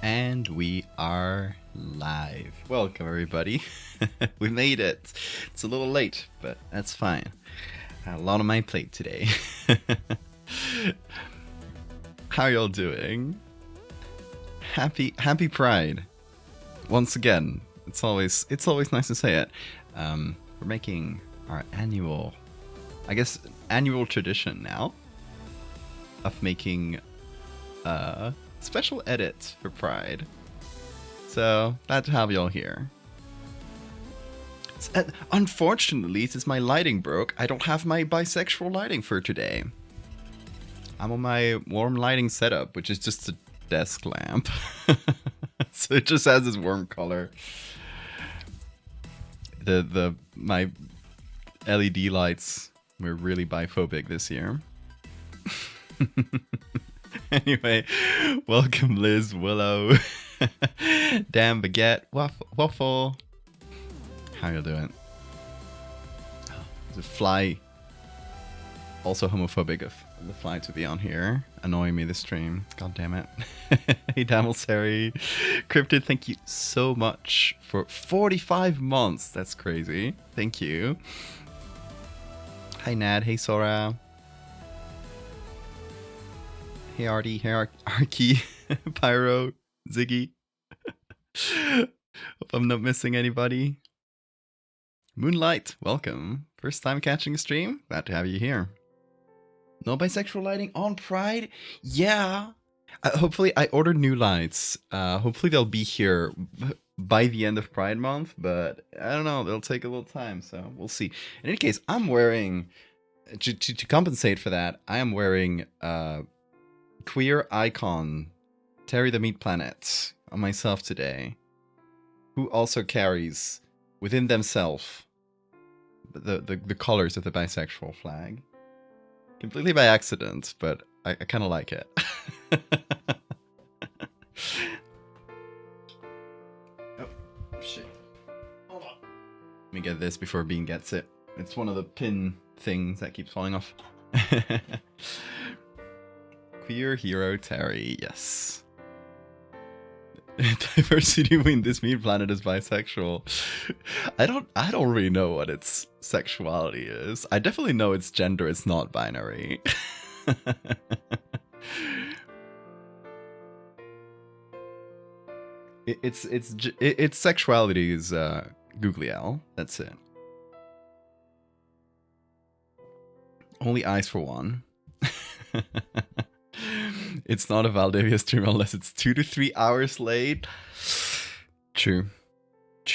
And we are live. Welcome, everybody. We made it. It's a little late, but that's fine. I had a lot on my plate today. How y'all doing? Happy Pride. Once again, it's always nice to say it. We're making our annual tradition now of making special edits for Pride. So glad to have y'all here. Unfortunately, since my lighting broke, I don't have my bisexual lighting for today. I'm on my warm lighting setup, which is just a desk lamp. So it just has this warm color. My LED lights were really biphobic this year. Anyway, welcome Liz, Willow, Damn Baguette, Waffle. How you doing? The Fly, also homophobic of the Fly to be on here, annoying me this stream. God damn it. Hey Damelsary, Cryptid, thank you so much for 45 months. That's crazy. Thank you. Hi Nad, hey Sora. Hey Artie, hey Arky, Pyro, Ziggy. Hope I'm not missing anybody. Moonlight, welcome. First time catching a stream? Glad to have you here. No bisexual lighting on Pride? Yeah. Hopefully, I ordered new lights. Hopefully they'll be here by the end of Pride Month, but I don't know. They'll take a little time, so we'll see. In any case, I'm wearing, to compensate for that, I am wearing queer icon Terry the Meat Planet on myself today, who also carries within themselves the colors of the bisexual flag. Completely by accident, but I kind of like it. Oh, shit. Hold on. Let me get this before Bean gets it. It's one of the pin things that keeps falling off. Queer hero Terry, yes. Diversity within this meat planet is bisexual. I don't really know what its sexuality is. I definitely know its gender is not binary. Its sexuality is googly owl. That's it. Only eyes for one. It's not a Valdivia stream unless it's 2 to 3 hours late. True.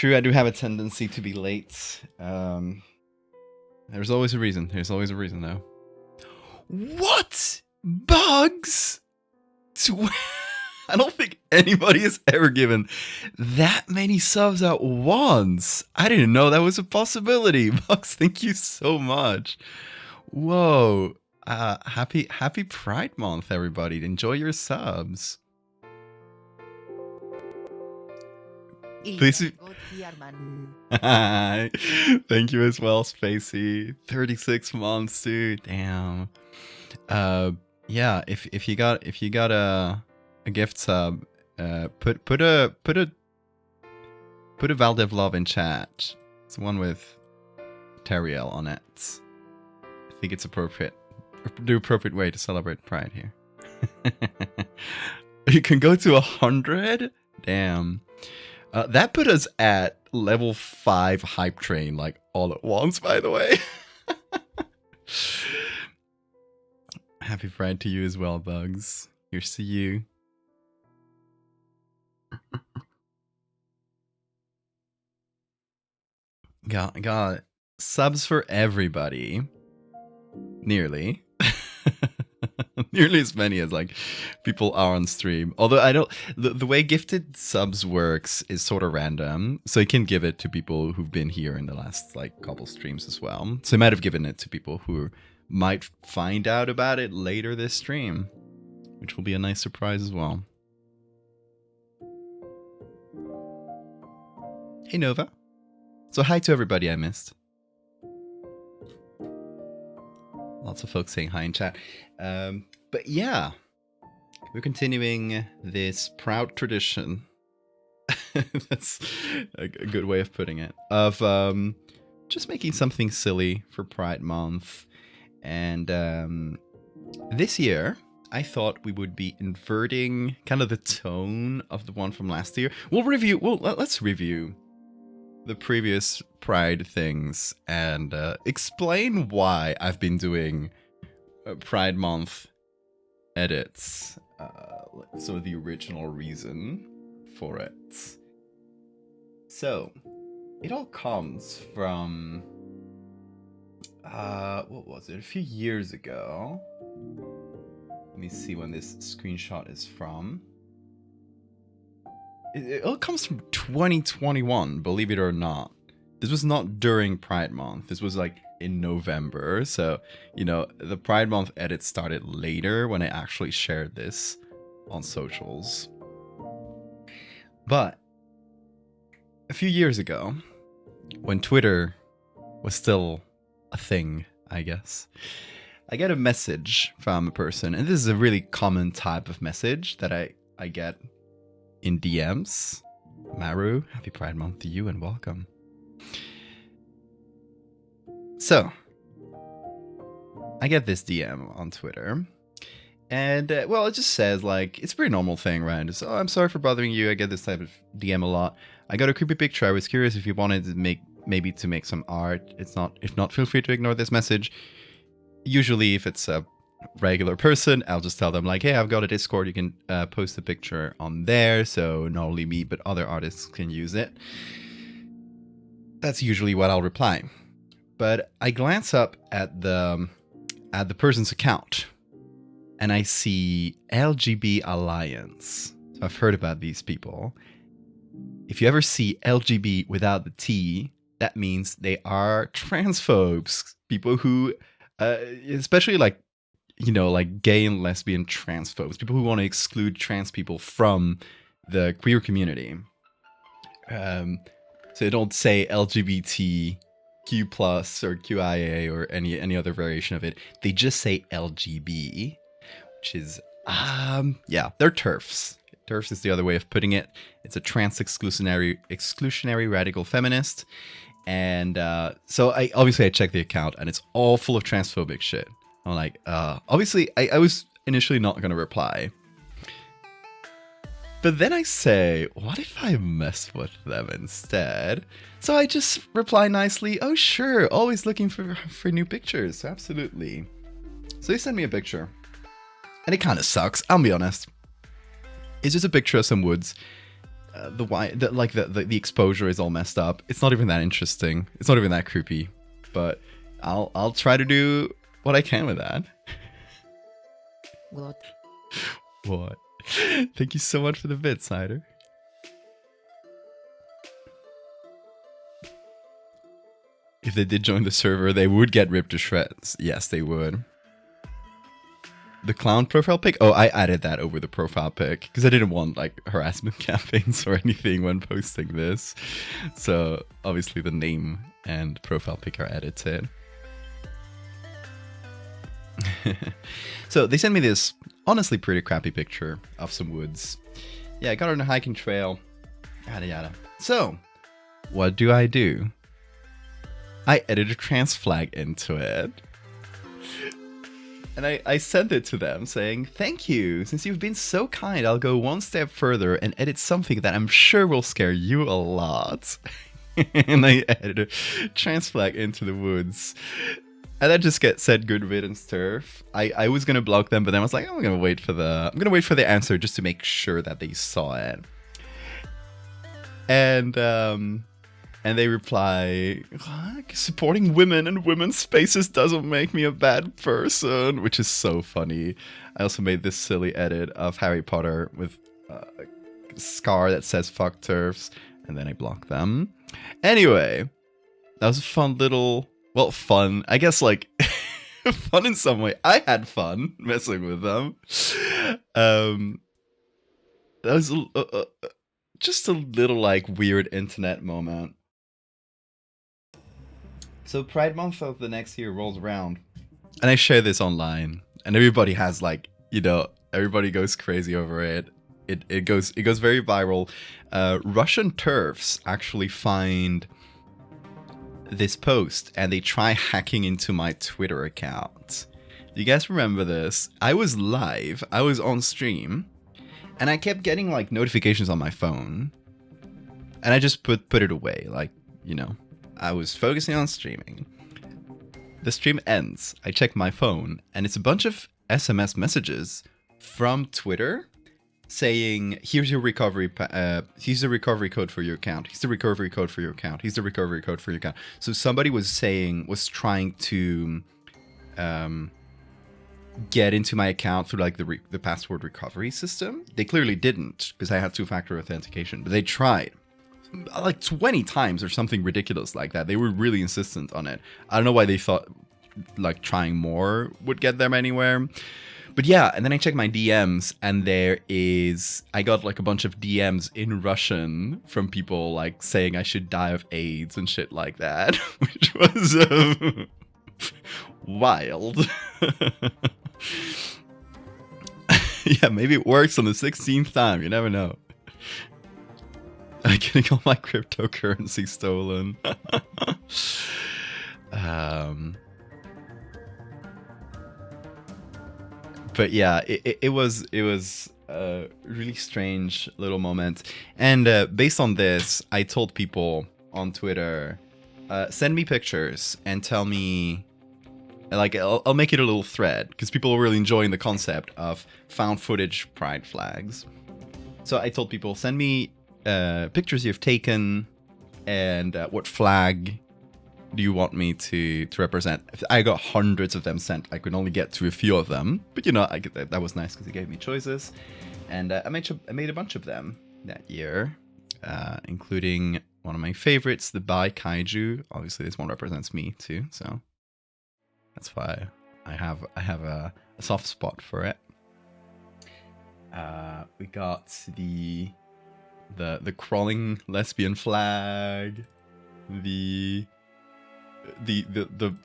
I do have a tendency to be late. There's always a reason. Though. What? Bugs? I don't think anybody has ever given that many subs at once. I didn't know that was a possibility. Bugs, thank you so much. Whoa. Happy Pride Month, everybody. Enjoy your subs. Please. Thank you as well, Spacey. 36 months, dude. Damn. Yeah, if you got a gift sub, put a Valdev love in chat. It's the one with Teriel on it. I think it's the appropriate way to celebrate Pride here. You can go to 100? Damn. That put us at level 5 hype train, like, all at once, by the way. Happy Pride to you as well, Bugs. Here's to you. Got subs for everybody. Nearly. Nearly as many as like people are on stream. Although I don't, the way gifted subs works is sort of random, so you can give it to people who've been here in the last like couple streams as well. So I might have given it to people who might find out about it later this stream, which will be a nice surprise as well. Hey Nova. So hi to everybody I missed. Lots of folks saying hi in chat. But yeah, we're continuing this proud tradition. That's a good way of putting it. Of just making something silly for Pride Month. And this year, I thought we would be inverting kind of the tone of the one from last year. Let's review the previous Pride things and explain why I've been doing Pride Month edits. Some of the original reason for it. So, it all comes from what was it? A few years ago. Let me see when this screenshot is from. It all comes from 2021, believe it or not. This was not during Pride Month. This was like in November. So, the Pride Month edit started later when I actually shared this on socials. But a few years ago, when Twitter was still a thing, I guess, I get a message from a person, and this is a really common type of message that I get in DMs. Maru, happy Pride Month to you and welcome. So, I get this DM on Twitter, and it just says, like, it's a pretty normal thing, right? It's, I'm sorry for bothering you. I get this type of DM a lot. I got a creepy picture. I was curious if you wanted to make some art. If not, feel free to ignore this message. Usually, if it's a regular person, I'll just tell them, like, hey, I've got a Discord. You can post a picture on there, so not only me, but other artists can use it. That's usually what I'll reply. But I glance up at the person's account, and I see LGB Alliance. So I've heard about these people. If you ever see LGB without the T, that means they are transphobes. People who, especially like gay and lesbian transphobes. People who want to exclude trans people from the queer community. So they don't say LGBTQ+ or QIA or any other variation of it. They just say LGB, which is, they're TERFs. TERFs is the other way of putting it. It's a trans exclusionary radical feminist. And so I checked the account, and it's all full of transphobic shit. I'm like, obviously, I was initially not going to reply. But then I say, what if I mess with them instead? So I just reply nicely, oh, sure, always looking for new pictures, absolutely. So they send me a picture. And it kind of sucks, I'll be honest. It's just a picture of some woods. The exposure is all messed up. It's not even that interesting. It's not even that creepy. But I'll try to do what I can with that. What? Thank you so much for the bit, Cider. If they did join the server, they would get ripped to shreds. Yes, they would. The clown profile pic? Oh, I added that over the profile pic because I didn't want like harassment campaigns or anything when posting this. So obviously the name and profile pic are edited. So they sent me this honestly pretty crappy picture of some woods. Yeah, I got on a hiking trail. Yada yada. So what do? I edit a trans flag into it. And I sent it to them saying, thank you. Since you've been so kind, I'll go one step further and edit something that I'm sure will scare you a lot. And I edited a trans flag into the woods. And that just said good riddance turf. I was gonna block them, but then I was like, I'm gonna wait for the answer just to make sure that they saw it. And they reply, supporting women and women's spaces doesn't make me a bad person, which is so funny. I also made this silly edit of Harry Potter with a scar that says fuck turfs, and then I blocked them. Anyway, that was a fun little, fun, I guess, like, fun in some way. I had fun messing with them. That was just a little, like, weird internet moment. So Pride Month of the next year rolls around, and I share this online, and everybody has, like, Everybody goes crazy over it. It goes very viral. Russian TERFs actually find this post and they try hacking into my Twitter account. Do you guys remember this? I was live, I was on stream, and I kept getting like notifications on my phone, and I just put it away. Like, you know, I was focusing on streaming. The stream ends, I check my phone, and it's a bunch of SMS messages from Twitter saying, here's your recovery, here's the recovery code for your account, here's the recovery code for your account, here's the recovery code for your account. So somebody was trying to get into my account through like the password recovery system. They clearly didn't, because I had 2-factor authentication, but they tried like 20 times or something ridiculous like that. They were really insistent on it. I don't know why they thought like trying more would get them anywhere. But yeah, and then I checked my DMs, and I got like a bunch of DMs in Russian from people like saying I should die of AIDS and shit like that, which was wild. Yeah, maybe it works on the 16th time, you never know. I'm getting all my cryptocurrency stolen. But yeah, it was a really strange little moment. And based on this, I told people on Twitter, send me pictures and tell me, like, I'll make it a little thread, because people are really enjoying the concept of found footage pride flags. So I told people, send me pictures you've taken, and what flag do you want me to represent? I got hundreds of them sent. I could only get to a few of them, but you know, that was nice because it gave me choices, and I made a bunch of them that year, including one of my favorites, the Bai Kaiju. Obviously, this one represents me too, so that's why I have a soft spot for it. We got the crawling lesbian flag, the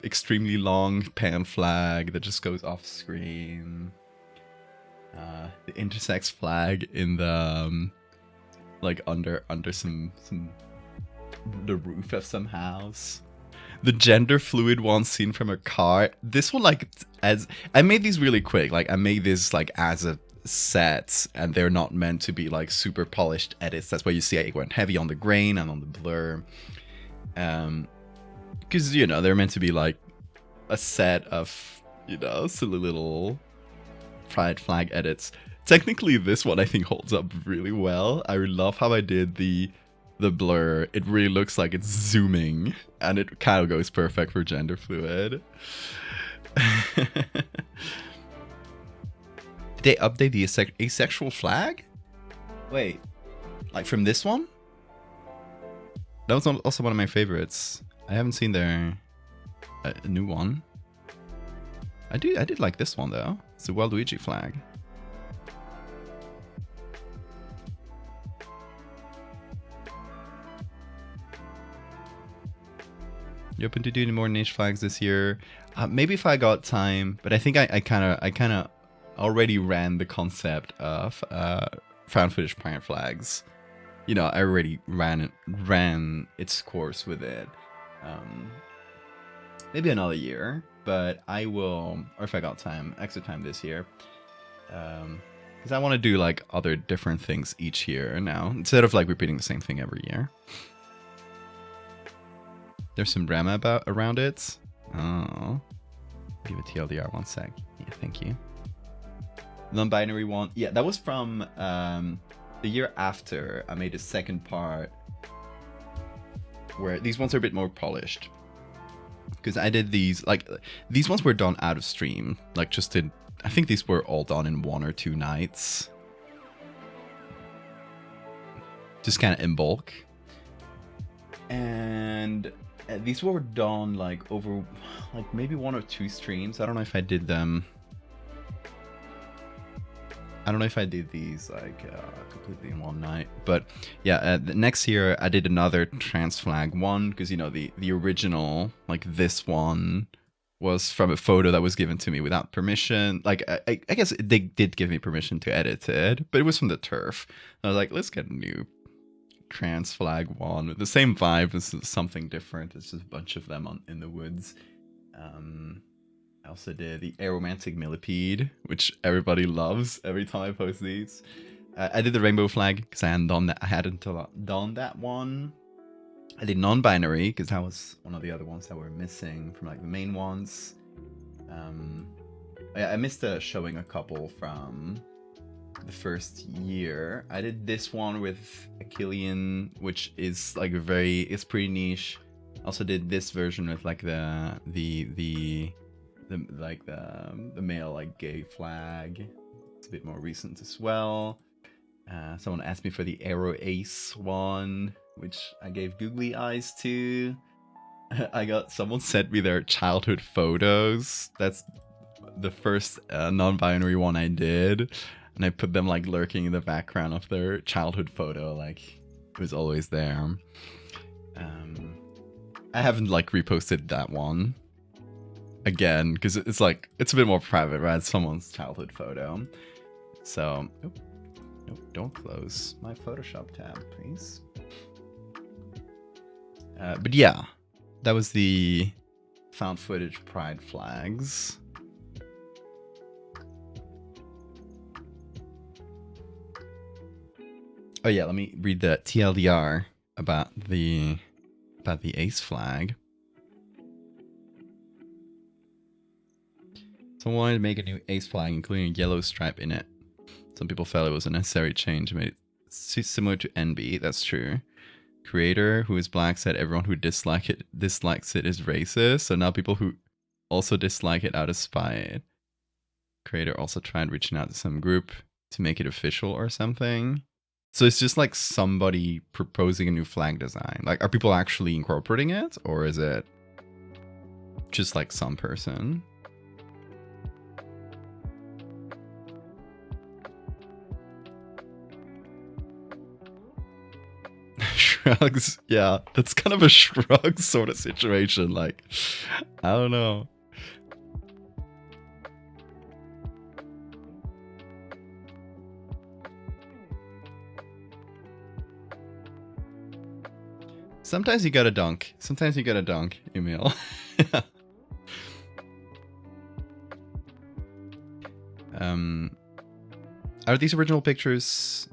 extremely long pan flag that just goes off screen, the intersex flag in the like under some the roof of some house, the gender fluid one seen from a car. This one, like, as I made these really quick, like I made this like as a set, and they're not meant to be like super polished edits. That's why you see I went heavy on the grain and on the blur, because, you know, they're meant to be like a set of, you know, silly little pride flag edits. Technically, this one I think holds up really well. I love how I did the blur. It really looks like it's zooming, and it kind of goes perfect for gender fluid. Did they update the asexual flag? Wait, like from this one? That was also one of my favorites. I haven't seen their a new one. I did like this one though. It's the Waluigi flag. You open to do more niche flags this year? Maybe if I got time, but I think I kind of already ran the concept of found footage pride flags. You know, I already ran its course with it. Maybe another year, but I will, or if I got time, extra time this year, because I want to do like other different things each year now, instead of like repeating the same thing every year. There's some drama around it. Oh, give it TLDR 1 sec. Yeah, thank you. Non-binary one, yeah, that was from the year after. I made a second part where these ones are a bit more polished, because I did these, like, these ones were done out of stream, like just in, I think these were all done in 1 or 2 nights, just kind of in bulk, and these were done like over like maybe 1 or 2 streams. I don't know if I did them, I don't know if I did these like completely in 1 night, but yeah, the next year I did another trans flag one, because, you know, the original, like this one, was from a photo that was given to me without permission. Like, I guess they did give me permission to edit it, but it was from the turf. And I was like, let's get a new trans flag one with the same vibe. This is something different. It's just a bunch of them in the woods. I also did the aromantic millipede, which everybody loves every time I post these. I did the rainbow flag because I hadn't done that. I hadn't done that one. I did non-binary because that was one of the other ones that were missing from like the main ones. I missed showing a couple from the first year. I did this one with Achillean, which is like it's pretty niche. Also did this version with like the male like gay flag. It's a bit more recent as well. Someone asked me for the Aero Ace one, which I gave googly eyes to. Someone sent me their childhood photos. That's the first non-binary one I did, and I put them like lurking in the background of their childhood photo, like it was always there. I haven't like reposted that one again because it's like it's a bit more private, right? It's someone's childhood photo. So nope, don't close my Photoshop tab, please. But yeah, that was the found footage pride flags. Oh yeah, let me read the TLDR about the ace flag. Someone wanted to make a new ace flag, including a yellow stripe in it. Some people felt it was a necessary change, made it similar to NB. That's true. Creator, who is black, said everyone who dislikes it is racist. So now people who also dislike it out of spite. Creator also tried reaching out to some group to make it official or something. So it's just like somebody proposing a new flag design. Like, are people actually incorporating it, or is it just like some person? Shrugs, yeah, that's kind of a shrug sort of situation. Like, I don't know. Sometimes you gotta dunk. Sometimes you gotta dunk, Emil. Are these original pictures?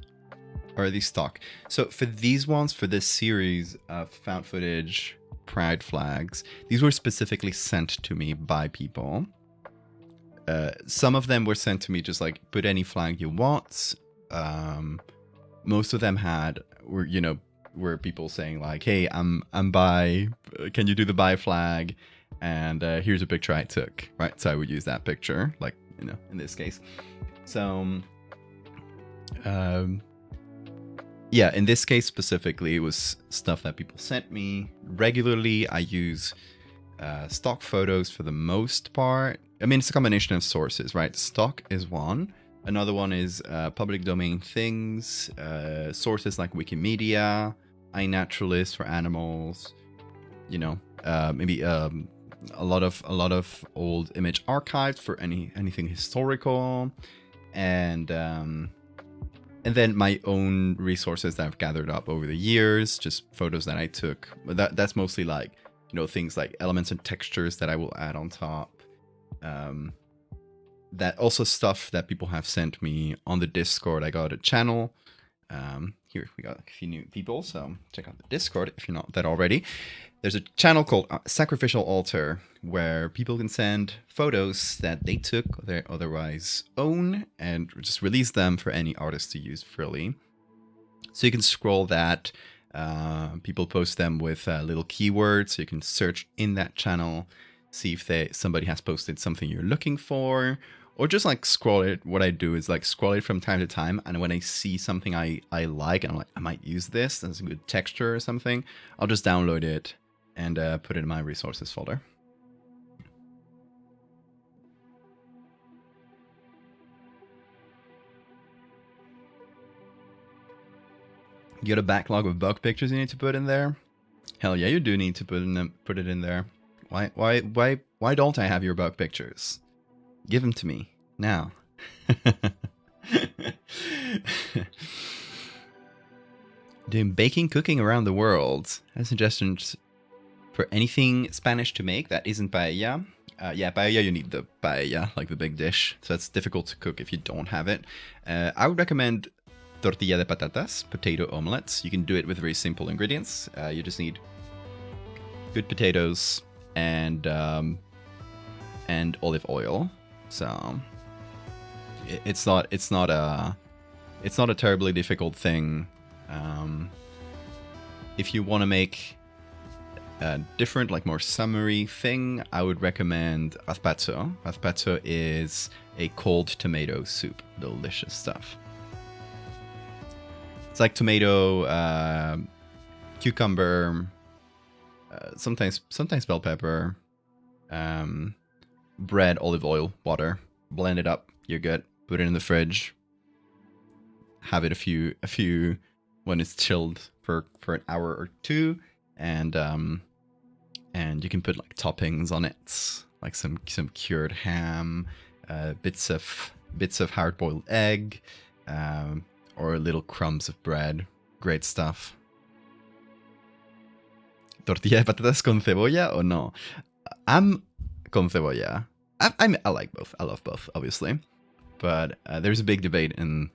Or are these stock? So for these ones, for this series of found footage pride flags, these were specifically sent to me by people. Some of them were sent to me just like, put any flag you want. Most of them were people saying like, hey, I'm bi, can you do the bi flag? And here's a picture I took, right? So I would use that picture, like, in this case. So, yeah, in this case specifically, it was stuff that people sent me regularly. I use stock photos for the most part. I mean, it's a combination of sources, right? Stock is one. Another one is public domain things, sources like Wikimedia, iNaturalist for animals, maybe a lot of old image archives for anything historical, and then my own resources that I've gathered up over the years, just photos that I took. That's mostly like, things like elements and textures that I will add on top. That also stuff that people have sent me on the Discord. I got a channel. Here, we got a few new people, so check out the Discord if you're not that already. There's a channel called Sacrificial Altar, where people can send photos that they took or they otherwise own and just release them for any artist to use freely. So you can scroll that. People post them with little keywords, so you can search in that channel, see if somebody has posted something you're looking for, or just like scroll it. What I do is like scroll it from time to time, and when I see something I like, and I'm like, I might use this, that's a good texture or something, I'll just download it and put it in my resources folder. You got a backlog of bug pictures you need to put in there? Hell yeah, you do need to put it in there. Why don't I have your bug pictures? Give them to me now. Doing baking, cooking around the world. I have suggestions for anything Spanish to make that isn't paella. Yeah, paella, you need the paella, like the big dish. So it's difficult to cook if you don't have it. I would recommend tortilla de patatas, potato omelets. You can do it with very simple ingredients. You just need good potatoes and olive oil. So it's not a terribly difficult thing. If you want to make a different, like more summery thing, I would recommend gazpacho. Gazpacho is a cold tomato soup. Delicious stuff. It's like tomato, cucumber, sometimes bell pepper, bread, olive oil, water. Blend it up. You're good. Put it in the fridge. Have it a few when it's chilled for an hour or two, and you can put like toppings on it, like some cured ham, bits of hard-boiled egg, or little crumbs of bread. Great stuff. Tortilla de patatas con cebolla or no? I'm con cebolla. I like both. I love both, obviously, but there's a big debate in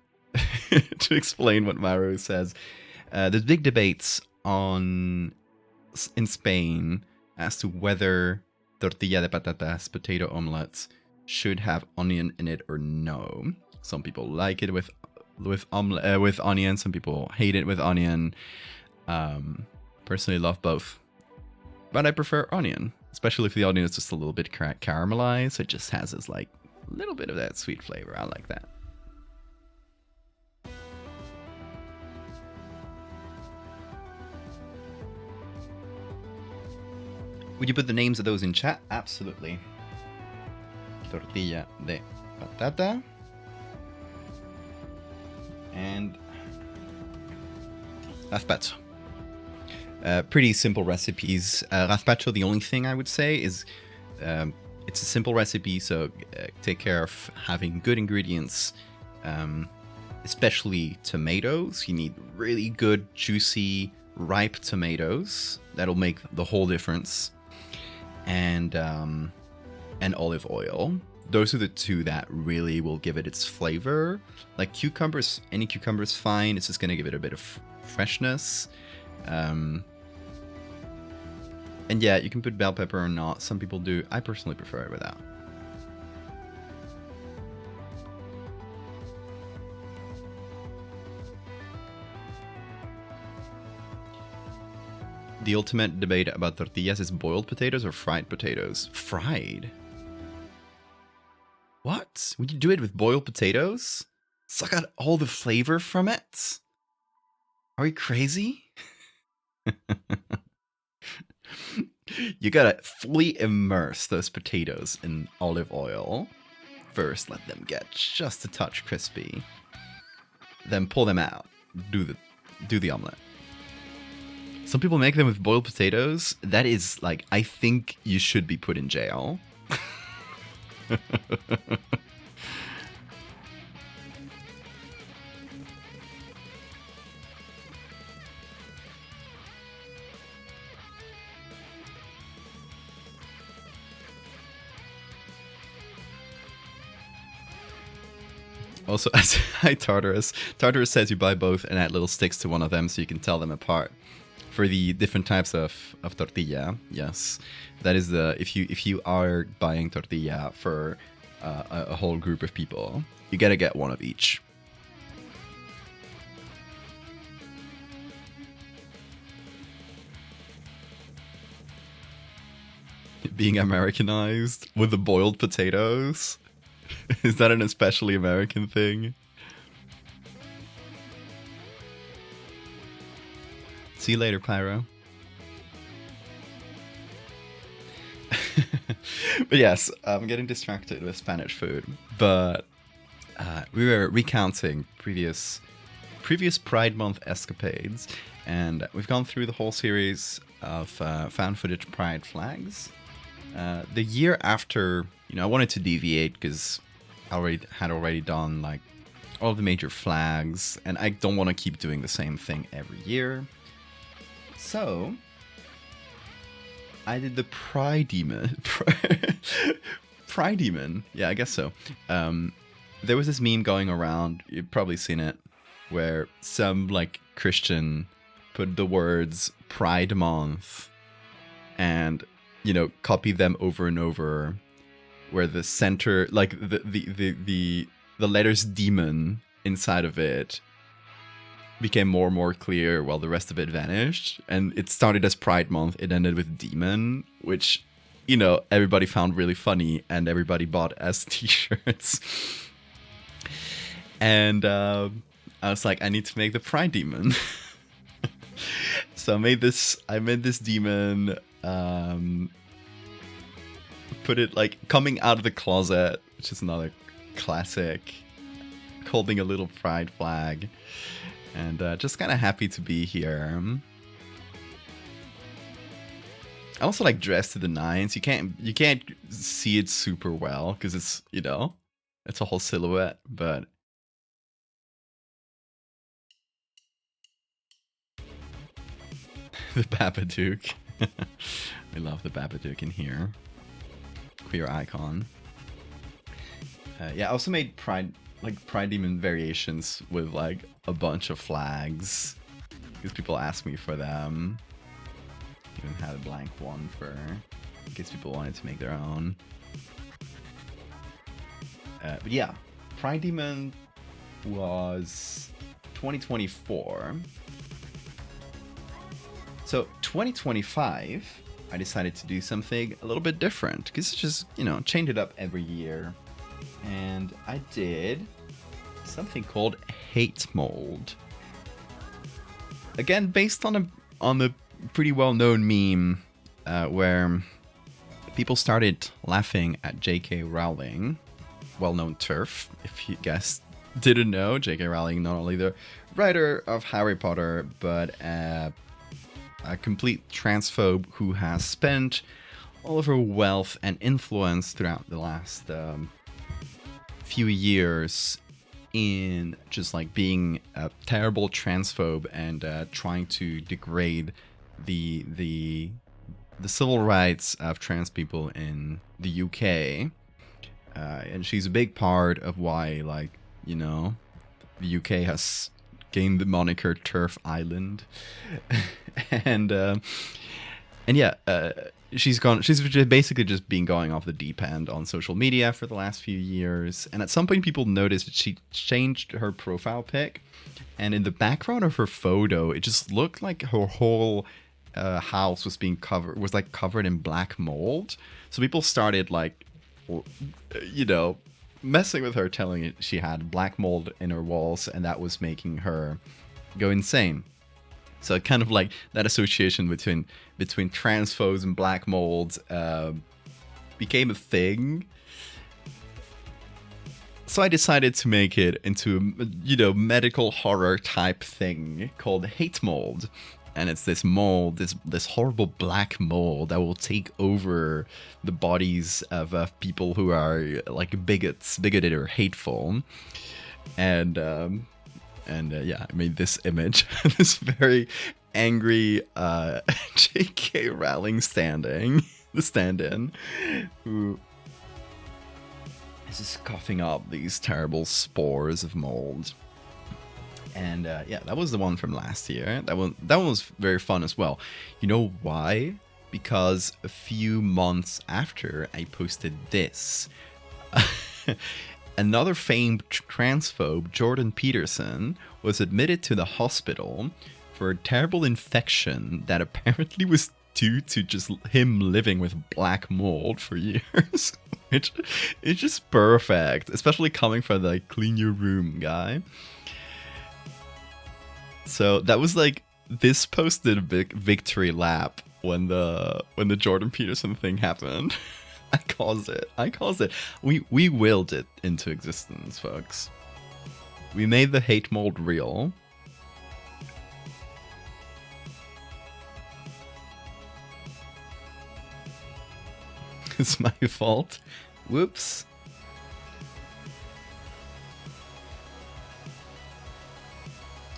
to explain what Mauro says. There's big debates in Spain as to whether tortilla de patatas, potato omelets, should have onion in it or no. Some people like it with onion. Some people hate it with onion. Personally, love both, but I prefer onion, especially if the onion is just a little bit caramelized. It just has this like little bit of that sweet flavor. I like that. Would you put the names of those in chat? Absolutely. Tortilla de patata. And gazpacho. Pretty simple recipes. Gazpacho, the only thing I would say is it's a simple recipe, so take care of having good ingredients, especially tomatoes. You need really good, juicy, ripe tomatoes. That'll make the whole difference. And olive oil. Those are the two that really will give it its flavor. Like cucumbers, any cucumber is fine. It's just going to give it a bit of freshness. And yeah, you can put bell pepper or not. Some people do. I personally prefer it without. The ultimate debate about tortillas is boiled potatoes or fried potatoes. Fried? What? Would you do it with boiled potatoes? Suck out all the flavor from it? Are you crazy? You gotta fully immerse those potatoes in olive oil. First, let them get just a touch crispy. Then pull them out. Do the omelet. Some people make them with boiled potatoes. That is like, I think you should be put in jail. Also, hi Tartarus. Tartarus says you buy both and add little sticks to one of them so you can tell them apart. For the different types of tortilla, yes, that is the if you are buying tortilla for a whole group of people, you gotta get one of each. Being Americanized with the boiled potatoes, is that an especially American thing? See you later, Pyro. But yes, I'm getting distracted with Spanish food. But we were recounting previous Pride Month escapades, and we've gone through the whole series of found footage Pride flags. The year after, I wanted to deviate because I had already done like all of the major flags, and I don't want to keep doing the same thing every year. So I did the Pride Demon. Pride Demon. Yeah, I guess so. There was this meme going around, you've probably seen it, where some like Christian put the words Pride Month and, copy them over and over, where the center, like the letters demon inside of it became more and more clear while the rest of it vanished. And it started as Pride Month, it ended with demon, which, everybody found really funny and everybody bought as t-shirts. And I was like, I need to make the Pride Demon. So I made this demon, put it like coming out of the closet, which is another classic, holding a little pride flag, and just kind of happy to be here. I also like dressed to the nines. You can't see it super well because it's it's a whole silhouette, but the Babadook. We love the Babadook in here. Queer icon. Yeah, I also made Pride Demon variations with like a bunch of flags because people ask me for them. Even had a blank one in case people wanted to make their own. But yeah, Pride Demon was 2024. So 2025, I decided to do something a little bit different because it's just, change it up every year. And I did something called Hate Mold. Again, based on a pretty well-known meme where people started laughing at J.K. Rowling, well-known TERF, if you guys didn't know. J.K. Rowling, not only the writer of Harry Potter, but a complete transphobe who has spent all of her wealth and influence throughout the last few years in just like being a terrible transphobe and trying to degrade the civil rights of trans people in the UK. And she's a big part of why, the UK has gained the moniker TERF Island. and yeah, she's basically just been going off the deep end on social media for the last few years. And at some point, people noticed that she changed her profile pic, and in the background of her photo, it just looked like her whole house was covered in black mold. So people started messing with her, telling it she had black mold in her walls, and that was making her go insane. So kind of like that association between transphobes and black mold became a thing. So I decided to make it into a medical horror type thing called Hate Mold. And it's this mold, this horrible black mold that will take over the bodies of people who are like bigoted or hateful. And yeah, I made this image, this very angry J.K. Rowling stand-in, who is just coughing up these terrible spores of mold. And yeah, that was the one from last year. That one was very fun as well. You know why? Because a few months after I posted this, another famed transphobe, Jordan Peterson, was admitted to the hospital for a terrible infection that apparently was due to just him living with black mold for years. Which is just perfect, especially coming from the clean your room guy. So that was this posted a big victory lap when the Jordan Peterson thing happened. I caused it. We willed it into existence, folks. We made the hate mold real. It's my fault. Whoops.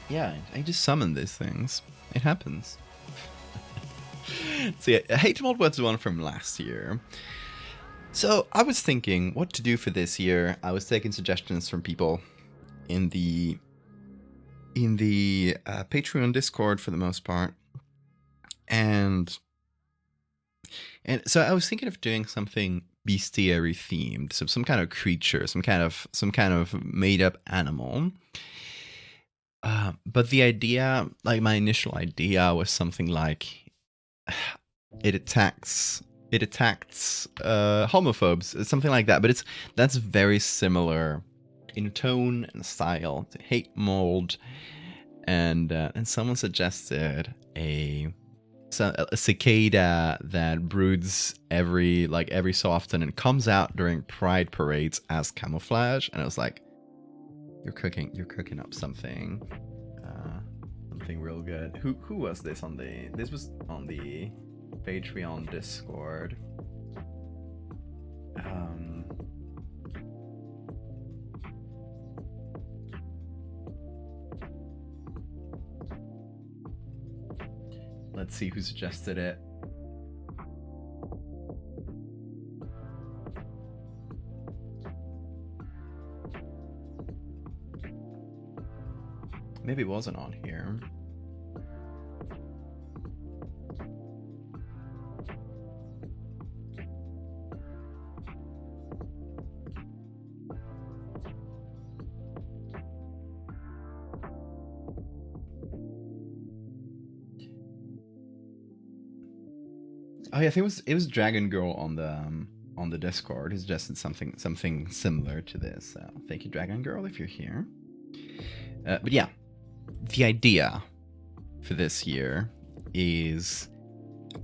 Yeah, I just summon these things. It happens. So yeah, Hate Mod was the one from last year. So I was thinking what to do for this year. I was taking suggestions from people in the Patreon Discord for the most part, and so I was thinking of doing something bestiary themed, so some kind of creature, some kind of made up animal. But the idea, like my initial idea, was something like it attacks homophobes, something like that. But that's very similar in tone and style to Hate Mold, and someone suggested a cicada that broods every so often and comes out during pride parades as camouflage. And I was like, you're cooking up something real good. Who was this on the? This was on the Patreon Discord. Let's see who suggested it. Maybe it wasn't on here. Oh yeah, I think it was Dragon Girl on the Discord who suggested something similar to this. So thank you, Dragon Girl, if you're here. But yeah, the idea for this year is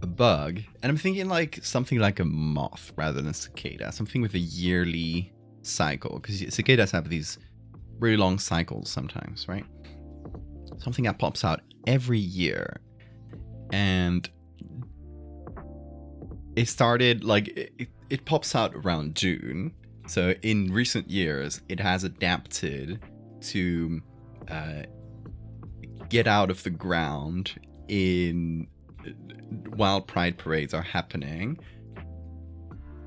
a bug, and I'm thinking like something like a moth rather than cicada, something with a yearly cycle, because cicadas have these really long cycles sometimes, right? Something that pops out every year, and it started like it pops out around June. So in recent years, it has adapted to get out of the ground while pride parades are happening,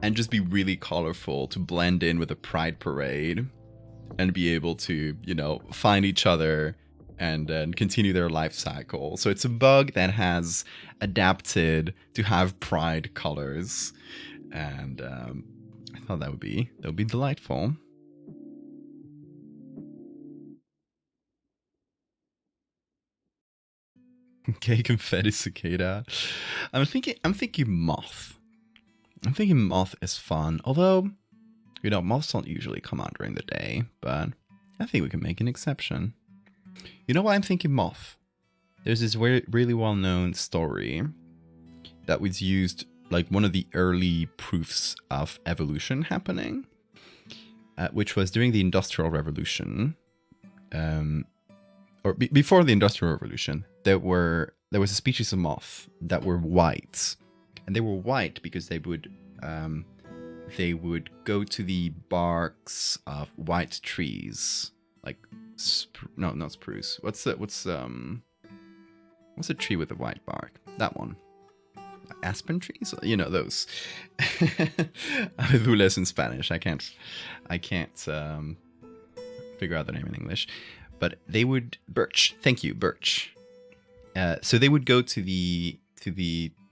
and just be really colorful to blend in with a pride parade and be able to, find each other and continue their life cycle. So it's a bug that has adapted to have pride colors, and I thought that would be delightful. Okay, confetti cicada. I'm thinking moth. I'm thinking moth is fun, although moths don't usually come out during the day, but I think we can make an exception. You know why I'm thinking moth? There's this really well-known story that was used, like one of the early proofs of evolution happening, which was during the Industrial Revolution, or before the Industrial Revolution. There was a species of moth that were white, and they were white because they would go to the barks of white trees, like not spruce. What's a tree with a white bark? That one. Aspen trees, those. Abedules in Spanish. I can't figure out the name in English, but they would birch. Thank you, birch. So they would go to the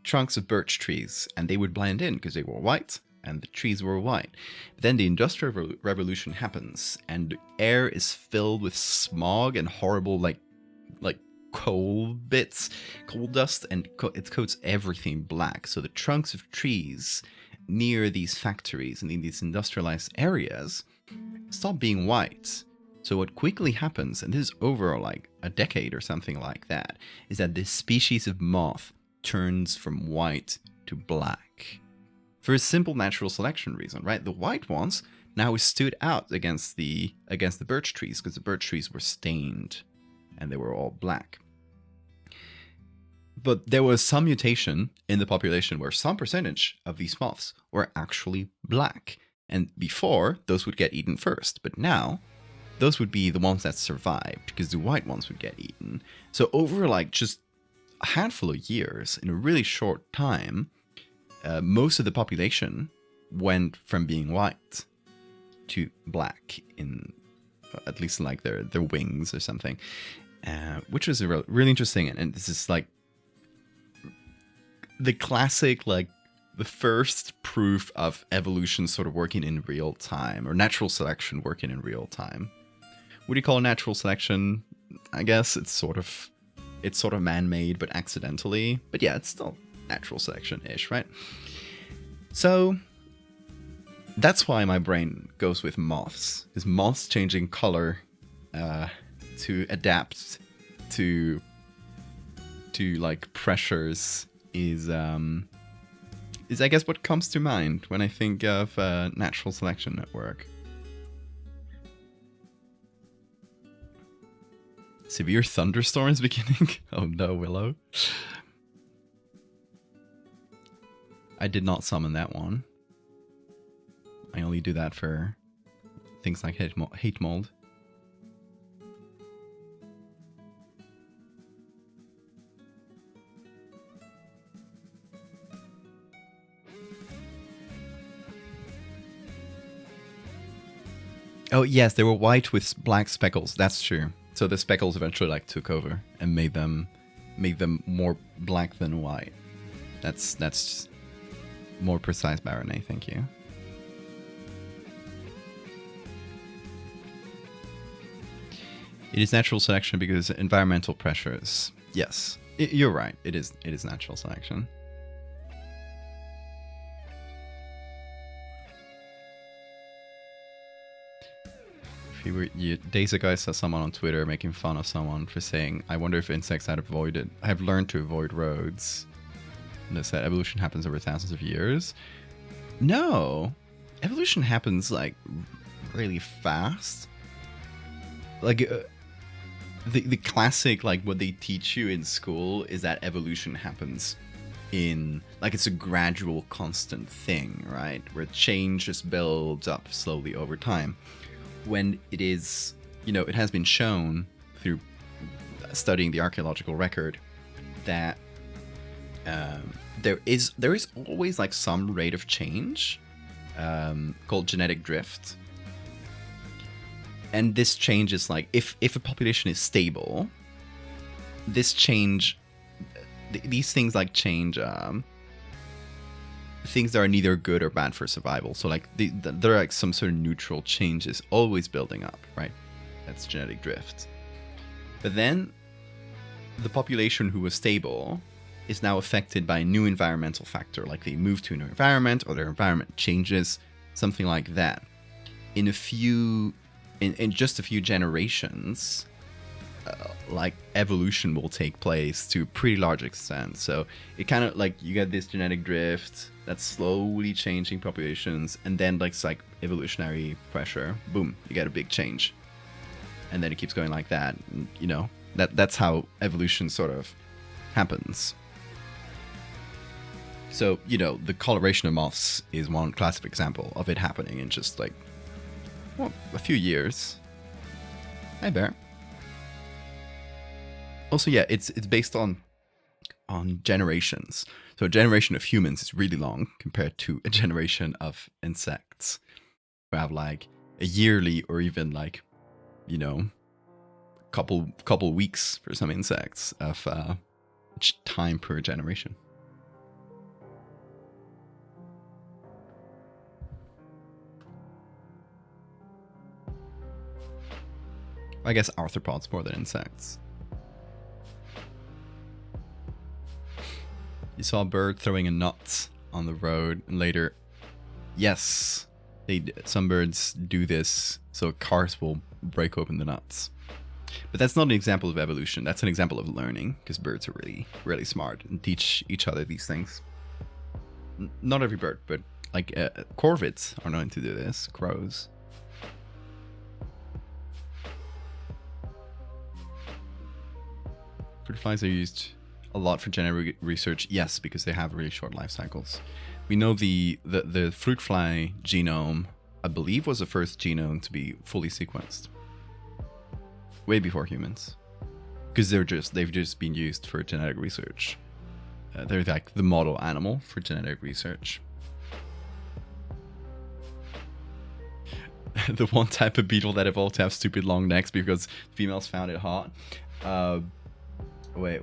trunks of birch trees, and they would blend in because they were white and the trees were white. But then the Industrial Revolution happens, and air is filled with smog and horrible like coal dust, and it coats everything black. So the trunks of trees near these factories and in these industrialized areas stop being white. So what quickly happens, and this is over like a decade or something like that, is that this species of moth turns from white to black. For a simple natural selection reason, right? The white ones now stood out against the birch trees because the birch trees were stained and they were all black. but there was some mutation in the population where some percentage of these moths were actually black. And before, those would get eaten first. But now, those would be the ones that survived because the white ones would get eaten. So over like just a handful of years, in a really short time, most of the population went from being white to black in at least like their wings or something, which was really interesting. And this is like the classic, like the first proof of evolution sort of working in real time, or natural selection working in real time. What do you call natural selection? I guess it's sort of man-made, but accidentally. But yeah, it's still natural selection-ish, right? So that's why my brain goes with moths. Is moths changing color to adapt to like pressures is I guess what comes to mind when I think of natural selection at work. Severe thunderstorms beginning. Oh no, Willow. I did not summon that one. I only do that for things like hate mold. Oh yes, they were white with black speckles. That's true. So the speckles eventually like took over and made them more black than white. That's more precise, Baronet. Thank you. It is natural selection because environmental pressures. Yes, you're right. It is natural selection. Days ago, I saw someone on Twitter making fun of someone for saying, "I wonder if insects have learned to avoid roads." And they said evolution happens over thousands of years. No, evolution happens like really fast. Like the classic, like what they teach you in school is that evolution happens in like it's a gradual, constant thing, right? Where change just builds up slowly over time. When it is, it has been shown through studying the archaeological record that there is always like some rate of change called genetic drift. And this change is like, if a population is stable, this change, these things like change, things that are neither good or bad for survival. So like there are like some sort of neutral changes always building up, right? That's genetic drift. But then the population who was stable is now affected by a new environmental factor, like they move to a new environment or their environment changes, something like that. In just a few generations, like evolution will take place to a pretty large extent. So it kind of like you get this genetic drift that's slowly changing populations, and then like it's like evolutionary pressure, boom, you get a big change, and then it keeps going like that. And, that's how evolution sort of happens. So the coloration of moths is one classic example of it happening in just like a few years. Hi, Bear. Also, yeah, it's based on generations. So a generation of humans is really long compared to a generation of insects who have like a yearly or even like, couple weeks for some insects of time per generation. I guess arthropods more than insects. You saw a bird throwing a nut on the road, and later, yes, some birds do this, so cars will break open the nuts. But that's not an example of evolution. That's an example of learning, because birds are really, really smart and teach each other these things. Not every bird, but like corvids are known to do this. Crows. Fruit flies are used. a lot for genetic research? Yes, because they have really short life cycles. We know the fruit fly genome, I believe, was the first genome to be fully sequenced, way before humans, because they've just been used for genetic research. They're like the model animal for genetic research. The one type of beetle that evolved to have stupid long necks because females found it hot. Wait.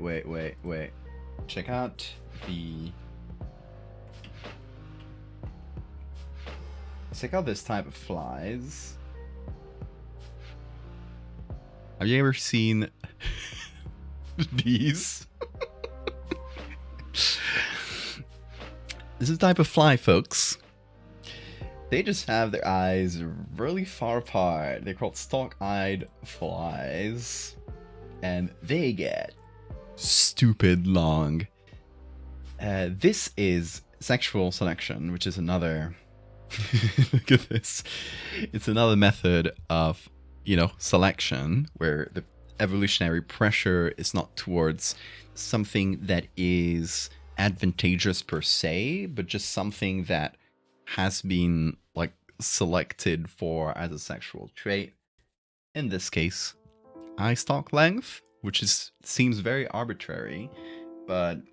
Check out this type of flies. Have you ever seen these? This is the type of fly, folks. They just have their eyes really far apart. They're called stalk-eyed flies. And they get stupid long. This is sexual selection, which is another... Look at this. It's another method of, selection, where the evolutionary pressure is not towards something that is advantageous per se, but just something that has been like selected for as a sexual trait. In this case, eye stalk length, which seems very arbitrary, but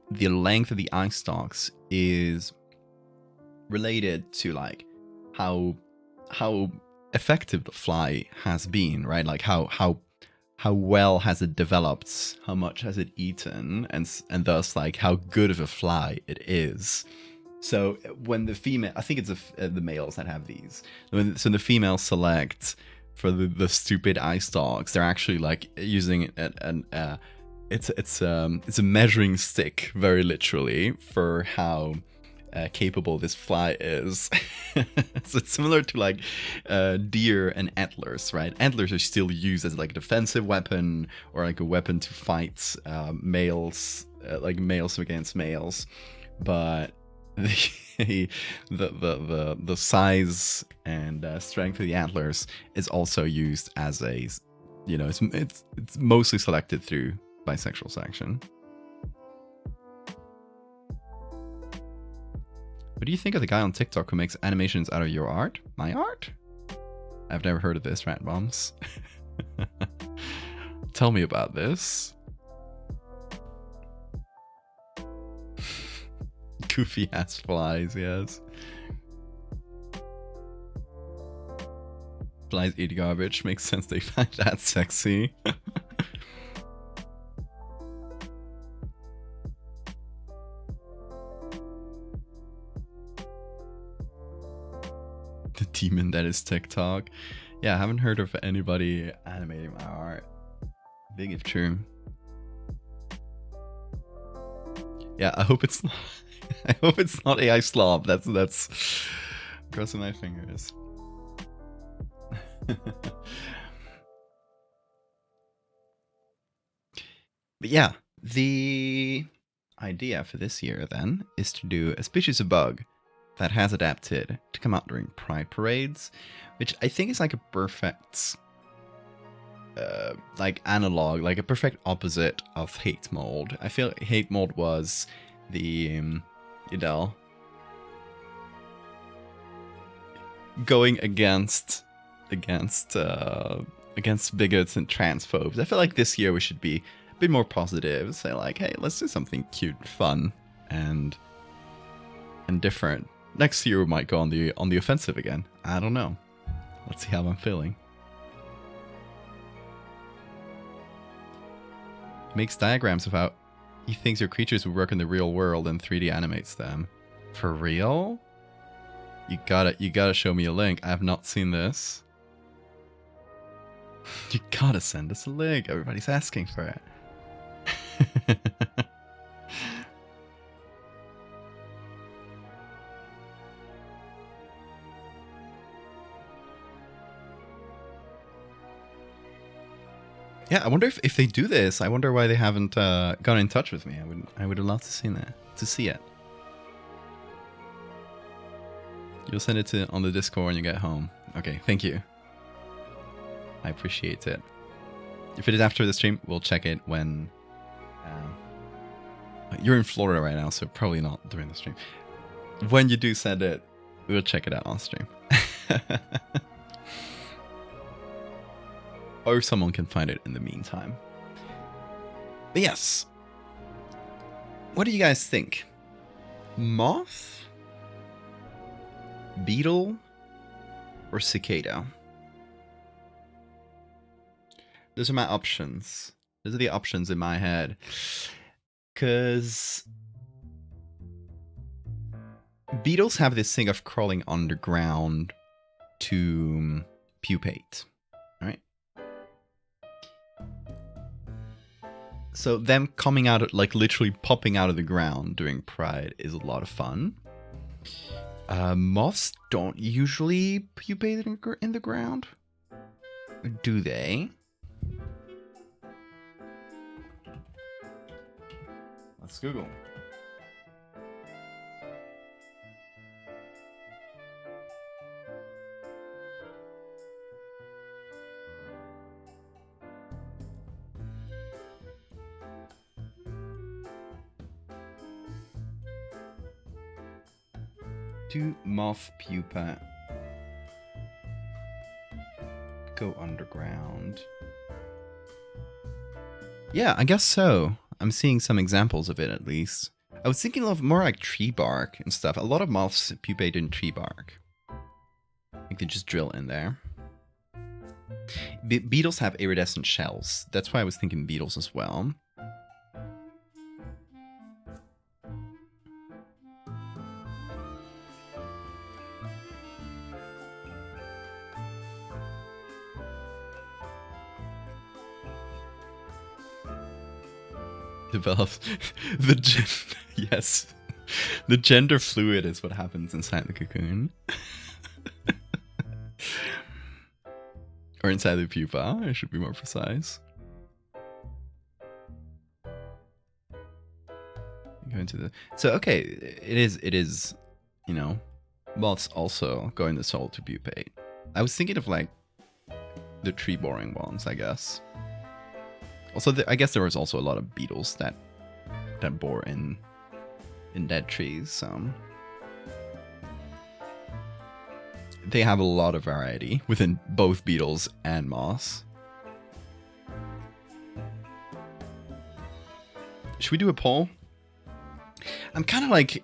the length of the eye stalks is related to like how effective the fly has been, right? Like how well has it developed, how much has it eaten, and thus like how good of a fly it is. So when the female, I think it's the males that have these. So the females select for the stupid eye stalks. They're actually like using it's a measuring stick, very literally, for how capable this fly is. So it's similar to like deer and antlers, right? Antlers are still used as like a defensive weapon or like a weapon to fight males, like males against males, but the size and strength of the antlers is also used as a, it's mostly selected through bisexual selection. What do you think of the guy on TikTok who makes animations out of your art? My art? I've never heard of this, Rat Bombs. Tell me about this. Goofy ass flies, yes. Flies eat garbage. Makes sense they find that sexy. The demon that is TikTok. Yeah, I haven't heard of anybody animating my art. Big if true. Yeah, I hope it's not. I hope it's not AI slob. That's crossing my fingers. But yeah, the idea for this year then is to do a species of bug that has adapted to come out during Pride parades, which I think is like a perfect like analog, like a perfect opposite of hate mold. I feel like hate mold was the going against bigots and transphobes. I feel like this year we should be a bit more positive, say like, hey, let's do something cute, fun, and different. Next year we might go on the offensive again. I don't know. Let's see how I'm feeling. Makes diagrams of how he thinks your creatures would work in the real world and 3D animates them. For real? You gotta show me a link. I have not seen this. You gotta send us a link. Everybody's asking for it. Yeah, I wonder if they do this. I wonder why they haven't gotten in touch with me. I would have loved to see it. You'll send it on the Discord when you get home. Okay, thank you. I appreciate it. If it is after the stream, we'll check it when You're in Florida right now, so probably not during the stream. When you do send it, we'll check it out on stream. Or someone can find it in the meantime. But yes. What do you guys think? Moth? Beetle? Or cicada? Those are my options. Those are the options in my head. Because beetles have this thing of crawling underground to pupate. Right? So them coming out, like literally popping out of the ground during Pride is a lot of fun. Moths don't usually pupate in the ground. Do they? Let's Google. Do moth pupa go underground? Yeah, I guess so. I'm seeing some examples of it at least. I was thinking of more like tree bark and stuff. A lot of moths pupate in tree bark. Like they just drill in there. Beetles have iridescent shells. That's why I was thinking beetles as well. Develop yes, the gender fluid is what happens inside the cocoon. Or inside the pupa, I should be more precise. Go into the okay, it is, you know, moths also go in the soul to pupate. I was thinking of like the tree boring ones, I guess. Also, I guess there was also a lot of beetles that bore in dead trees. So they have a lot of variety within both beetles and moths. Should we do a poll? I'm kind of like,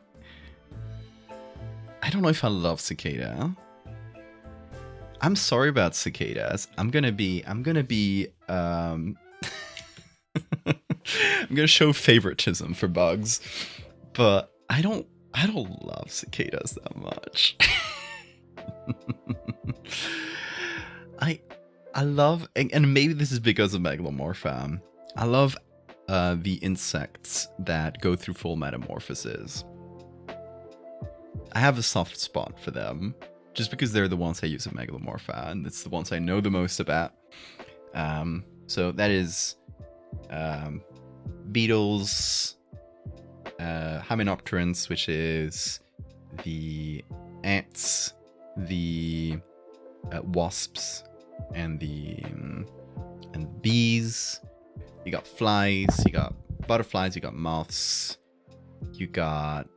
I don't know if I love cicada. I'm sorry about cicadas. I'm gonna be I'm gonna show favoritism for bugs, but I don't love cicadas that much. I love, and maybe this is because of Megalomorpha. I love the insects that go through full metamorphosis. I have a soft spot for them, just because they're the ones I use at Megalomorpha, and it's the ones I know the most about. So that is beetles, Hymenopterans, which is the ants, the wasps, and the bees. You got flies, you got butterflies, you got moths, you got,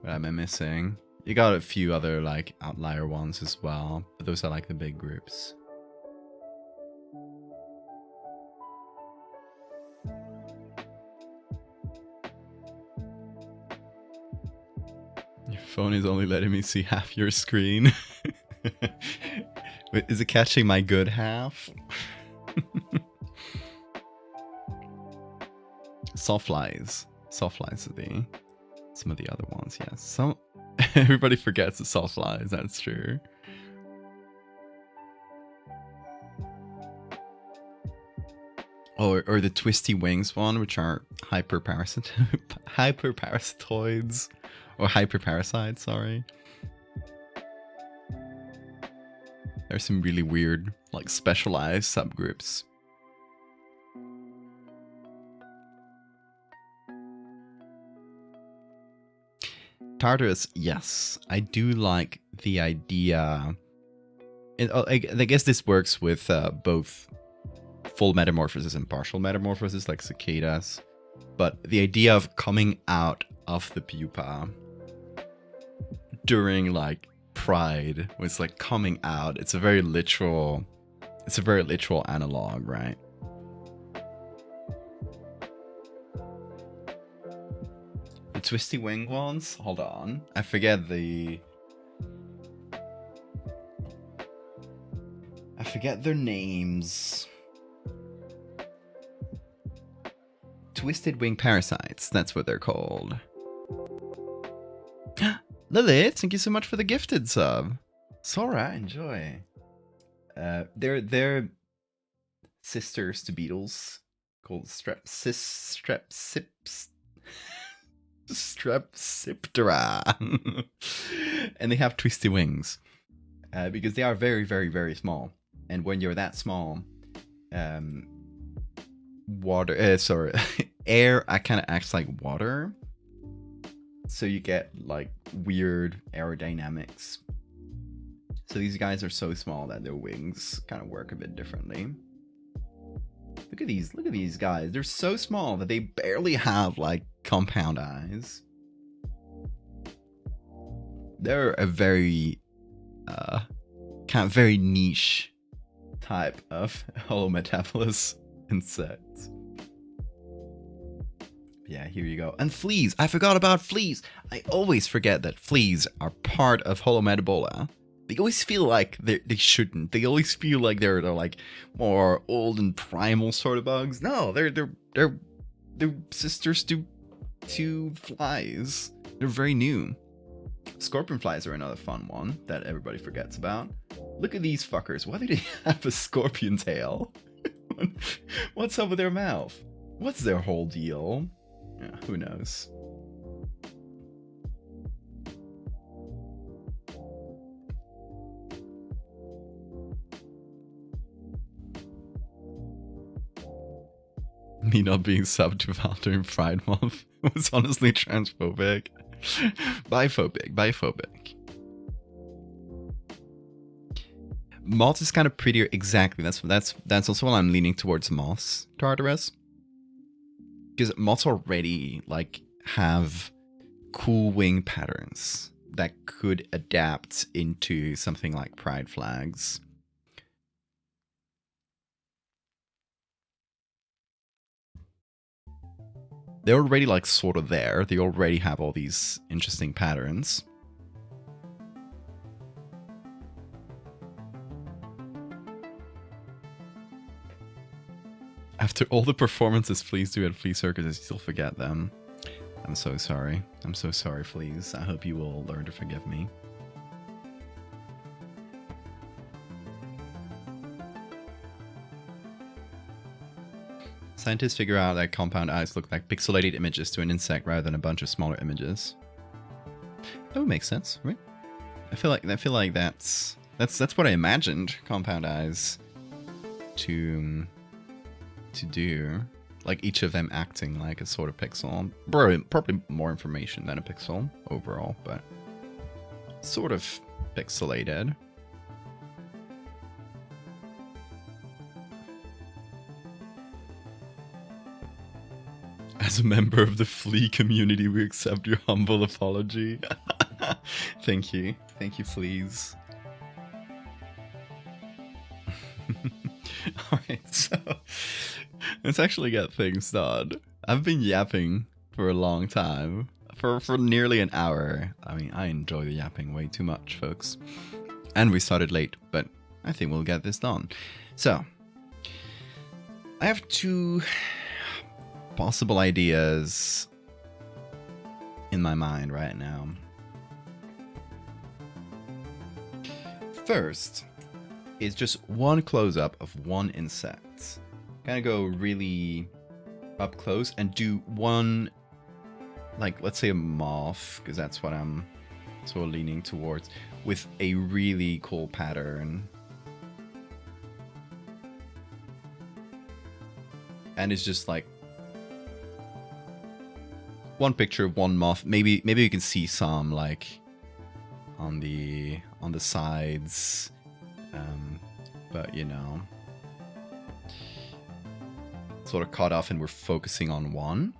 what am I missing? You got a few other like outlier ones as well, but those are like the big groups. Your phone is only letting me see half your screen. Wait, is it catching my good half? Sawflies. Sawflies are some of the other ones, yes. Everybody forgets the sawflies, that's true. Or the twisty wings one, which are hyperparasitoids. Or hyperparasites, sorry. There's some really weird, like, specialized subgroups. Tartarus, yes. I do like the idea. I guess this works with both full metamorphosis and partial metamorphosis, like cicadas. But the idea of coming out of the pupa during like Pride was like coming out. It's a very literal analog, right? The twisty wing ones? Hold on. I forget their names. Twisted wing parasites, that's what they're called. Lilith, thank you so much for the gifted sub. Sora, enjoy. They're sisters to beetles called Strepsiptera. And they have twisty wings because they are very, very, very small. And when you're that small, air kind of acts like water, so you get like weird aerodynamics. So these guys are so small that their wings kind of work a bit differently. Look at these guys. They're so small that they barely have like compound eyes. They're a very kind of very niche type of holometabolous insects. Yeah, here you go. And fleas. I forgot about fleas. I always forget that fleas are part of Holometabola. They always feel like they shouldn't. They always feel like they're like more old and primal sort of bugs. No, they're sisters to flies. They're very new. Scorpion flies are another fun one that everybody forgets about. Look at these fuckers. Why do they have a scorpion tail? What's up with their mouth? What's their whole deal? Yeah, who knows? Me not being subbed to Val during Pride Month was honestly transphobic. Biphobic. Moths is kind of prettier. Exactly. That's also why I'm leaning towards moths, Tartarus. Because moths already like have cool wing patterns that could adapt into something like pride flags. They're already like sort of there. They already have all these interesting patterns. After all the performances fleas do at Flea Circus, I still forget them. I'm so sorry. I'm so sorry, fleas. I hope you will learn to forgive me. Scientists figure out that compound eyes look like pixelated images to an insect rather than a bunch of smaller images. That would make sense, right? I feel like that's what I imagined compound eyes to do. Like each of them acting like a sort of pixel. Probably more information than a pixel overall, but sort of pixelated. As a member of the flea community, we accept your humble apology. Thank you. Thank you, fleas. Alright, so let's actually get things done. I've been yapping for a long time. For nearly an hour. I mean, I enjoy the yapping way too much, folks. And we started late, but I think we'll get this done. So, I have two possible ideas in my mind right now. First is just one close-up of one insect. Kind of go really up close and do one, like, let's say a moth, because that's what I'm sort of leaning towards, with a really cool pattern. And it's just like one picture of one moth. Maybe you can see some like on the sides, but you know, sort of cut off, and we're focusing on one.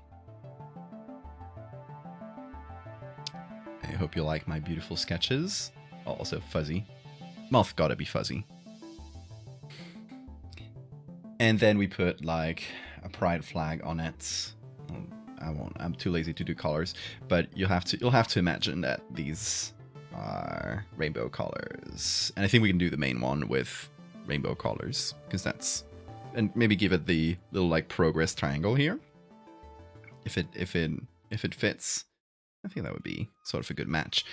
hope you like my beautiful sketches. Also fuzzy. Mouth gotta be fuzzy. And then we put like a pride flag on it. I'm too lazy to do colors, but you'll have to imagine that these are rainbow colors. And I think we can do the main one with rainbow colors, because that's, and maybe give it the little like progress triangle here. If it fits, I think that would be sort of a good match.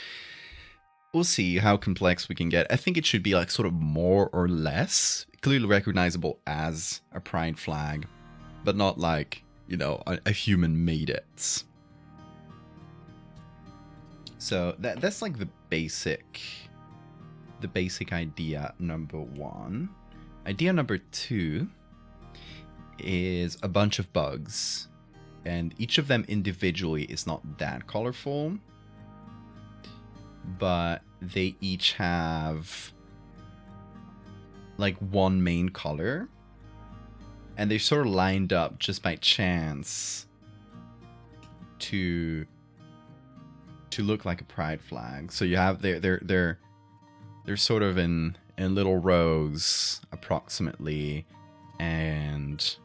We'll see how complex we can get. I think it should be like sort of more or less clearly recognizable as a pride flag, but not like, you know, a human made it. So that's like the basic idea number one. Idea number two is a bunch of bugs, and each of them individually is not that colorful, but they each have like one main color, and they're sort of lined up just by chance to look like a pride flag. So you have they're sort of in little rows approximately, and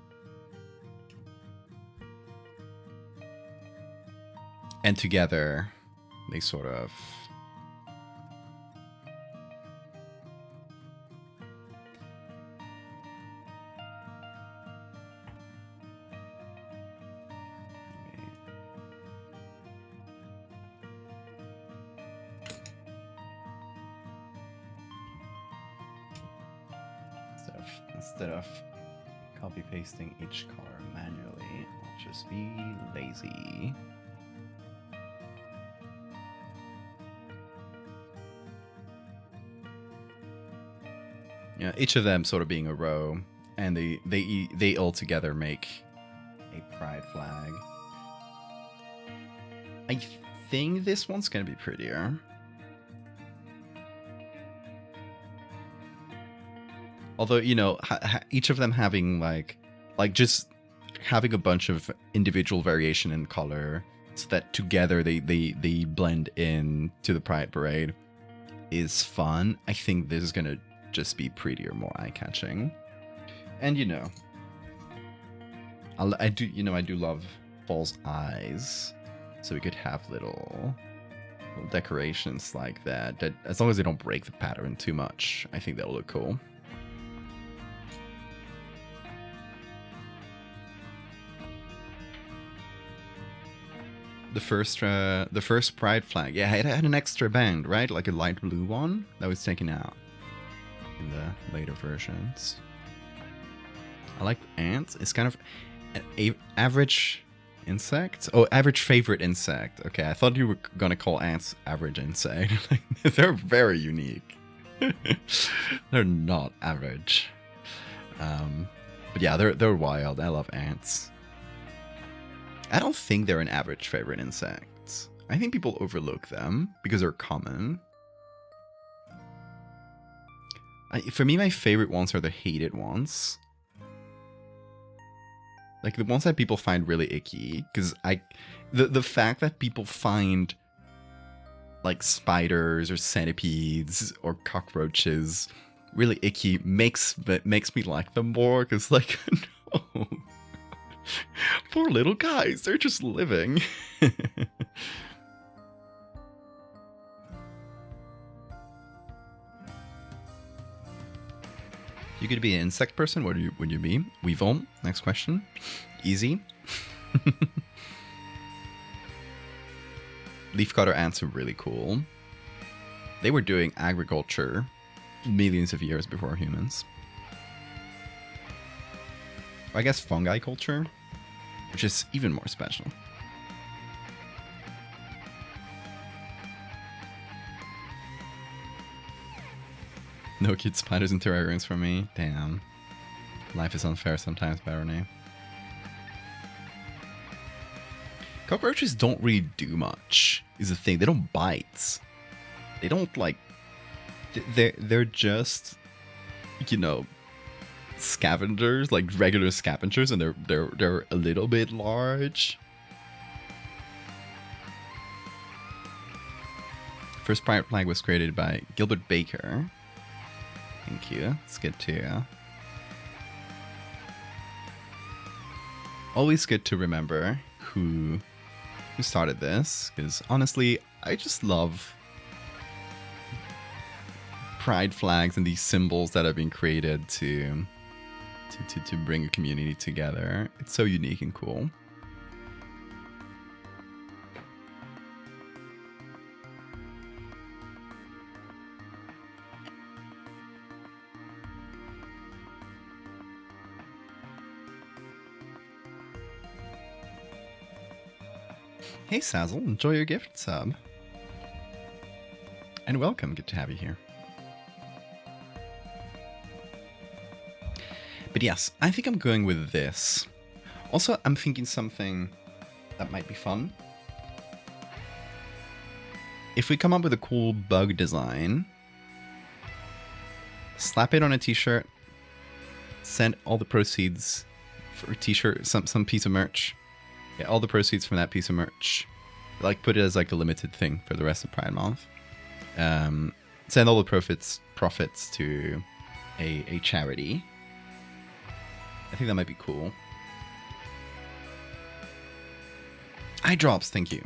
together they sort of instead of copy pasting each color manually, I'll just be lazy. Yeah, each of them sort of being a row, and they all together make a pride flag. I think this one's gonna be prettier. Although, you know, each of them having like just having a bunch of individual variation in color, so that together they blend in to the Pride Parade is fun. I think this is gonna just be prettier, more eye-catching. And you know, I do love Fall's eyes, so we could have little decorations like that as long as they don't break the pattern too much. I think that'll look cool. The first pride flag, yeah, it had an extra band, right? Like a light blue one that was taken out in the later versions. I like ants. It's kind of an average insect. Oh, average favorite insect. Okay, I thought you were gonna call ants average insect. They're very unique. They're not average. But yeah, they're wild. I love ants. I don't think they're an average favorite insect. I think people overlook them because they're common. For me, my favorite ones are the hated ones. Like the ones that people find really icky. Because the fact that people find like spiders or centipedes or cockroaches really icky makes me like them more. Because like, no. Poor little guys, they're just living. You could be an insect person. What would you be? Weevil. Next question. Easy. Leafcutter ants are really cool. They were doing agriculture millions of years before humans. I guess fungi culture, which is even more special. No cute spiders and terrariums for me. Damn. Life is unfair sometimes, Barony. Cockroaches don't really do much, is the thing. They don't bite. They don't, like... They're just, you know, scavengers, like regular scavengers, and they're a little bit large. First pride flag was created by Gilbert Baker. Thank you. It's good too. Always good to remember who started this, because honestly, I just love pride flags and these symbols that have been created to bring a community together. It's so unique and cool. Hey Sazzle, enjoy your gift sub. And welcome, good to have you here. But yes, I think I'm going with this. Also, I'm thinking something that might be fun. If we come up with a cool bug design, slap it on a t-shirt, send all the proceeds for a t-shirt, some piece of merch. Yeah, all the proceeds from that piece of merch. Like, put it as like a limited thing for the rest of Pride Month. Send all the profits to a charity. I think that might be cool. Eye drops, thank you.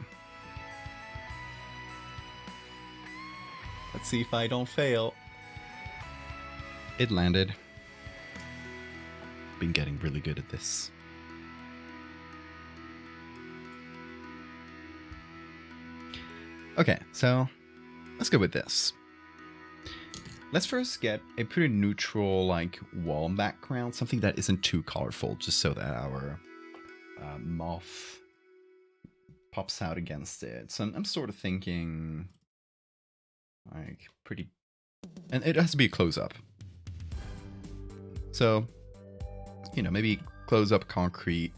Let's see if I don't fail. It landed. Been getting really good at this. Okay, so let's go with this. Let's first get a pretty neutral, like, wall background, something that isn't too colorful, just so that our moth pops out against it. So I'm sort of thinking, like, pretty, and it has to be a close-up. So, you know, maybe close-up concrete.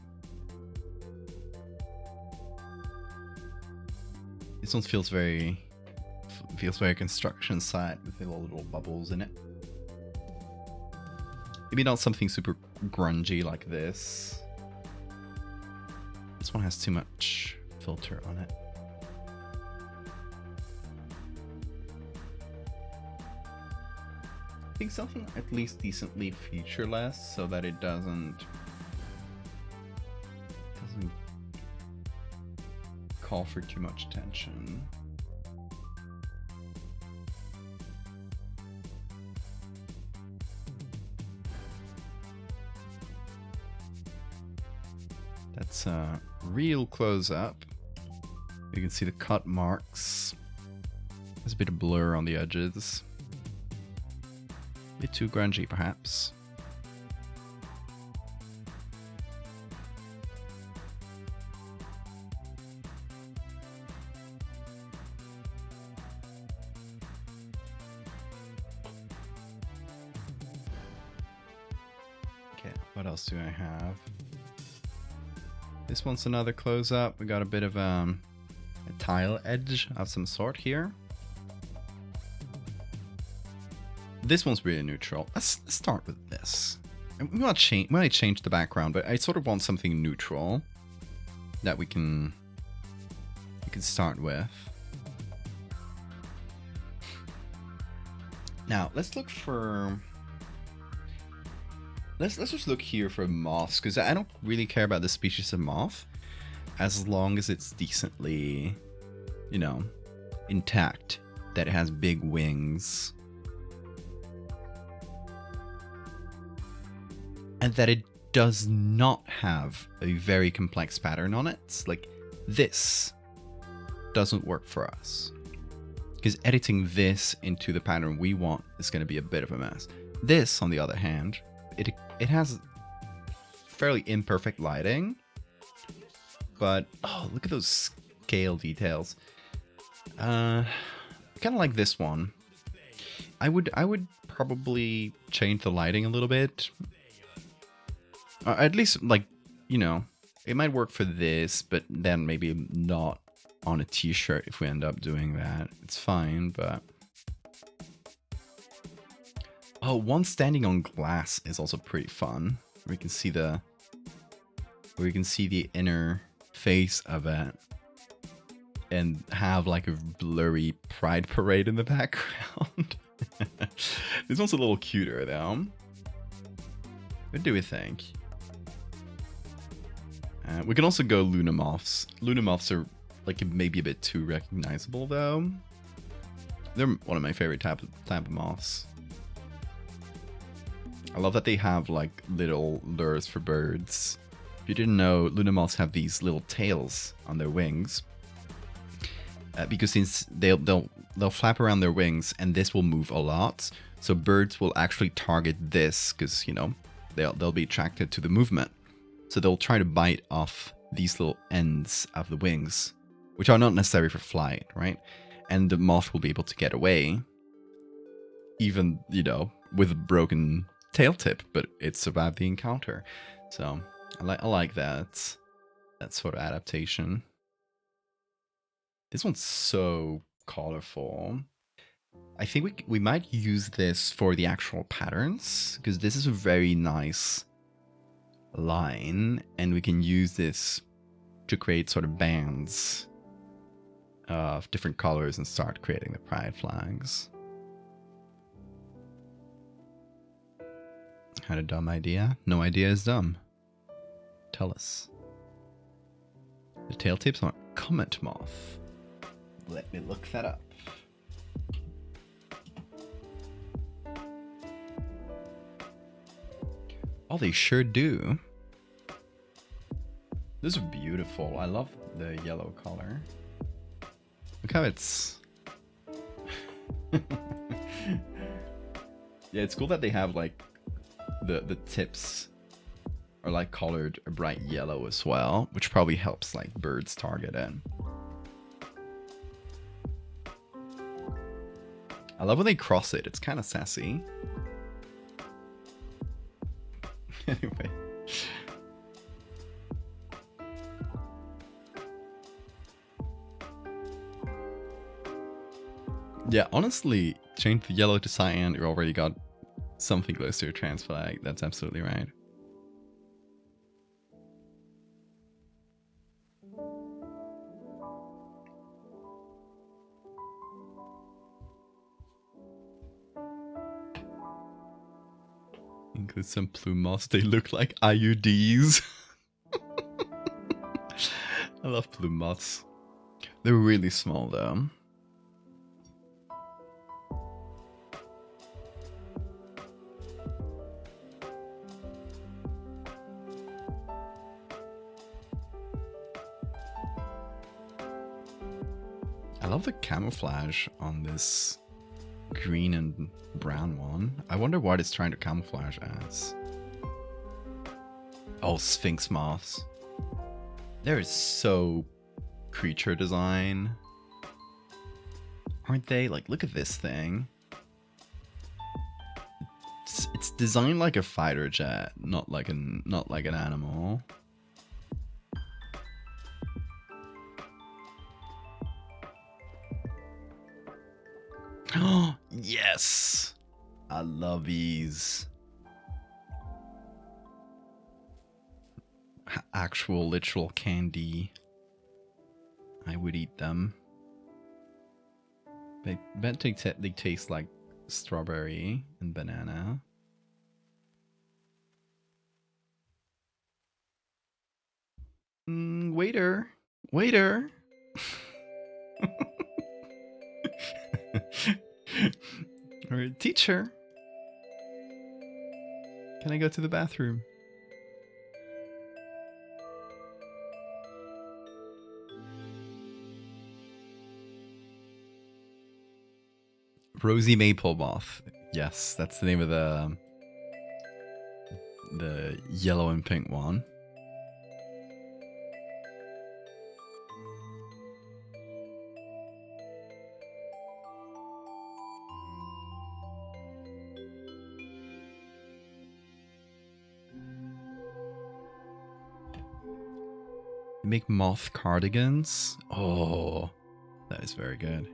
This one feels very construction site with all the little bubbles in it. Maybe not something super grungy like this. This one has too much filter on it. I think something at least decently featureless so that it doesn't call for too much attention. That's a real close up. You can see the cut marks. There's a bit of blur on the edges. A bit too grungy, perhaps. Okay, what else do I have? This one's another close-up. We got a bit of a tile edge of some sort here. This one's really neutral. Let's start with this. We want to change the background, but I sort of want something neutral that we can start with. Now let's look for. Let's just look here for moths, because I don't really care about the species of moth as long as it's decently, you know, intact, that it has big wings, and that it does not have a very complex pattern on it. Like, this doesn't work for us, because editing this into the pattern we want is going to be a bit of a mess. This, on the other hand, it has fairly imperfect lighting, but oh, look at those scale details. Kind of like this one. I would probably change the lighting a little bit. At least, like, you know, it might work for this, but then maybe not on a t-shirt if we end up doing that. It's fine, but oh, one standing on glass is also pretty fun. We can see the inner face of it. and have like a blurry pride parade in the background. This one's a little cuter though. What do we think? We can also go Lunamoths. Lunamoths are like maybe a bit too recognizable though. They're one of my favorite type of moths. I love that they have like little lures for birds. If you didn't know, Lunamoths have these little tails on their wings. Because since they'll flap around their wings, and this will move a lot, so birds will actually target this because, you know, they'll be attracted to the movement. So they'll try to bite off these little ends of the wings, which are not necessary for flight, right? And the moth will be able to get away, even, you know, with a broken tail tip, but it survived the encounter. So I like that sort of adaptation. This one's so colorful. I think we might use this for the actual patterns, because this is a very nice line, and we can use this to create sort of bands of different colors and start creating the pride flags. Had a dumb idea? No idea is dumb. Tell us. The tail tips are comet moth. Let me look that up. Oh, they sure do. Those are beautiful. I love the yellow color. Look how it's... Yeah, it's cool that they have like the tips are like colored a bright yellow as well, which probably helps like birds target it. I love when they cross it. It's kind of sassy. Anyway. Yeah, honestly, change the yellow to cyan, you already got something close to a trans flag. That's absolutely right. Include some plume moths. They look like IUDs. I love plume moths. They're really small though. I love the camouflage on this green and brown one. I wonder what it's trying to camouflage as. Oh, Sphinx moths. There is so creature design. Aren't they? Like, look at this thing. It's designed like a fighter jet, not like an animal. Oh, yes! I love these. Actual, literal candy. I would eat them. I bet they taste like strawberry and banana. Waiter! Waiter! Or teacher, can I go to the bathroom? Rosy Maple Moth. Yes, that's the name of the yellow and pink one. Make moth cardigans. Oh, that is very good.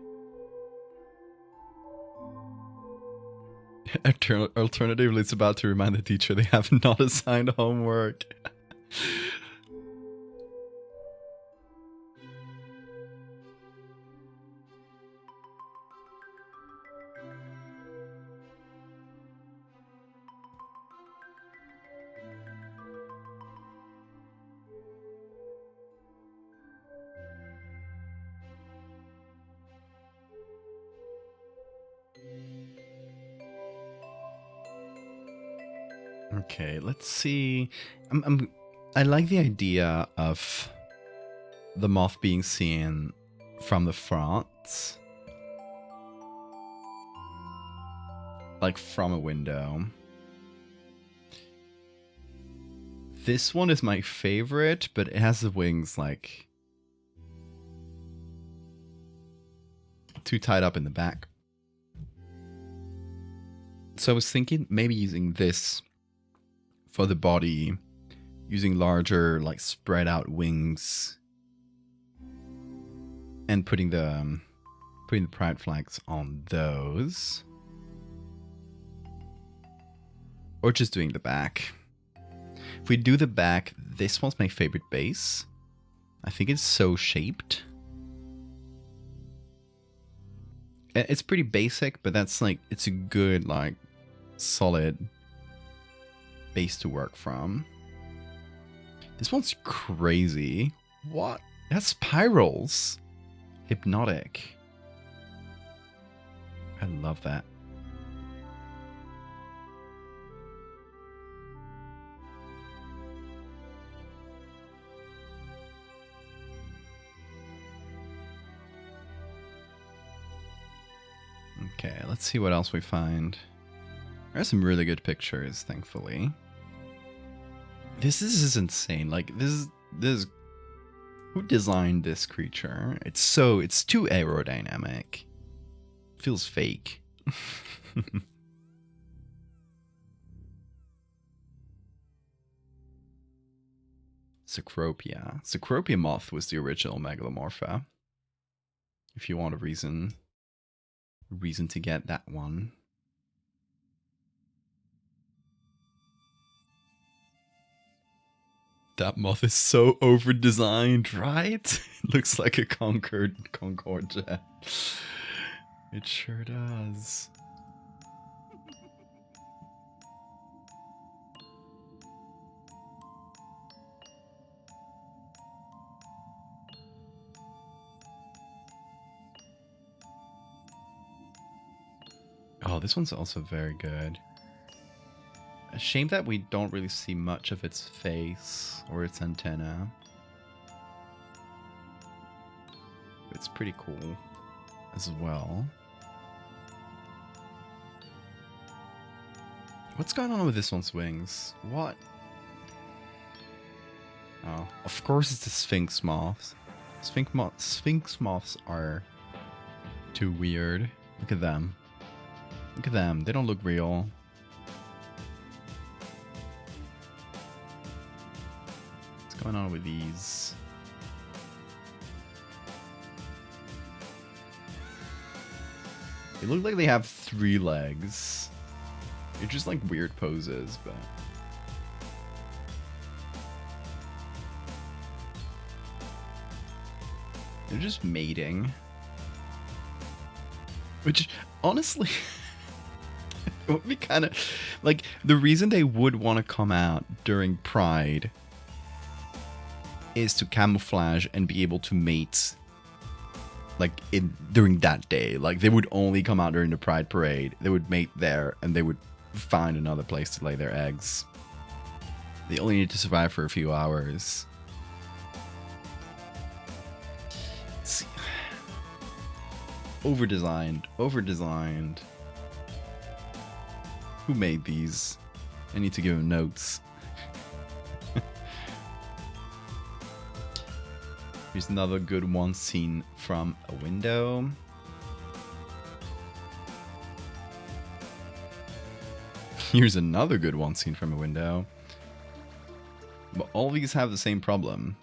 Alternatively, it's about to remind the teacher they have not assigned homework. Okay, let's see. I like the idea of the moth being seen from the front, like from a window. This one is my favorite, but it has the wings like too tied up in the back. So I was thinking maybe using this for the body, using larger, like spread out wings, and putting the pride flags on those, or just doing the back. If we do the back, this one's my favorite base. I think it's so shaped. It's pretty basic, but that's like, it's a good, like, solid base to work from. This one's crazy. What? It has spirals. Hypnotic. I love that. Okay, let's see what else we find. There are some really good pictures, thankfully. This is insane. Like, this who designed this creature? It's too aerodynamic. Feels fake. Cecropia. Cecropia moth was the original Megalomorpha. If you want a reason to get that one. That moth is so over-designed, right? It looks like a Concorde jet. It sure does. Oh, this one's also very good. A shame that we don't really see much of its face or its antenna. It's pretty cool as well. What's going on with this one's wings? What? Oh, of course it's the Sphinx moths. Sphinx moths are too weird. Look at them. Look at them. They don't look real. What's going on with these? They look like they have 3 legs. They're just like weird poses, but... they're just mating. Which, honestly... it would be kind of... like, the reason they would want to come out during Pride is to camouflage and be able to mate, like, during that day. Like, they would only come out during the Pride Parade. They would mate there, and they would find another place to lay their eggs. They only need to survive for a few hours. See. Over-designed. Over-designed. Who made these? I need to give him notes. Here's another good one seen from a window. Here's another good one seen from a window. But all these have the same problem.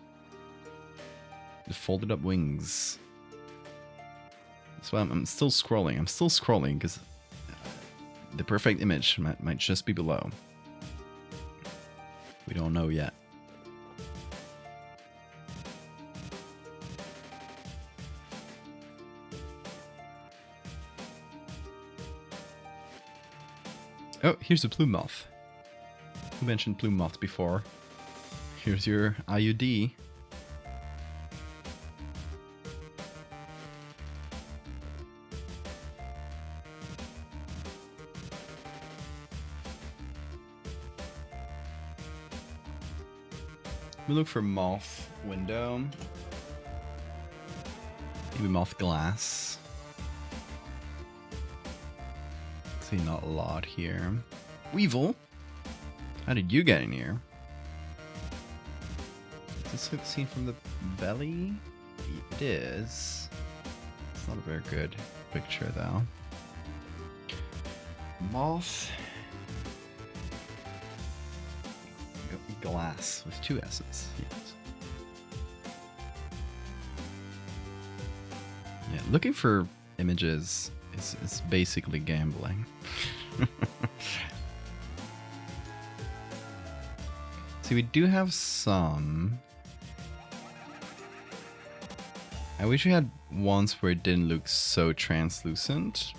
The folded up wings. So I'm still scrolling. I'm still scrolling because the perfect image might just be below. We don't know yet. Oh, here's a plume moth. Who mentioned plume moth before? Here's your IUD. We look for moth window. Maybe moth glass. See, not a lot here. Weevil? How did you get in here? Is this seen from the belly? It is. It's not a very good picture though. Moth. Glass with 2 S's. Yes. Yeah, looking for images is basically gambling. See, we do have some. I wish we had ones where it didn't look so translucent,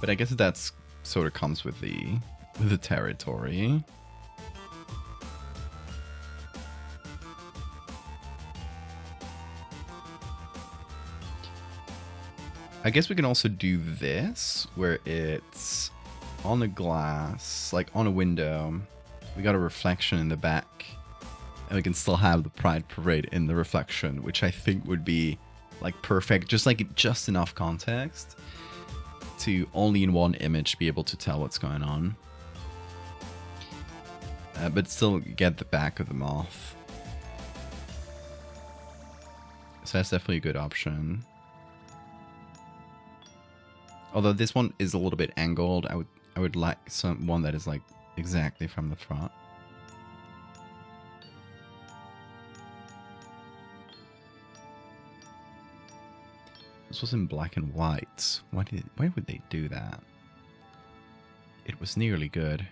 but I guess that's sort of comes with the territory. I guess we can also do this, where it's on a glass, like on a window. We got a reflection in the back, and we can still have the Pride Parade in the reflection, which I think would be like perfect, just enough context to only in one image be able to tell what's going on, but still get the back of the moth. So that's definitely a good option. Although this one is a little bit angled, I would like one that is like exactly from the front. This was in black and white. Why would they do that? It was nearly good.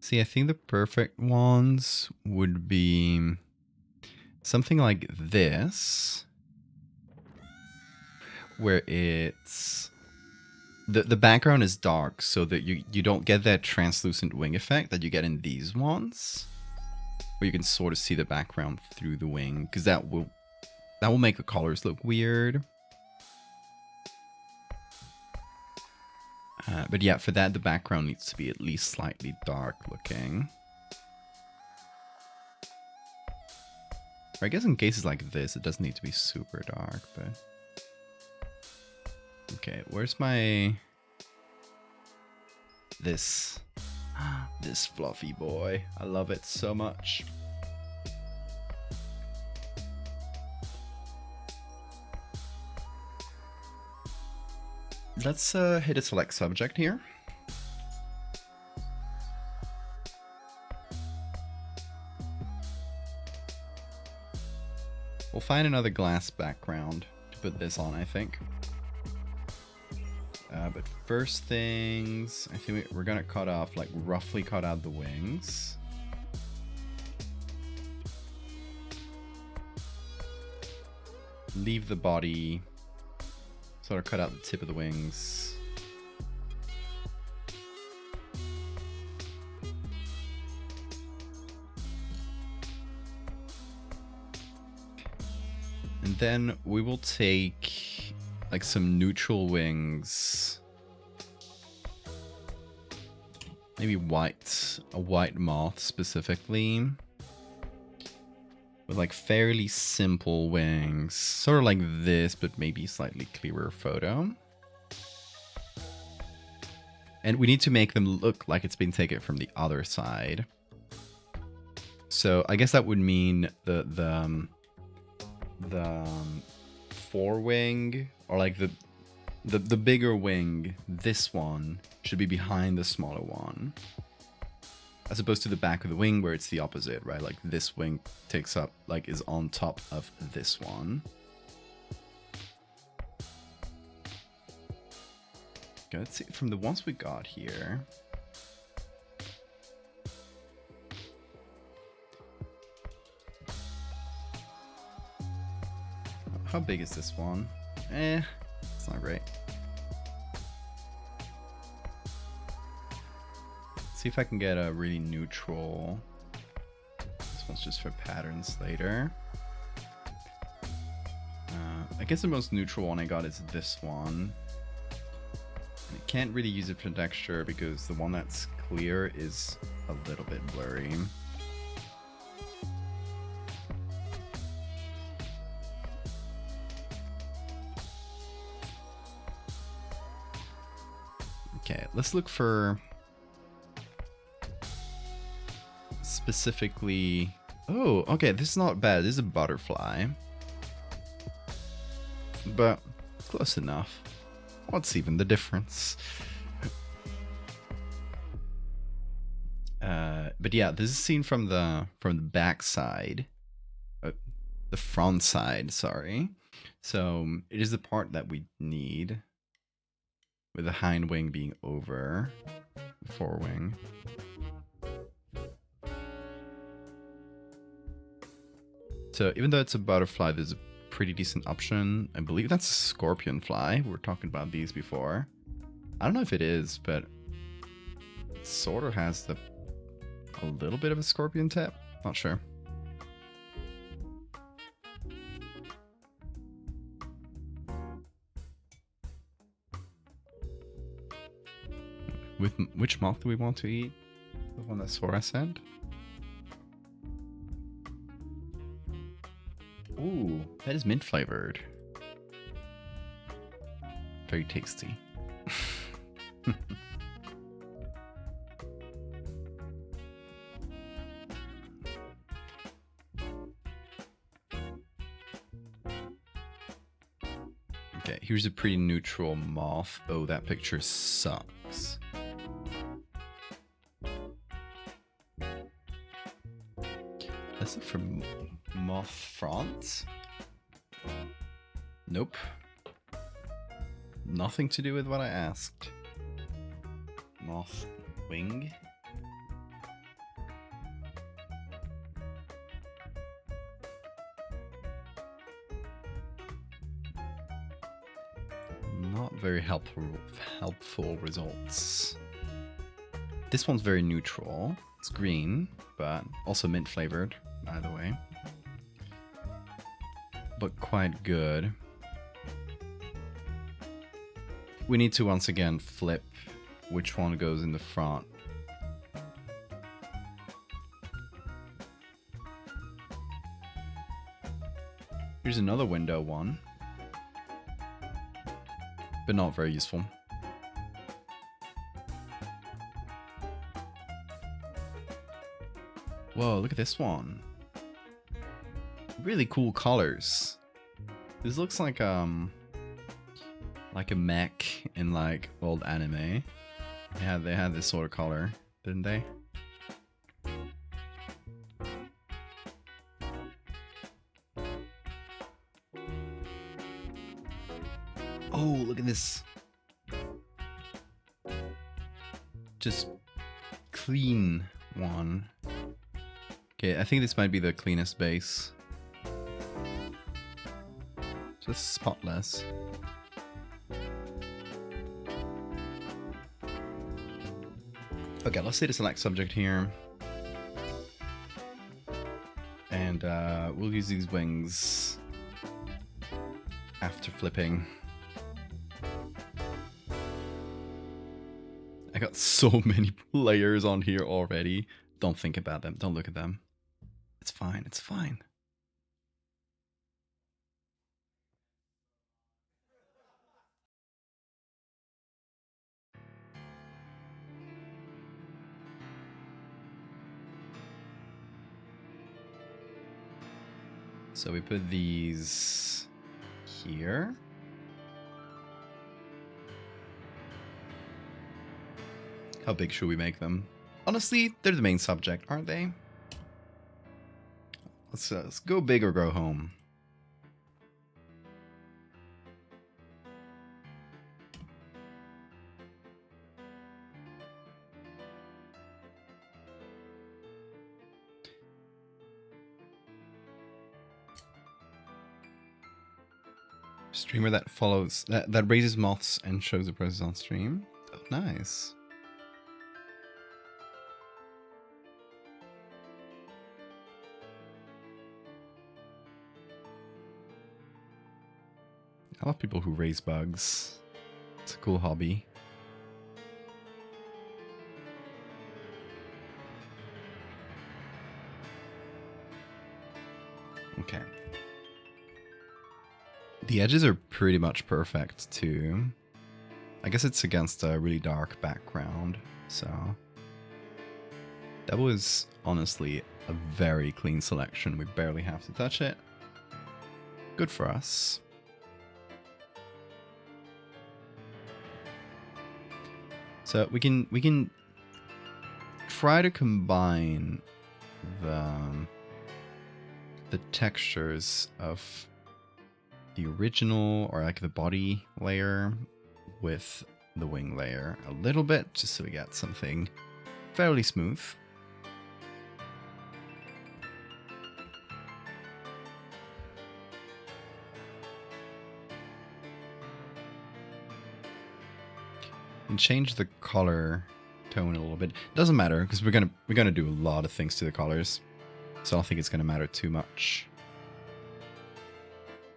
See, I think the perfect ones would be something like this, where it's the background is dark, so that you don't get that translucent wing effect that you get in these ones, where you can sort of see the background through the wing, because that will make the colors look weird. But yeah, for that, the background needs to be at least slightly dark looking. Or I guess in cases like this, it doesn't need to be super dark, but... Okay, where's my... This fluffy boy. I love it so much. Let's hit a select subject here. We'll find another glass background to put this on, I think. But first things, I think we're gonna cut off, like roughly cut out the wings. Leave the body. Sort of cut out the tip of the wings. And then we will take like some neutral wings. Maybe white, a white moth specifically. With like fairly simple wings, sort of like this, but maybe slightly clearer photo. And we need to make them look like it's been taken from the other side. So I guess that would mean the forewing, or like the bigger wing, this one should be behind the smaller one. As opposed to the back of the wing where it's the opposite, right? Like this wing takes up, like is on top of this one. Okay, let's see, from the ones we got here. How big is this one? It's not great. See if I can get a really neutral. This one's just for patterns later. I guess the most neutral one I got is this one. And I can't really use it for texture because the one that's clear is a little bit blurry. Okay, let's look for specifically... Oh, okay, this is not bad. This is a butterfly. But close enough. What's even the difference? But yeah, this is seen from the back side. The front side, sorry. So it is the part that we need. With the hind wing being over the forewing. So even though it's a butterfly, there's a pretty decent option. I believe that's a scorpion fly. We were talking about these before. I don't know if it is, but it sort of has a little bit of a scorpion tip. Not sure. With which moth do we want to eat? The one that Sora said? Ooh, that is mint flavored. Very tasty. Okay, here's a pretty neutral moth. Oh, that picture sucks. Let's look for moth front. Nope. Nothing to do with what I asked. Moth wing. Not very helpful results. This one's very neutral. It's green, but also mint flavored, either way. But quite good. We need to once again flip which one goes in the front. Here's another window one. But not very useful. Whoa, look at this one. Really cool colors. This looks like a mech in like old anime. They had this sort of color, didn't they? Oh, look at this. Just clean one. Okay, I think this might be the cleanest base. Just spotless. Okay, let's say the select subject here. And we'll use these wings after flipping. I got so many layers on here already. Don't think about them. Don't look at them. It's fine. It's fine. So we put these here. How big should we make them? Honestly, they're the main subject, aren't they? Let's go big or go home. Streamer that follows that raises moths and shows the process on stream. Oh, nice. I love people who raise bugs. It's a cool hobby. Okay. The edges are pretty much perfect too. I guess it's against a really dark background, so that was honestly a very clean selection. We barely have to touch it. Good for us. So we can try to combine the textures of the original, or like the body layer, with the wing layer a little bit, just so we get something fairly smooth. And change the color tone a little bit. Doesn't matter, because we're gonna do a lot of things to the colors, so I don't think it's gonna matter too much.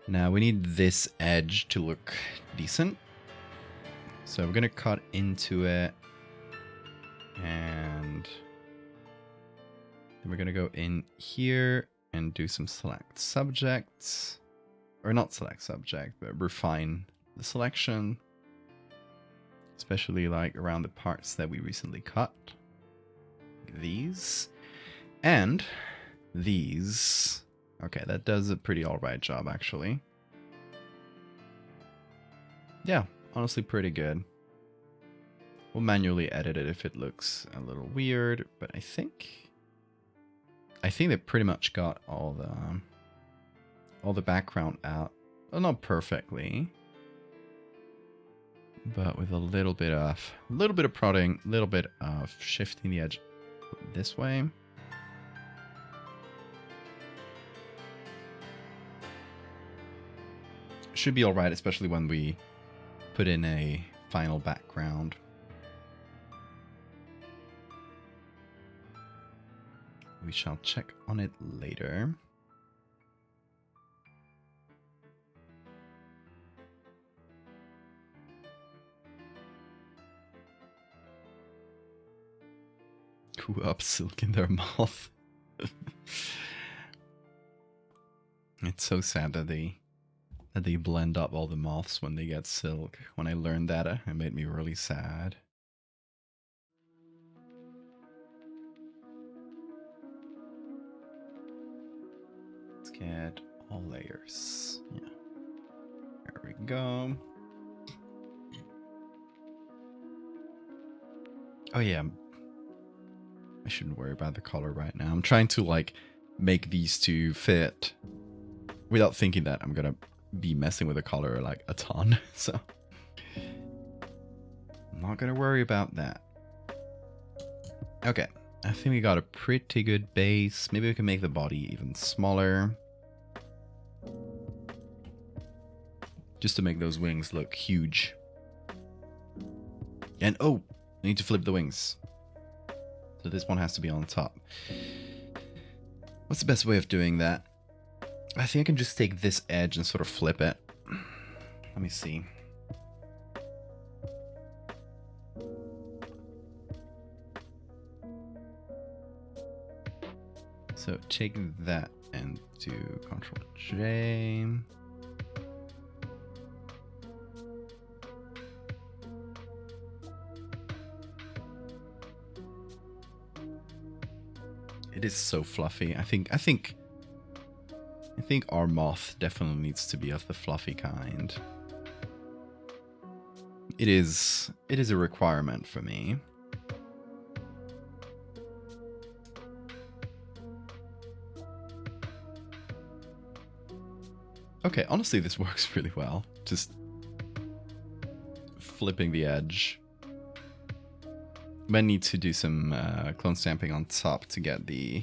Now we need this edge to look decent, so we're gonna cut into it, and then we're gonna go in here and do some select subjects, or not select subject, but refine the selection, especially like around the parts that we recently cut. These and these. Okay, that does a pretty alright job actually. Yeah, honestly pretty good. We'll manually edit it if it looks a little weird, but I think they pretty much got all the background out. Well, not perfectly, but with a little bit of prodding, a little bit of shifting the edge this way. Should be all right, especially when we put in a final background. We shall check on it later. Who up silk in their mouth? It's so sad that they blend up all the moths when they get silk. When I learned that, it made me really sad. Let's get all layers. Yeah. There we go. Oh yeah. I shouldn't worry about the color right now. I'm trying to like make these two fit without thinking that I'm gonna be messing with the color like a ton. So I'm not gonna worry about that. Okay, I think we got a pretty good base. Maybe we can make the body even smaller, just to make those wings look huge. And oh, I need to flip the wings. So this one has to be on top. What's the best way of doing that? I think I can just take this edge and sort of flip it. Let me see. So take that and do Ctrl J. It is so fluffy. I think our moth definitely needs to be of the fluffy kind. It is a requirement for me. Okay, honestly, this works really well. Just flipping the edge. Might need to do some clone stamping on top to get the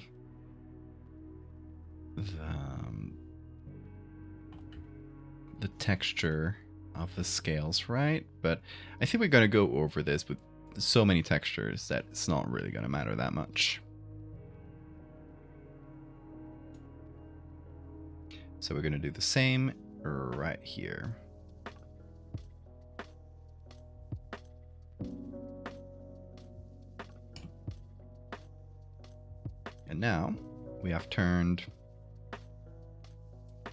texture of the scales right, but I think we're going to go over this with so many textures that it's not really going to matter that much. So we're going to do the same right here. now we have turned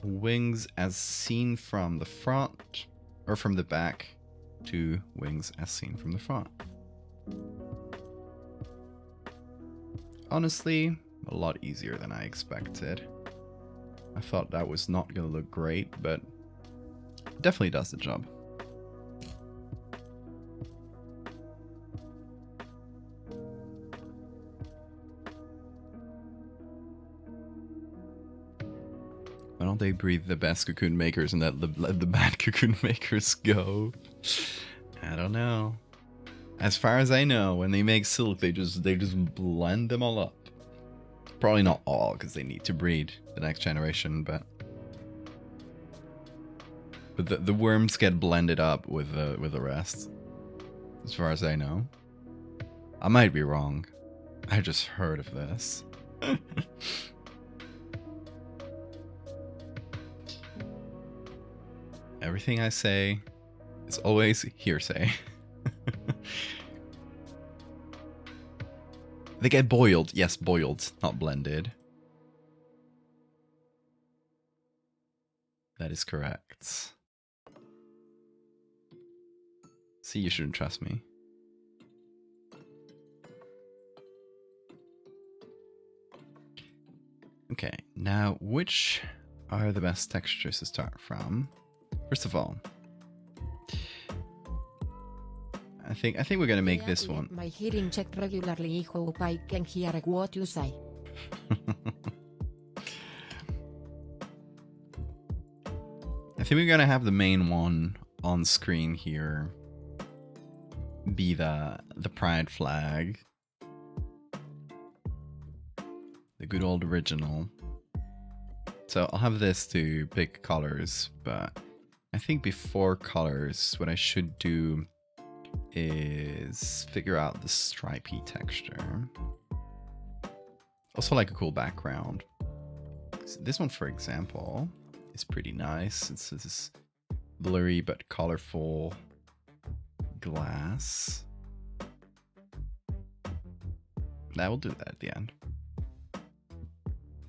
wings as seen from the front, or from the back, to wings as seen from the front. Honestly, a lot easier than I expected. I thought that was not gonna look great, but it definitely does the job. Why don't they breed the best cocoon makers and let the bad cocoon makers go? I don't know. As far as I know, when they make silk, they just blend them all up. Probably not all, because they need to breed the next generation, but the worms get blended up with the rest. As far as I know, I might be wrong. I just heard of this. Everything I say is always hearsay. They get boiled. Yes, boiled, not blended. That is correct. See, you shouldn't trust me. Okay, now which are the best textures to start from? First of all, I think we're gonna make this one. My hearing check regularly. Hope I can hear what you say. I think we're gonna have the main one on screen here be the pride flag, the good old original. So I'll have this to pick colors, but I think before colors, what I should do is figure out the stripy texture. Also like a cool background. So this one, for example, is pretty nice. It's this blurry but colorful glass. That will do that at the end.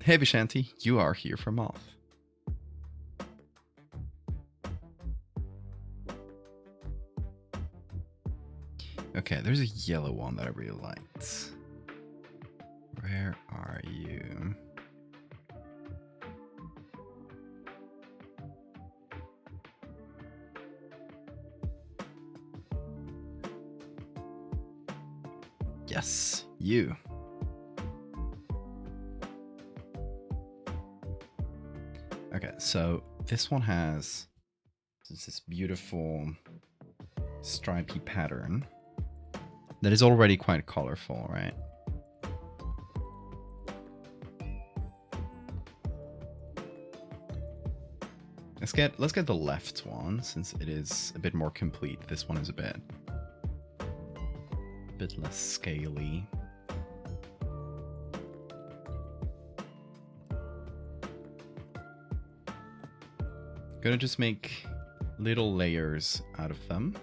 Hey Vishanti, you are here for Moth. Okay, there's a yellow one that I really liked. Where are you? Yes, you. Okay, so this one has this beautiful stripy pattern that is already quite colorful, right? Let's get the left one, since it is a bit more complete. This one is a bit less scaly. Gonna just make little layers out of them.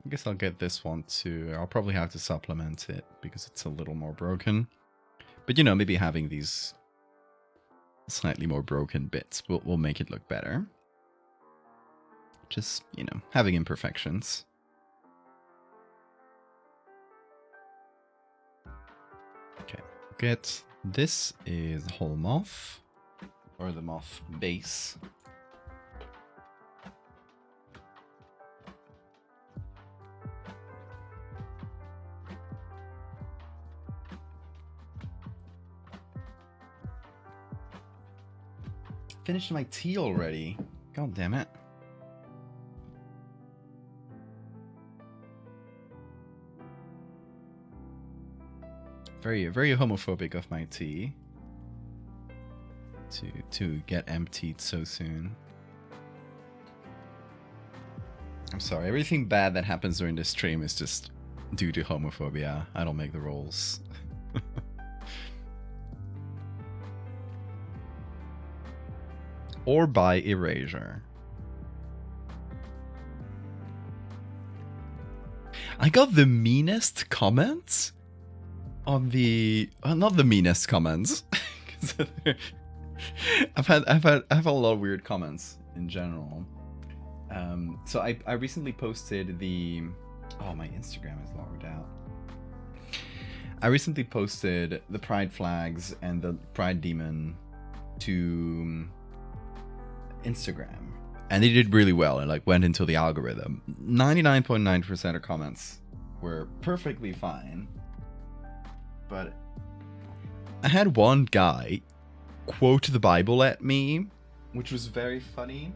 I guess I'll get this one too. I'll probably have to supplement it because it's a little more broken. But you know, maybe having these slightly more broken bits will make it look better. Just, you know, having imperfections. Okay, get this is the whole moth, or the moth base. Finished my tea already. God damn it. Very, very homophobic of my tea to get emptied so soon. I'm sorry, everything bad that happens during this stream is just due to homophobia. I don't make the rules. or by erasure. I got the meanest comments on the not the meanest comments. I've had a lot of weird comments in general. So I recently posted the my Instagram is logged out. I recently posted the pride flags and the pride demon to Instagram, and they did really well. It like went into the algorithm. 99.9% of comments were perfectly fine, but I had one guy quote the Bible at me, which was very funny.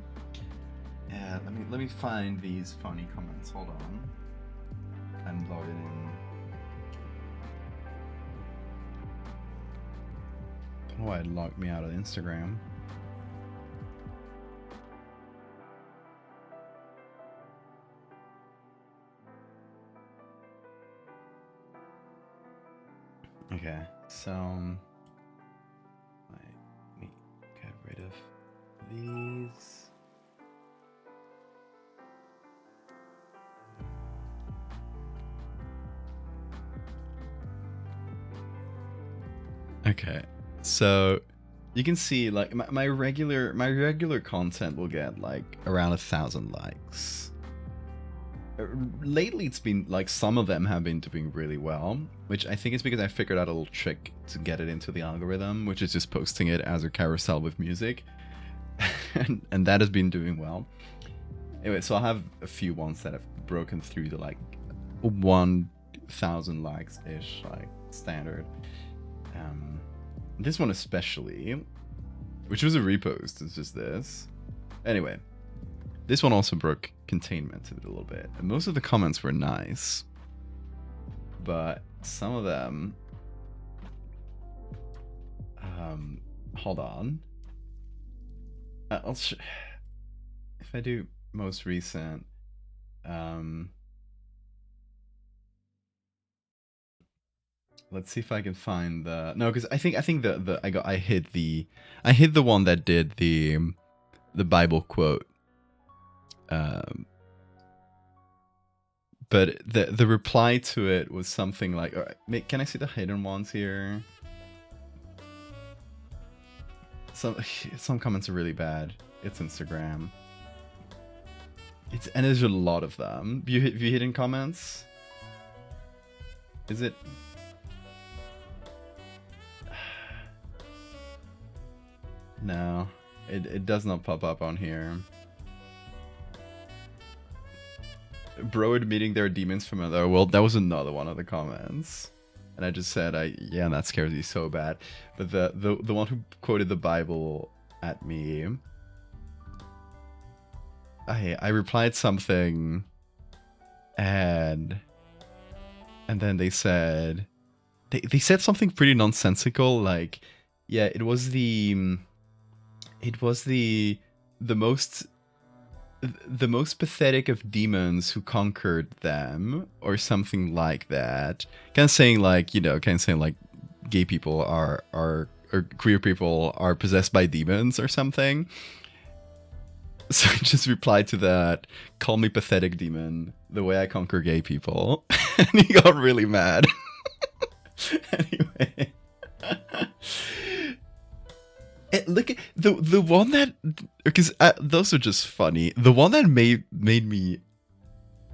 Let me find these funny comments. Hold on. I'm logged in. Don't know why it locked me out of Instagram. Okay, so let me get rid of these. Okay, so you can see like my regular content will get like around 1,000 likes. Lately it's been like some of them have been doing really well, which I think is because I figured out a little trick to get it into the algorithm, which is just posting it as a carousel with music. and that has been doing well. Anyway, so I have a few ones that have broken through the like 1,000 likes ish, like standard. This one especially, which was a repost, it's just this. Anyway, this one also broke containment a little bit. And most of the comments were nice, but some of them, hold on. If I do most recent, let's see if I can find the because I think I hid the one that did the Bible quote. But the reply to it was something like, all right, can I see the hidden ones here? Some comments are really bad. It's Instagram. And there's a lot of them. Have you hidden comments? Is it? No, it does not pop up on here. Bro admitting there are demons from another world. That was another one of the comments, and I just said, yeah, that scares you so bad. But the one who quoted the Bible at me, I replied something, and then they said something pretty nonsensical, like, yeah, it was the most pathetic of demons who conquered them, or something like that. Kind of saying like gay people are or queer people are possessed by demons or something. So I just replied to that, call me pathetic demon, the way I conquer gay people. And he got really mad. Anyway. Look at the one that, because those are just funny. The one that made me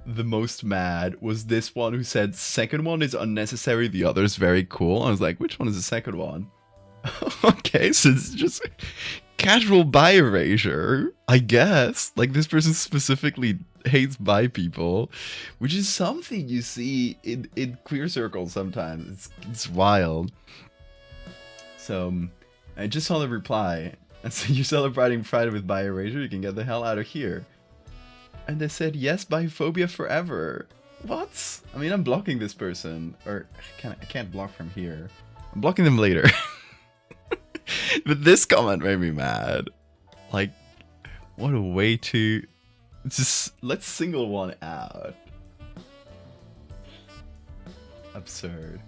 the most mad was this one who said, second one is unnecessary, the other is very cool. I was like, which one is the second one? Okay, so it's just casual bi erasure, I guess. Like, this person specifically hates bi people, which is something you see in queer circles sometimes. It's wild. So I just saw the reply. And so, you're celebrating Pride with bi erasure? You can get the hell out of here. And they said, yes, biphobia forever. What? I mean, I'm blocking this person. Or, I can't block from here. I'm blocking them later. But this comment made me mad. Like, what a way to... Just, let's single one out. Absurd.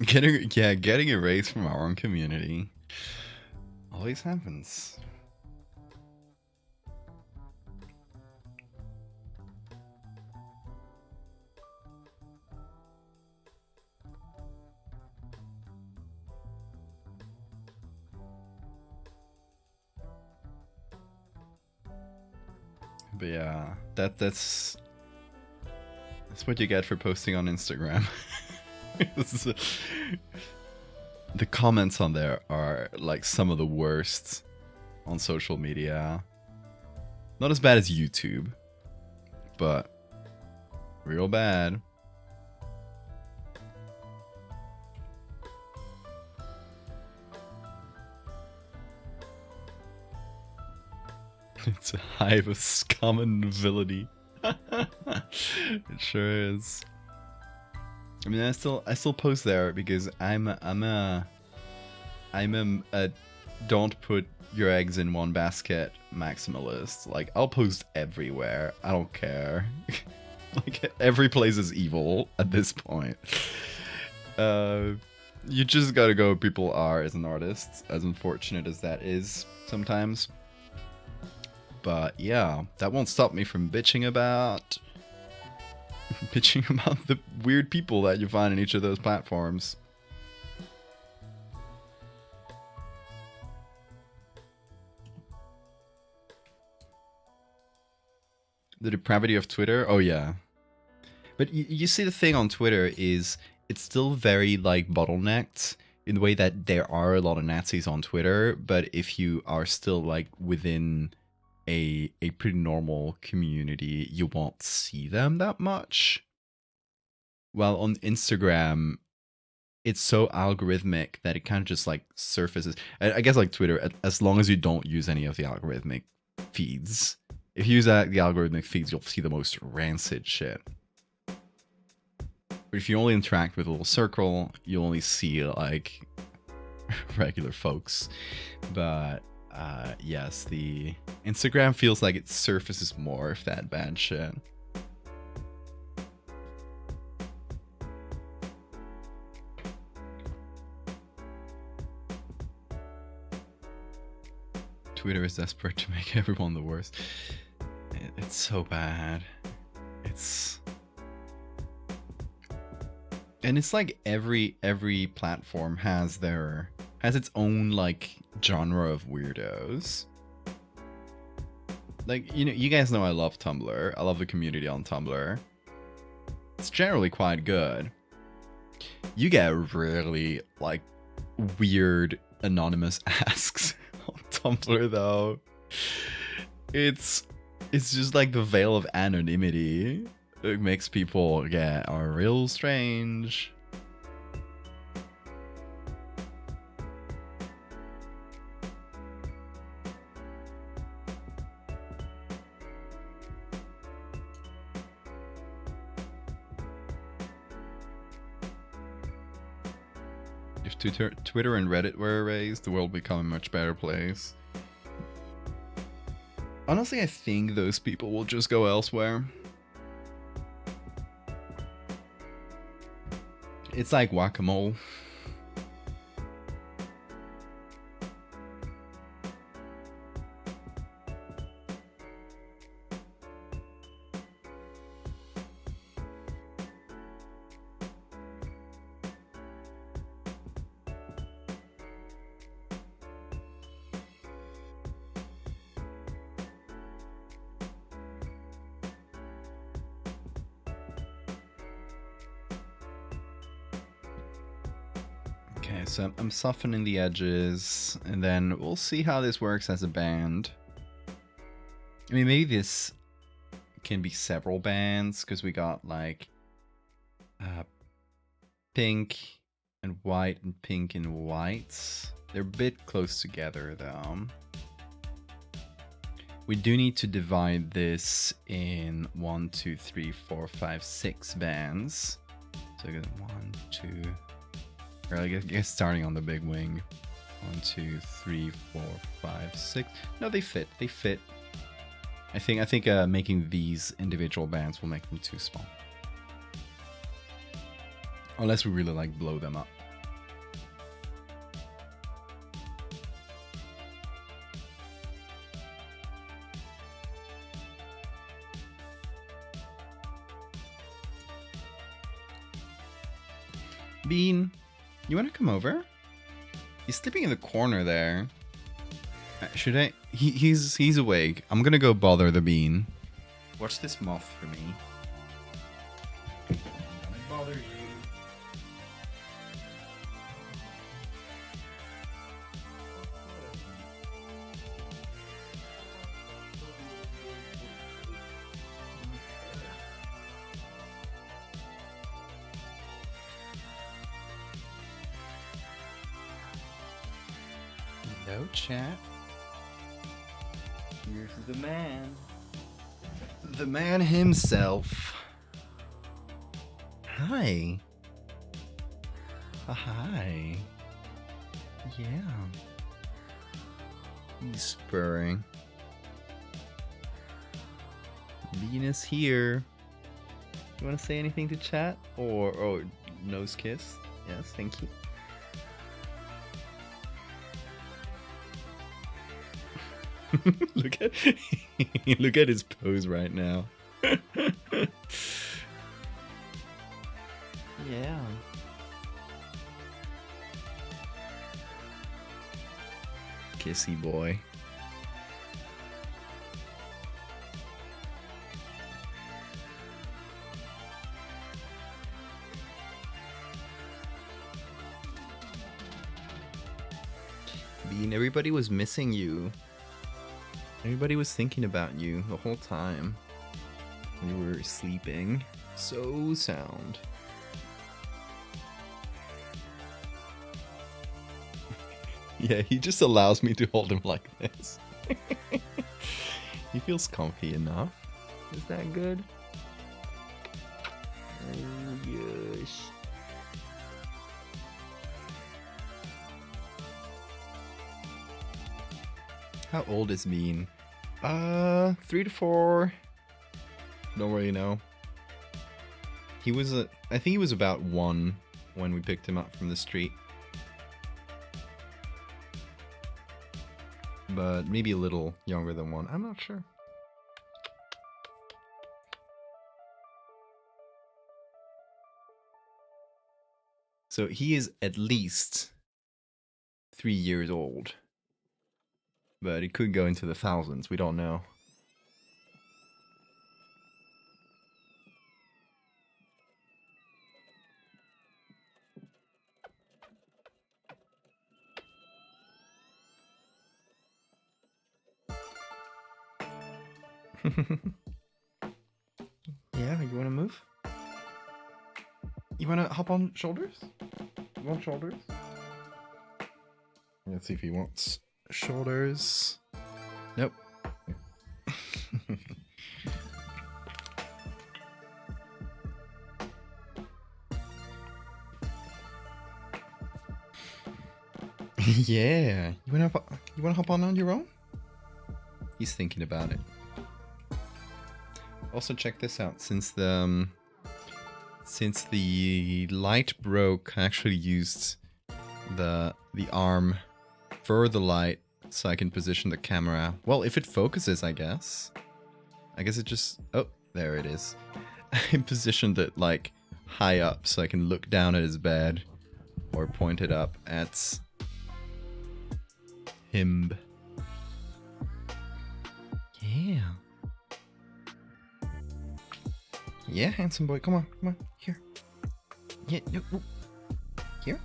Getting erased from our own community always happens. But yeah, that's what you get for posting on Instagram. The comments on there are like some of the worst on social media. Not as bad as YouTube, but real bad. It's a hive of scum and villainy. It sure is. I mean, I still post there because I'm a don't put your eggs in one basket maximalist. Like, I'll post everywhere. I don't care. Like, every place is evil at this point. You just gotta go where people are as an artist, as unfortunate as that is sometimes. But yeah, that won't stop me from bitching about the weird people that you find in each of those platforms. The depravity of Twitter? Oh yeah. But you see, the thing on Twitter is it's still very like bottlenecked in the way that there are a lot of Nazis on Twitter, but if you are still like within a pretty normal community, you won't see them that much. Well, on Instagram, it's so algorithmic that it kind of just like surfaces. I guess like Twitter, as long as you don't use any of the algorithmic feeds. If you use the algorithmic feeds, you'll see the most rancid shit. But if you only interact with a little circle, you only see like regular folks. But yes, the Instagram feels like it surfaces more of that bad shit. Twitter is desperate to make everyone the worst. It's so bad. And it's like every platform has its own like genre of weirdos. Like, you guys know I love Tumblr. I love the community on Tumblr. It's generally quite good. You get really like weird anonymous asks on Tumblr though. It's just like the veil of anonymity. It makes people get real strange. If Twitter and Reddit were erased, the world would become a much better place. Honestly, I think those people will just go elsewhere. It's like whack-a-mole. Okay, so I'm softening the edges, and then we'll see how this works as a band. I mean, maybe this can be several bands, because we got like pink and white and pink and white. They're a bit close together though. We do need to divide this in 1, 2, 3, 4, 5, 6 bands. So I got 1, 2, or I guess starting on the big wing. 1, 2, 3, 4, 5, 6. No, they fit. They fit. I think making these individual bands will make them too small. Unless we really like blow them up. Bean, you want to come over? He's sleeping in the corner there. Should I? He's awake. I'm gonna go bother the Bean. Watch this moth for me. I'm gonna bother you. Hello, chat. Here's the man. The man himself. Hi. Hi. Yeah. He's spurring. Venus here. You want to say anything to chat? Or nose kiss? Yes, thank you. look at his pose right now. Yeah. Kissy boy. Bean, everybody was missing you. Everybody was thinking about you the whole time. You were sleeping so sound. Yeah, he just allows me to hold him like this. He feels comfy enough. Is that good? Oh, yes. How old is Bean? 3 to 4. Don't really know. He was I think he was about 1 when we picked him up from the street. But maybe a little younger than 1. I'm not sure. So he is at least 3 years old. But it could go into the thousands, we don't know. Yeah, you wanna move? You wanna hop on shoulders? You want shoulders? Let's see if he wants shoulders. Nope. Yeah. You wanna hop on your own? He's thinking about it. Also, check this out. Since the light broke, I actually used the arm for the light so I can position the camera. Well, if it focuses, I guess. I guess it just... Oh, there it is. I positioned it like high up so I can look down at his bed or point it up at him. Yeah. Yeah, handsome boy. Come on. Here. Yeah, no. Here.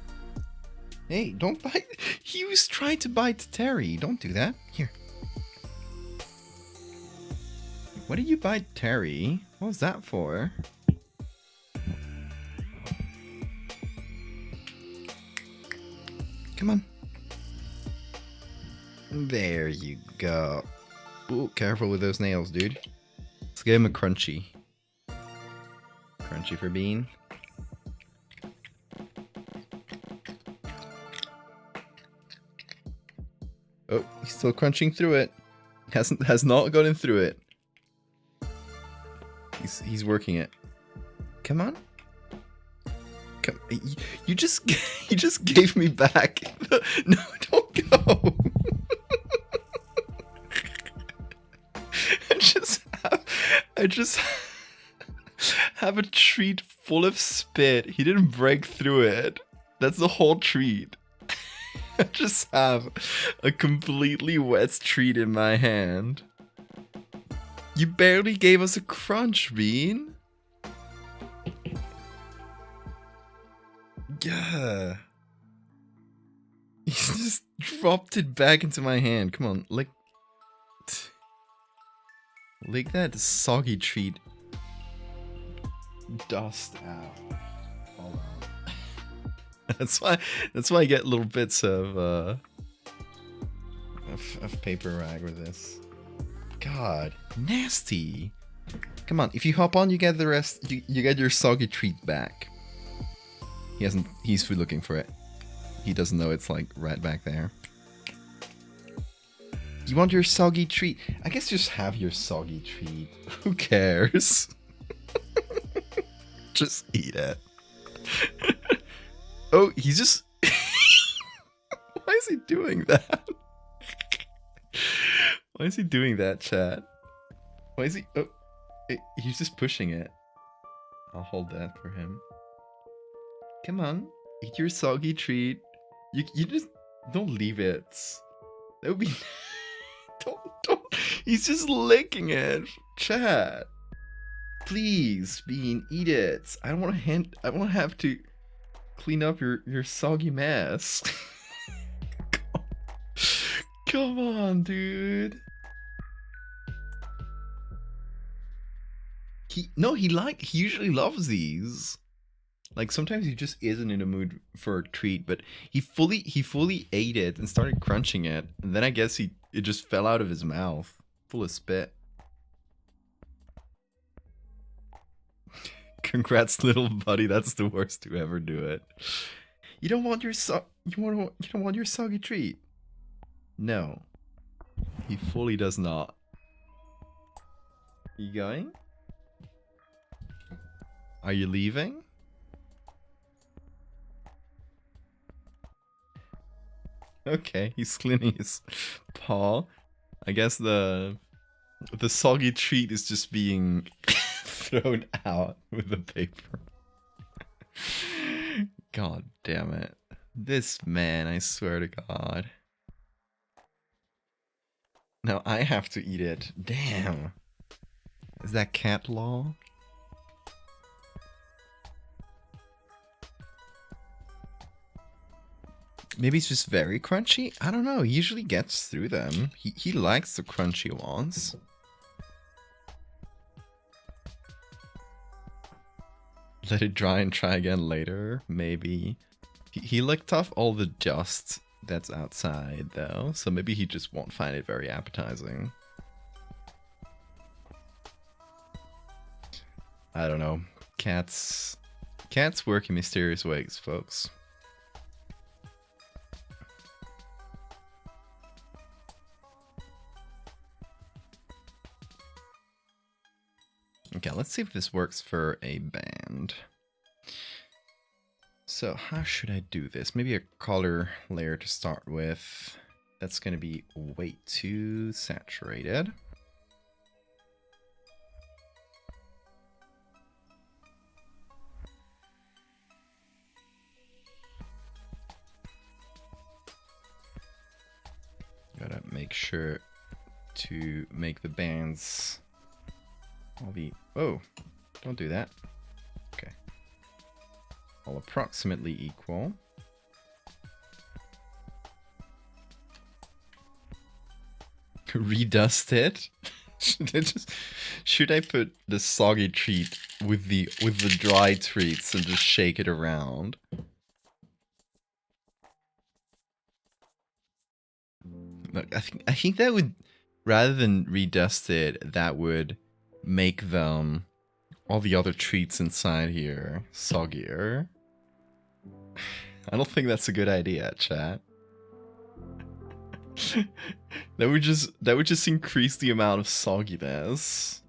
Hey, don't bite. He was trying to bite Terry. Don't do that. Here. What did you bite Terry? What was that for? Come on. There you go. Ooh, careful with those nails, dude. Let's give him a crunchy. Crunchy for Bean. Oh, he's still crunching through it. Has not gotten through it. He's working it. Come on. Come. You just gave me back. No, don't go. I just have a treat full of spit. He didn't break through it. That's the whole treat. I just have a completely wet treat in my hand. You barely gave us a crunch, Bean. Yeah. He just dropped it back into my hand. Come on, lick that soggy treat dust out. Hold on. That's why I get little bits of paper rag with this. God, nasty. Come on, if you hop on, you get the rest. You get your soggy treat back. He's looking for it. He doesn't know it's like right back there. You want your soggy treat? I guess just have your soggy treat. Who cares? Just eat it. Oh, he's just... Why is he doing that? Why is he doing that, chat? Why is he... Oh, he's just pushing it. I'll hold that for him. Come on, eat your soggy treat. You just don't leave it. That would be... don't. He's just licking it. Chat. Please, Bean, eat it. I don't want to have to clean up your soggy mess. Come on, dude. He usually loves these. Like sometimes he just isn't in a mood for a treat, but he fully ate it and started crunching it, and then I guess it just fell out of his mouth, full of spit. Congrats, little buddy. That's the worst to ever do it. You don't want your soggy treat. No, he fully does not. You going? Are you leaving? Okay, he's cleaning his paw. I guess the soggy treat is just being thrown out with the paper. God damn it. This man, I swear to God. Now I have to eat it. Damn. Is that cat law? Maybe it's just very crunchy? I don't know. He usually gets through them. He likes the crunchy ones. Let it dry and try again later. Maybe. He licked off all the dust that's outside though. So maybe he just won't find it very appetizing. I don't know. Cats work in mysterious ways, folks. Okay, let's see if this works for a band. So how should I do this? Maybe a color layer to start with. That's going to be way too saturated. Gotta make sure to make the bands all be... Oh, don't do that. Okay. All approximately equal. Redust it? Should I put the soggy treat with the dry treats and just shake it around? Look, I think that would, rather than redust it, that would make them, all the other treats inside here, soggier. I don't think that's a good idea, chat. that would just increase the amount of sogginess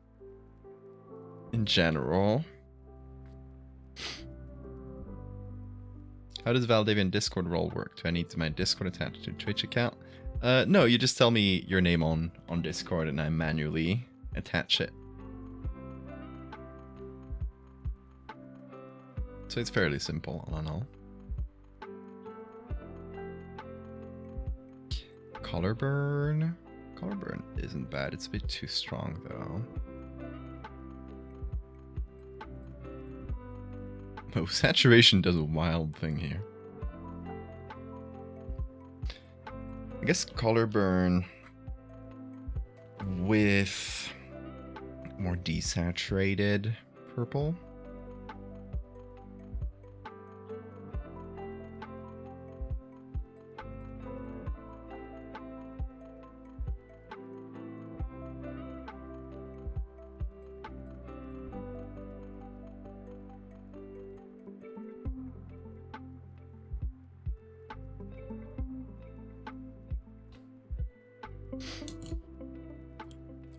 in general. How does Valdavian Discord role work? Do I need my Discord attached to a Twitch account? No, you just tell me your name on Discord and I manually attach it. So it's fairly simple, all in all. Color burn. Color burn isn't bad. It's a bit too strong, though. Oh, saturation does a wild thing here. I guess color burn with more desaturated purple.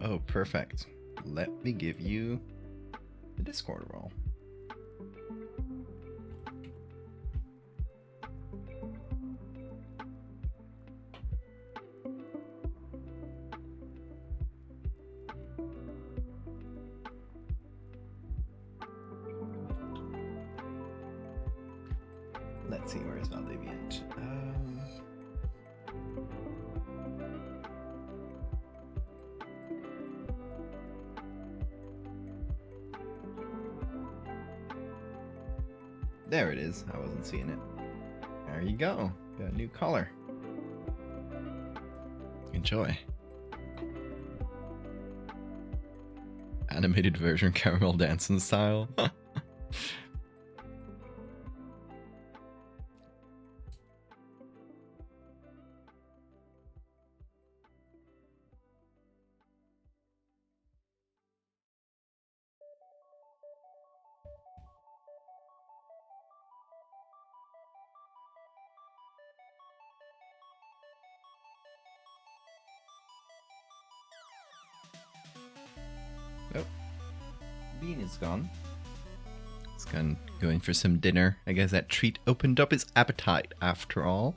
Oh, perfect. Let me give you the Discord roll. Let's see, where is Valdiviant? There it is. I wasn't seeing it. There you go. Got a new color. Enjoy. Animated version caramel dancing style. Nope. Bean is gone. He's going for some dinner. I guess that treat opened up his appetite after all.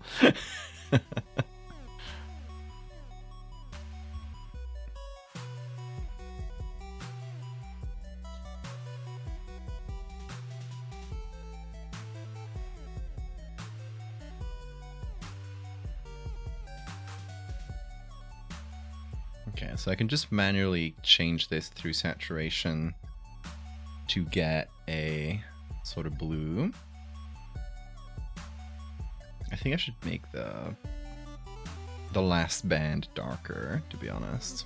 Okay, so I can just manually change this through saturation to get a sort of blue. I think I should make the last band darker, to be honest.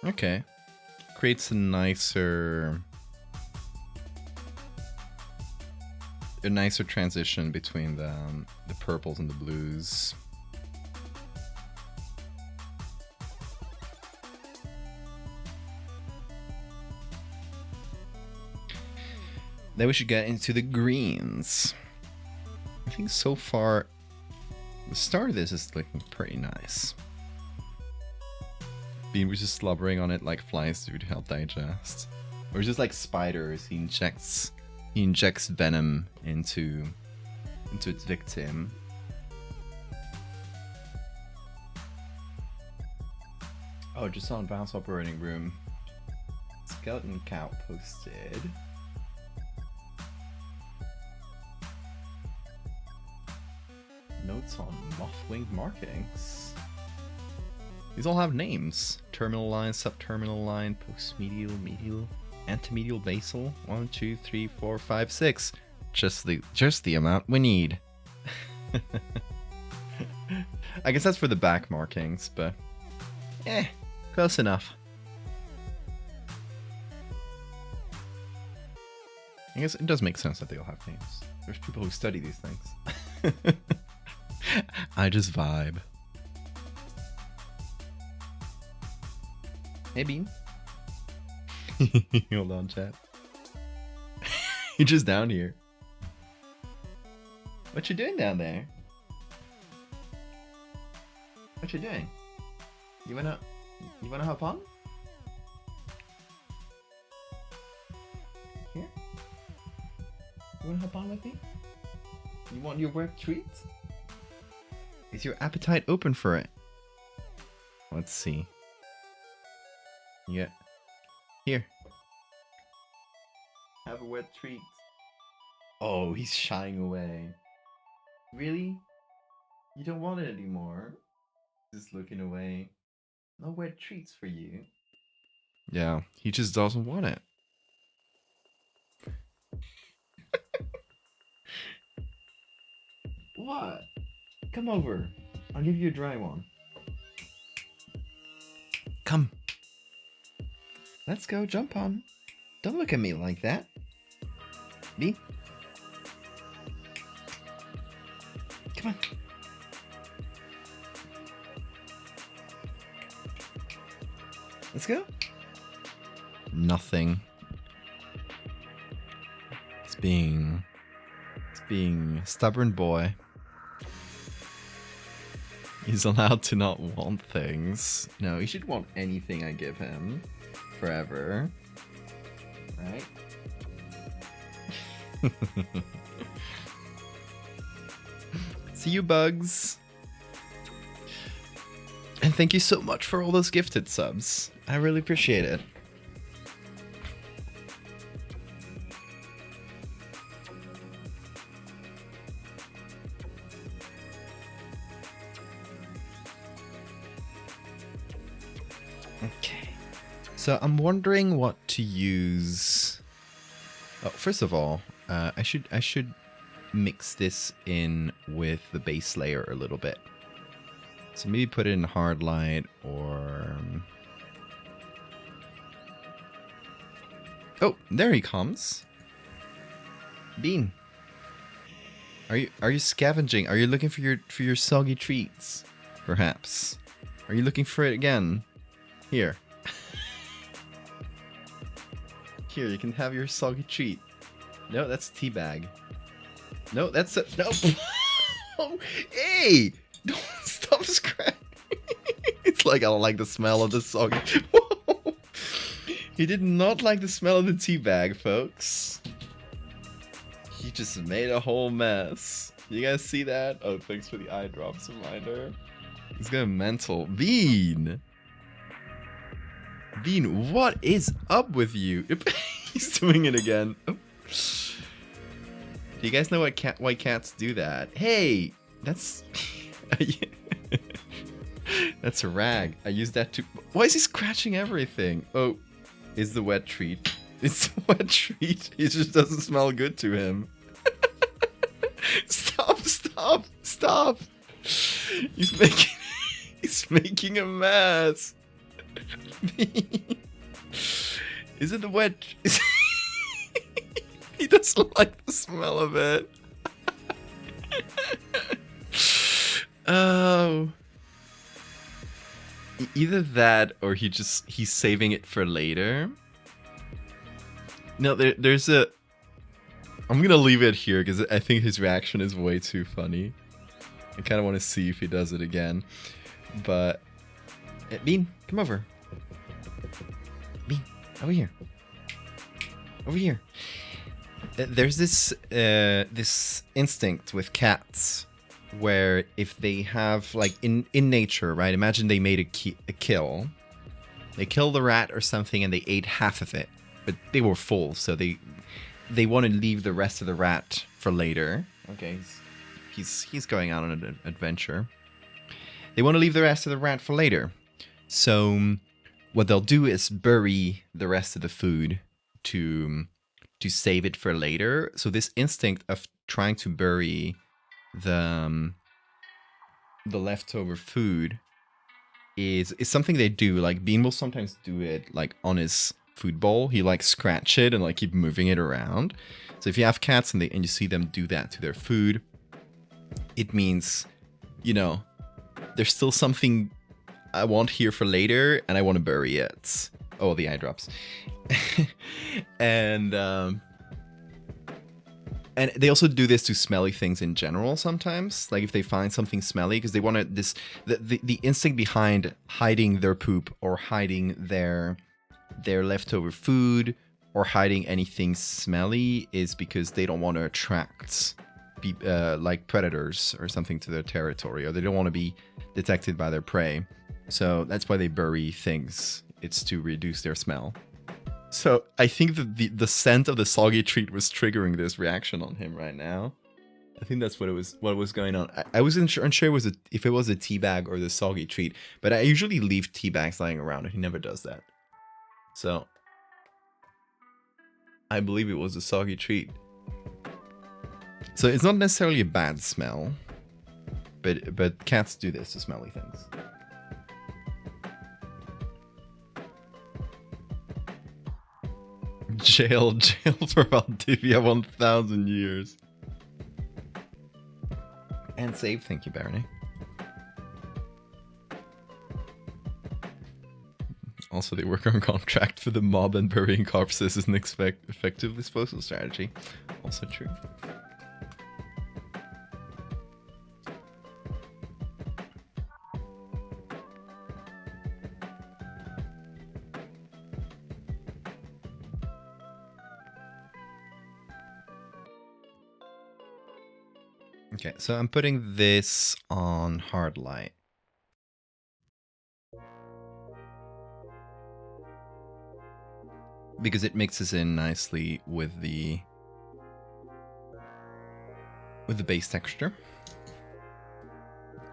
Okay. Creates a nicer transition between the purples and the blues. Then we should get into the greens. I think so far the start of this is looking pretty nice. Bean was just slobbering on it like flies do to help digest. Or just like spiders, he injects venom into its victim. Oh, just on Bounce Operating Room. Skeleton Cow posted. Notes on moth-winged markings. These all have names. Terminal line, subterminal line, postmedial, medial, antemedial, basal. 1, 2, 3, 4, 5, 6. Just the amount we need. I guess that's for the back markings, but close enough. I guess it does make sense that they all have names. There's people who study these things. I just vibe. Hey, Bean. Hold on, chat. You're just down here. What you doing down there? What you doing? You wanna hop on? You wanna hop on with me? You want your wet treat? Is your appetite open for it? Let's see. Yeah. Here. Have a wet treat. Oh, he's shying away. Really? You don't want it anymore? Just looking away. No wet treats for you. Yeah, he just doesn't want it. What? Come over. I'll give you a dry one. Come. Let's go, jump on. Don't look at me like that. Me? Come on. Let's go. Nothing. It's being stubborn boy. He's allowed to not want things. No, he should want anything I give him. Forever. Right? See you, Bugs. And thank you so much for all those gifted subs. I really appreciate it. Okay. So I'm wondering what to use. Oh, first of all, I should mix this in with the base layer a little bit. So maybe put it in hard light or... Oh, there he comes. Bean. Are you scavenging? Are you looking for your soggy treats? Perhaps. Are you looking for it again? Here. Here, you can have your soggy treat. No, that's tea bag. No, that's a... No! Oh, hey! Don't stop scratching. It's like I don't like the smell of the soggy... Whoa. He did not like the smell of the tea bag, folks. He just made a whole mess. You guys see that? Oh, thanks for the eye drops reminder. He's going mental. Bean! Bean, what is up with you? He's doing it again. Oh. Do you guys know why cats do that? Hey, that's that's a rag. I use that to. Why is he scratching everything? Oh, is the wet treat? It's the wet treat. It just doesn't smell good to him. Stop! He's making a mess. Is it the wet? He doesn't like the smell of it. Oh. Either that or he's saving it for later. No, there's a... I'm gonna leave it here because I think his reaction is way too funny. I kind of want to see if he does it again. But... Bean, come over. Bean, over here. Over here. There's this this instinct with cats where if they have, like, in nature, right? Imagine they made a kill. They killed a rat or something and they ate half of it. But they were full, so they want to leave the rest of the rat for later. Okay, he's going out on an adventure. They want to leave the rest of the rat for later. So what they'll do is bury the rest of the food to save it for later. So this instinct of trying to bury the leftover food is something they do. Like Bean will sometimes do it like on his food bowl. He like scratch it and like keep moving it around. So if you have cats and you see them do that to their food, it means, you know, there's still something I want here for later and I want to bury it. Oh, the eye drops. And they also do this to smelly things in general sometimes. Like if they find something smelly, because they want to the instinct behind hiding their poop or hiding their leftover food or hiding anything smelly is because they don't want to attract like predators or something to their territory, or they don't want to be detected by their prey. So that's why they bury things. It's to reduce their smell. So I think that the scent of the soggy treat was triggering this reaction on him right now. I think that's what was going on. I wasn't unsure if it was a tea bag or the soggy treat, but I usually leave tea bags lying around and he never does that. So I believe it was a soggy treat. So it's not necessarily a bad smell, but cats do this to smelly things. Jail for Valdivia 1,000 years. And save, thank you, Barony. Also, they work on contract for the mob, and burying corpses is an effective disposal strategy. Also true. Okay, so I'm putting this on hard light. Because it mixes in nicely with the base texture.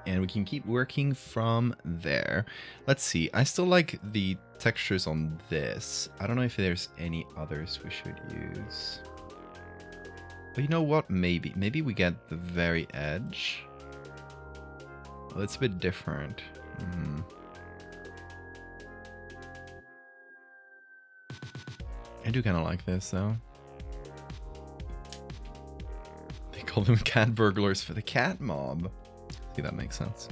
And we can keep working from there. Let's see, I still like the textures on this. I don't know if there's any others we should use. But you know what? Maybe we get the very edge. Well, that's a bit different. I do kind of like this, though. They call them cat burglars for the cat mob. See, that makes sense.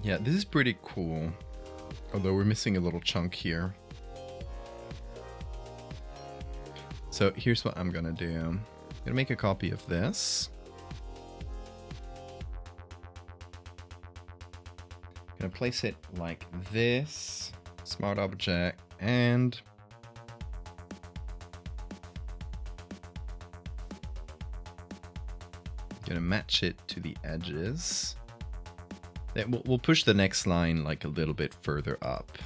Yeah, this is pretty cool. Although we're missing a little chunk here. So here's what I'm gonna do. I'm gonna make a copy of this. Gonna place it like this. Smart object, and gonna match it to the edges. Then we'll push the next line like a little bit further up.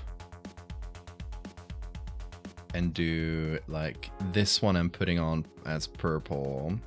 And do like this one I'm putting on as purple.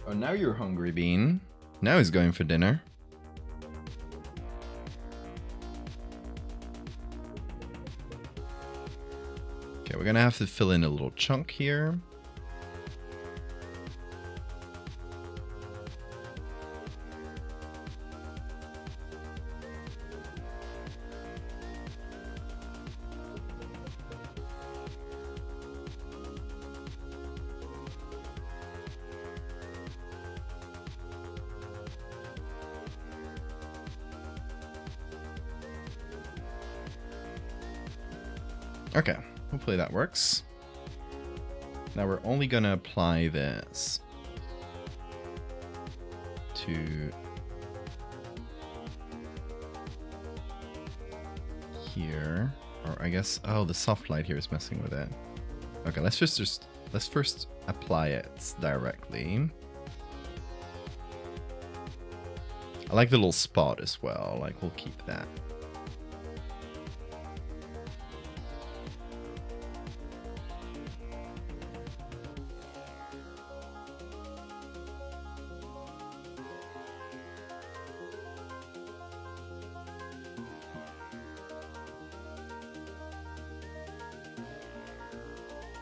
Oh, now you're hungry, Bean. Now he's going for dinner. Okay, we're gonna have to fill in a little chunk here. Okay, hopefully that works. Now we're only gonna apply this to here, or I guess, oh, the soft light here is messing with it. Okay, let's first apply it directly. I like the little spot as well, like we'll keep that.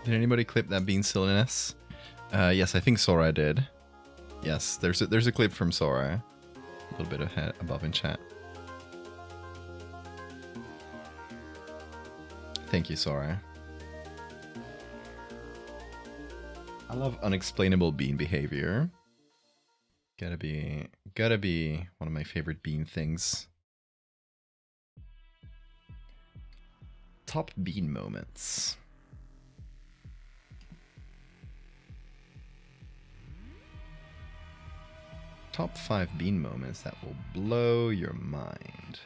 Did anybody clip that bean silliness? Yes, I think Sora did. Yes, there's a clip from Sora. A little bit ahead above in chat. Thank you, Sora. I love unexplainable bean behavior. Gotta be one of my favorite bean things. Top bean moments. Top 5 bean moments that will blow your mind.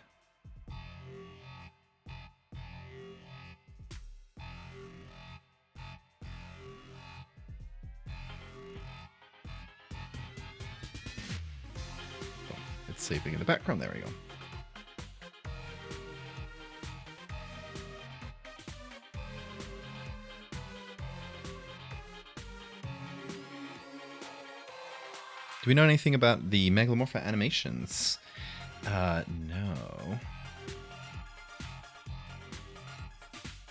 It's saving in the background. There we go. Do we know anything about the Megalomorpha animations? No.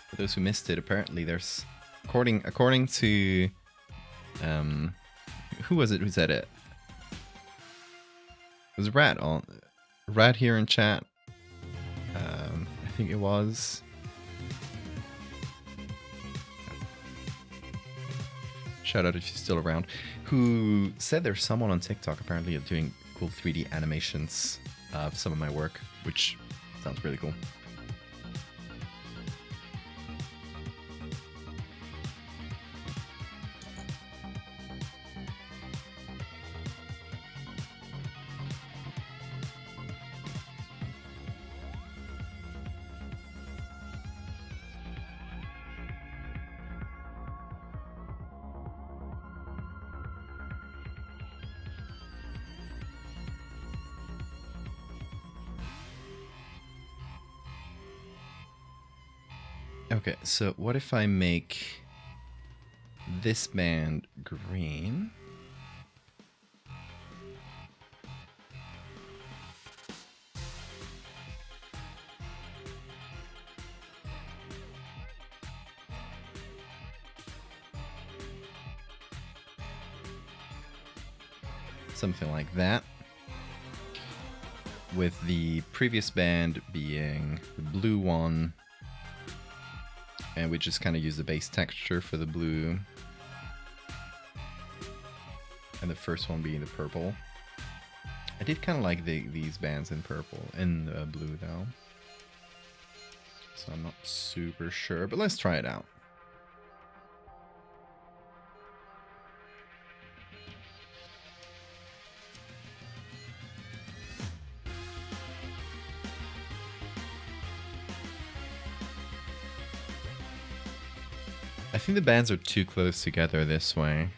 For those who missed it, apparently there's according to who was it who said it? It was Rat here in chat. I think it was. Shout out if you're still around. Who said there's someone on TikTok apparently doing cool 3D animations of some of my work, which sounds really cool. Okay, so what if I make this band green? Something like that. With the previous band being the blue one. And we just kind of use the base texture for the blue. And the first one being the purple. I did kind of like these bands in purple, in blue though. So I'm not super sure, but let's try it out. I think the bands are too close together this way.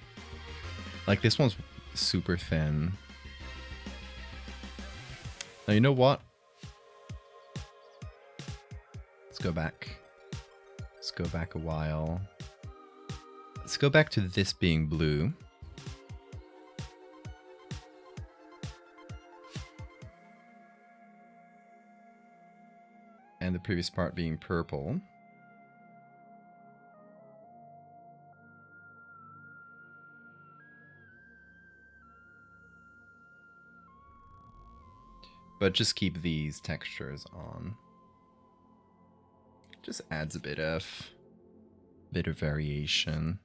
Like this one's super thin. Now you know what? Let's go back. Let's go back a while. Let's go back to this being blue. And the previous part being purple. But just keep these textures on. Just adds a bit of variation.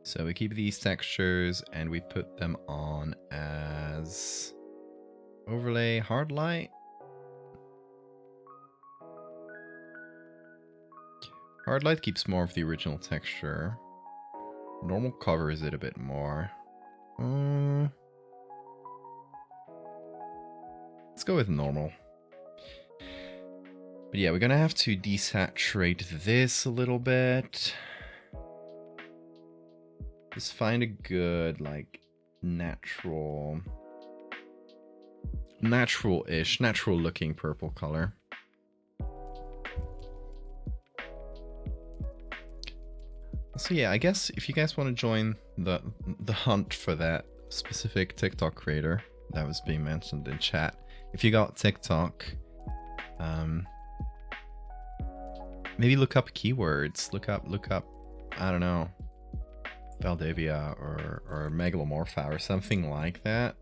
So we keep these textures and we put them on as overlay hard light. Hard light keeps more of the original texture. Normal covers it a bit more. Let's go with normal. But yeah, we're gonna have to desaturate this a little bit. Just find a good, like, natural-ish, natural-looking purple color. So yeah, I guess if you guys want to join the hunt for that specific TikTok creator that was being mentioned in chat, if you got TikTok, maybe look up keywords. Look up, I don't know, Valdavia or Megalomorpha or something like that.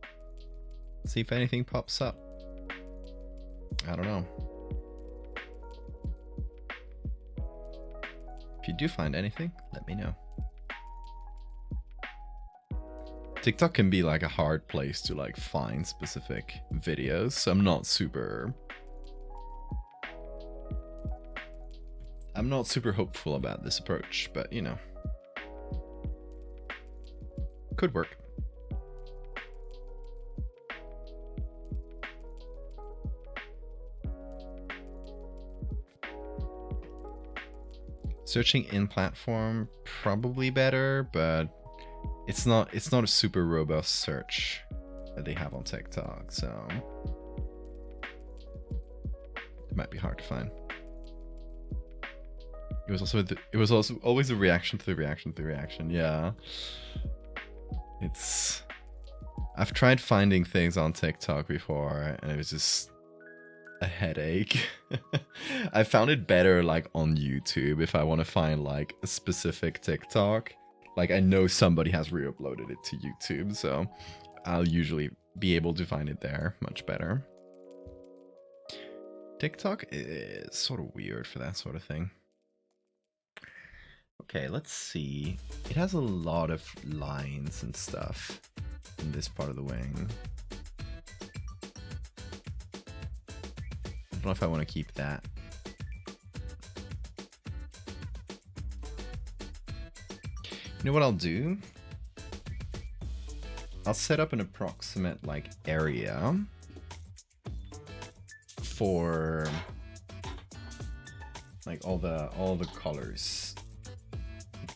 See if anything pops up. I don't know. If you do find anything, let me know. TikTok can be like a hard place to like find specific videos, so I'm not super hopeful about this approach, but you know, could work. Searching in platform probably better, but it's not a super robust search that they have on TikTok, so it might be hard to find. It was also always a reaction to the reaction to the reaction. Yeah. I've tried finding things on TikTok before and it was just a headache. I found it better like on YouTube if I want to find like a specific TikTok. Like I know somebody has re-uploaded it to YouTube, so I'll usually be able to find it there much better. TikTok is sort of weird for that sort of thing. Okay, let's see. It has a lot of lines and stuff in this part of the wing. I don't know if I want to keep that. You know what I'll do? I'll set up an approximate like area for like all the colors.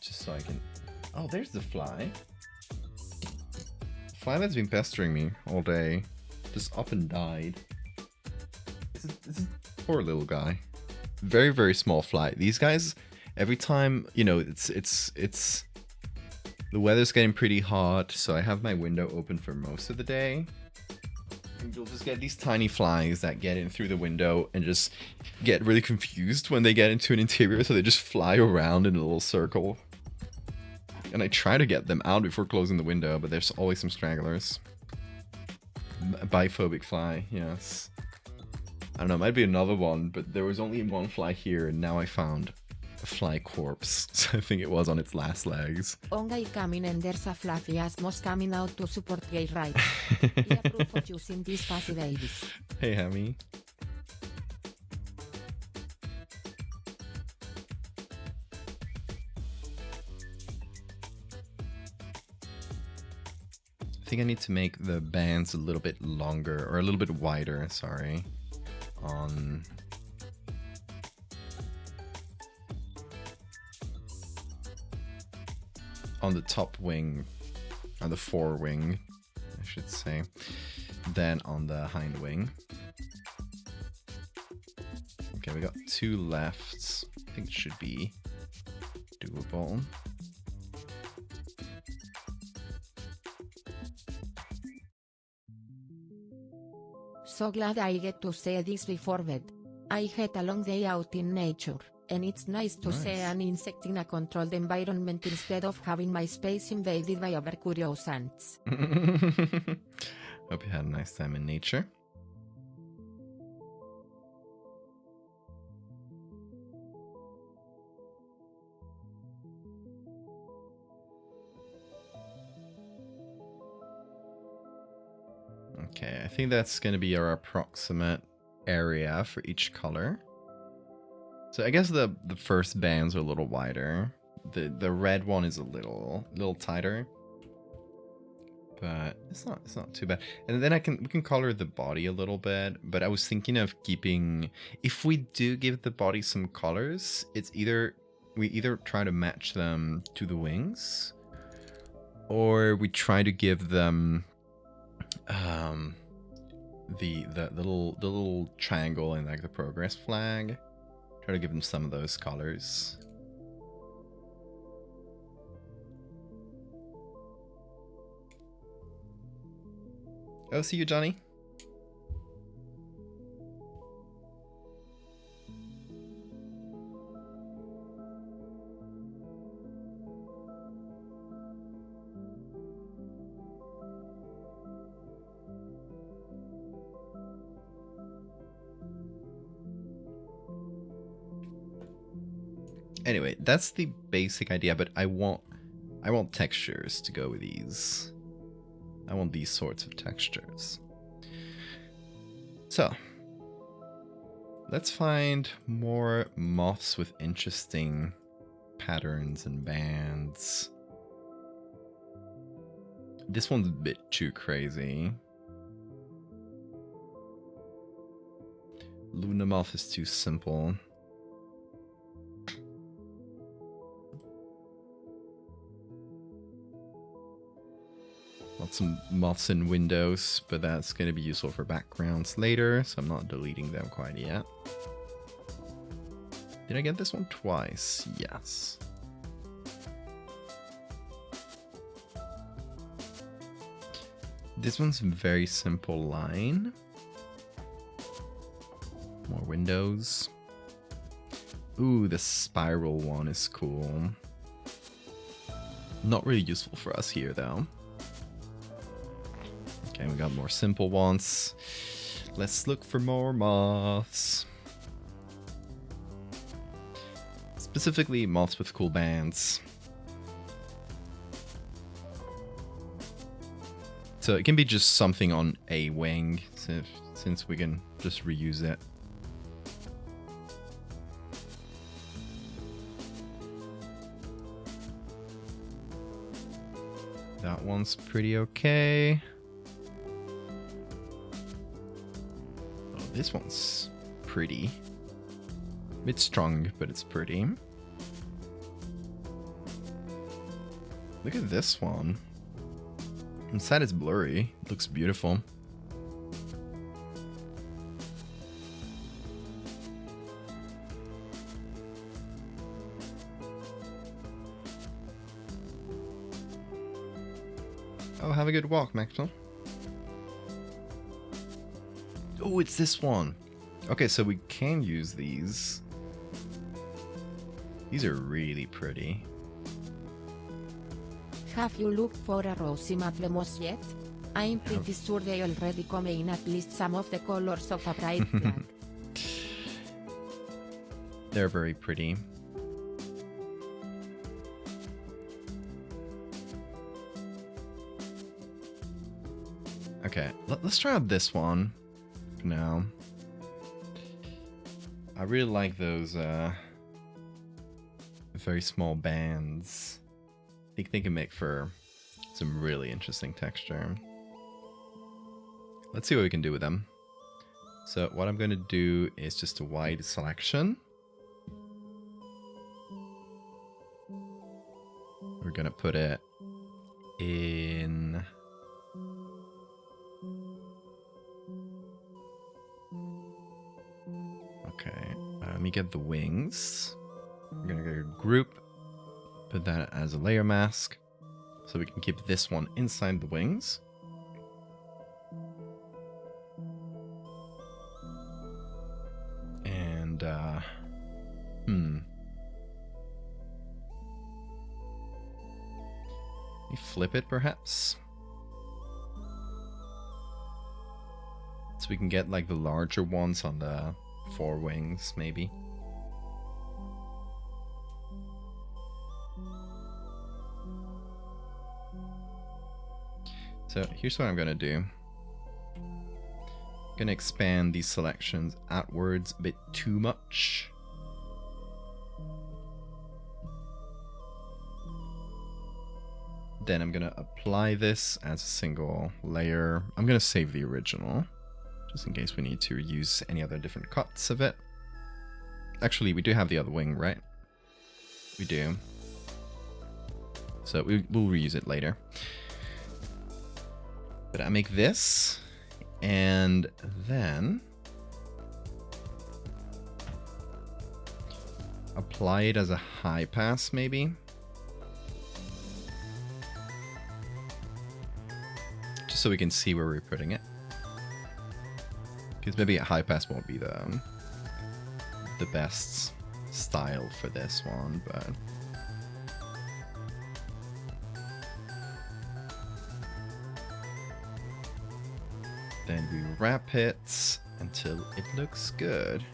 Just so I can... Oh, there's the fly. Fly that's been pestering me all day. Just up and died. This is poor little guy. Very, very small fly. These guys, every time, you know, it's the weather's getting pretty hot, so I have my window open for most of the day. And you'll just get these tiny flies that get in through the window and just get really confused when they get into an interior, so they just fly around in a little circle. And I try to get them out before closing the window, but there's always some stragglers. Biphobic fly, yes. I don't know, it might be another one, but there was only one fly here, and now I found a fly corpse, so I think it was on its last legs. On guy coming and there's a fluffy asmos coming out to support gay rights. I approve of using these fuzzy babies. Hey, Hammy. I think I need to make the bands a little bit longer, or a little bit wider, sorry, on the top wing, on the forewing, I should say, than on the hind wing. Okay, we got 2 left. I think it should be doable. So glad I get to say this before bed. I had a long day out in nature, and it's nice to see an insect in a controlled environment instead of having my space invaded by other curious ants. Hope you had a nice time in nature. Okay, I think that's going to be our approximate area for each color. So I guess the first bands are a little wider. The red one is a little tighter. But it's not too bad. And then we can color the body a little bit, but I was thinking of keeping, if we do give the body some colors, it's we either try to match them to the wings, or we try to give them the little triangle and like the progress flag. Try to give them some of those colors. Oh, see you, Johnny. Anyway, that's the basic idea, but I want textures to go with these. I want these sorts of textures. So, let's find more moths with interesting patterns and bands. This one's a bit too crazy. Luna moth is too simple. Lots of moths in windows, but that's going to be useful for backgrounds later, so I'm not deleting them quite yet. Did I get this one twice? Yes. This one's a very simple line. More windows. Ooh, the spiral one is cool. Not really useful for us here, though. Okay, we got more simple ones. Let's look for more moths. Specifically, moths with cool bands. So it can be just something on a wing, since we can just reuse it. That one's pretty okay. Oh, this one's pretty. A bit strong, but it's pretty. Look at this one. Inside it's blurry. It looks beautiful. Oh, have a good walk, Maxwell. Oh, it's this one. Okay, so we can use these. These are really pretty. Have you looked for a rosy maple moss yet? I'm pretty sure they already come in at least some of the colors of a bright flag. They're very pretty. Okay, let's try out this one for now. I really like those very small bands. I think they can make for some really interesting texture. Let's see what we can do with them. So what I'm going to do is just a wide selection. We're going to put it in... Okay, let me get the wings. We're going to go group. Put that as a layer mask, so we can keep this one inside the wings. And, we flip it, perhaps? So we can get, like, the larger ones on the forewings, maybe. So here's what I'm going to do. I'm going to expand these selections outwards a bit too much. Then I'm going to apply this as a single layer. I'm going to save the original, just in case we need to use any other different cuts of it. Actually, we do have the other wing, right? We do. So we'll reuse it later. But I make this, and then apply it as a high pass, maybe. Just so we can see where we're putting it. Because maybe a high pass won't be the best style for this one, but... Then we wrap it until it looks good.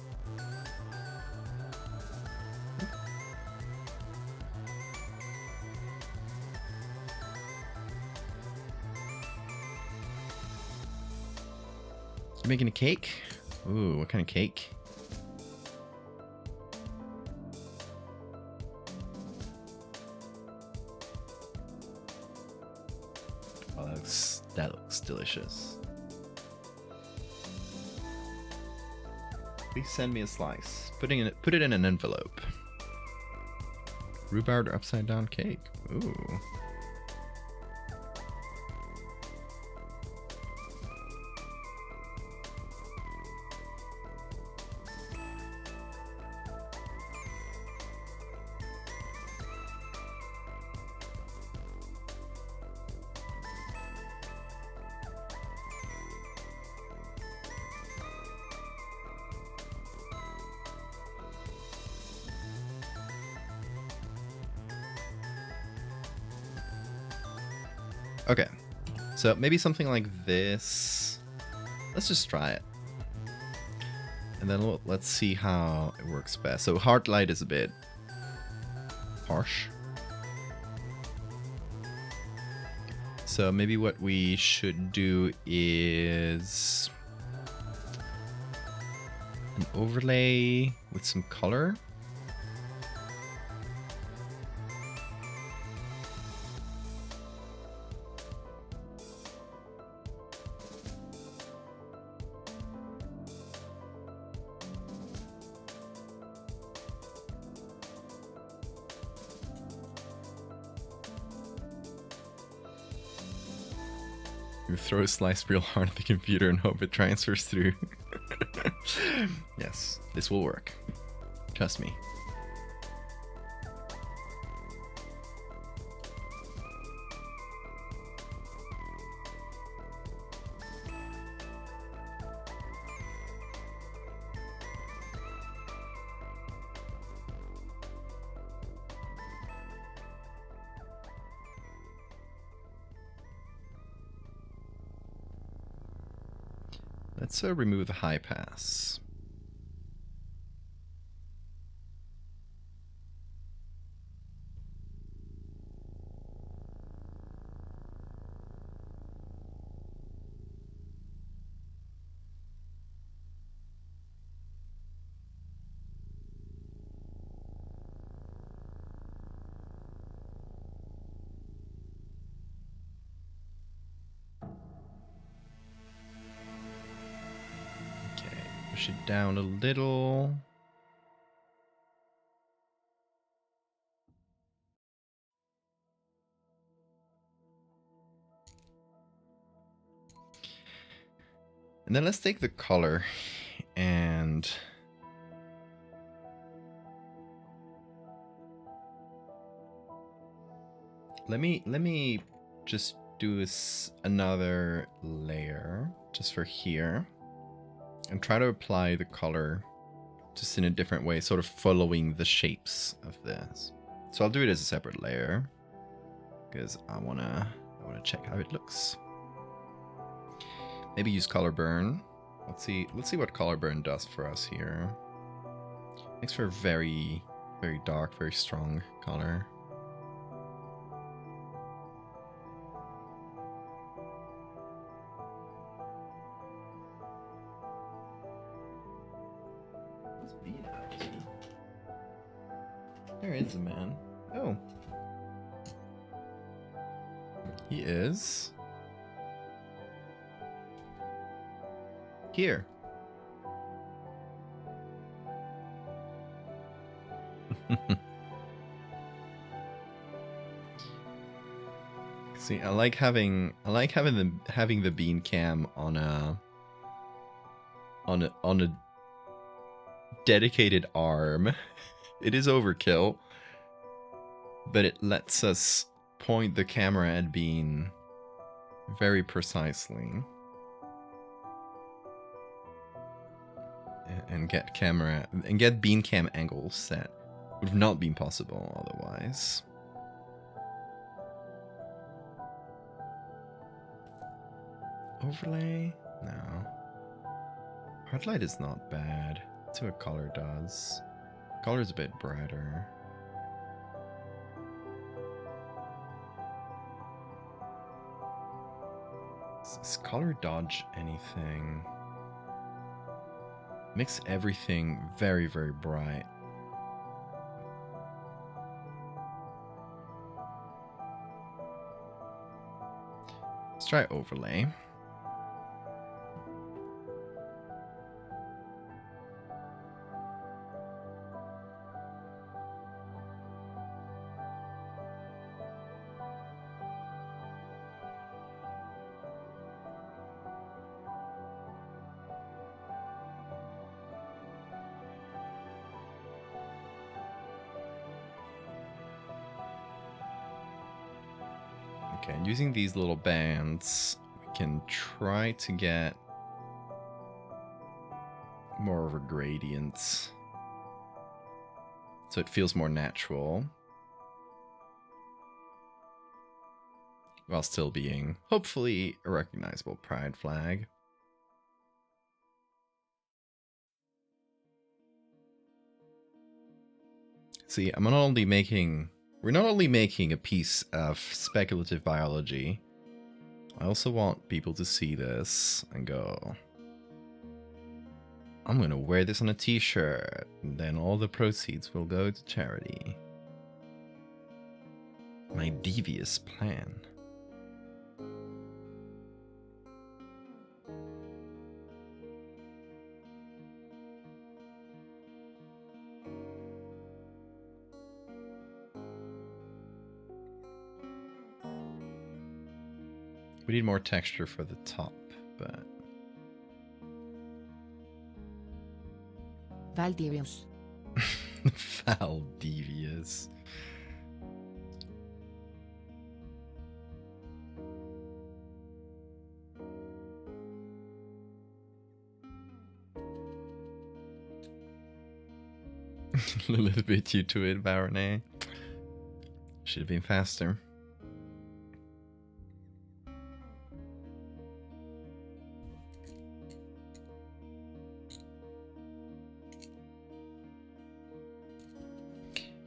You making a cake? Ooh, what kind of cake? Oh, that looks delicious. Please send me a slice. Put it in an envelope. Rhubarb upside down cake. Ooh. Okay, so maybe something like this. Let's just try it. And then let's see how it works best. So hard light is a bit harsh. So maybe what we should do is an overlay with some color. You throw a slice real hard at the computer and hope it transfers through. Yes, this will work. Trust me. Let's remove the high pass. Push it down a little. And then let's take the color and let me just do another layer just for here. And try to apply the color just in a different way, sort of following the shapes of this. So I'll do it as a separate layer because I wanna check how it looks. Maybe use color burn. Let's see what color burn does for us here. Makes for a very, very dark, very strong color. There is a man. Oh. He is here. See, I like having the bean cam on a dedicated arm. It is overkill, but it lets us point the camera at Bean very precisely and get Bean cam angles that would have not been possible otherwise. Overlay? No. Hard light is not bad. That's what color does. Color's a bit brighter. Does color dodge anything? Makes everything very, very bright. Let's try overlay. Okay, and using these little bands, we can try to get more of a gradient, so it feels more natural, while still being, hopefully, a recognizable pride flag. See, we're not only making a piece of speculative biology, I also want people to see this and go, I'm gonna wear this on a t-shirt, and then all the proceeds will go to charity. My devious plan. We need more texture for the top, but... Valdivius. Valdivius. A little bit you to it, Baronet. Should have been faster.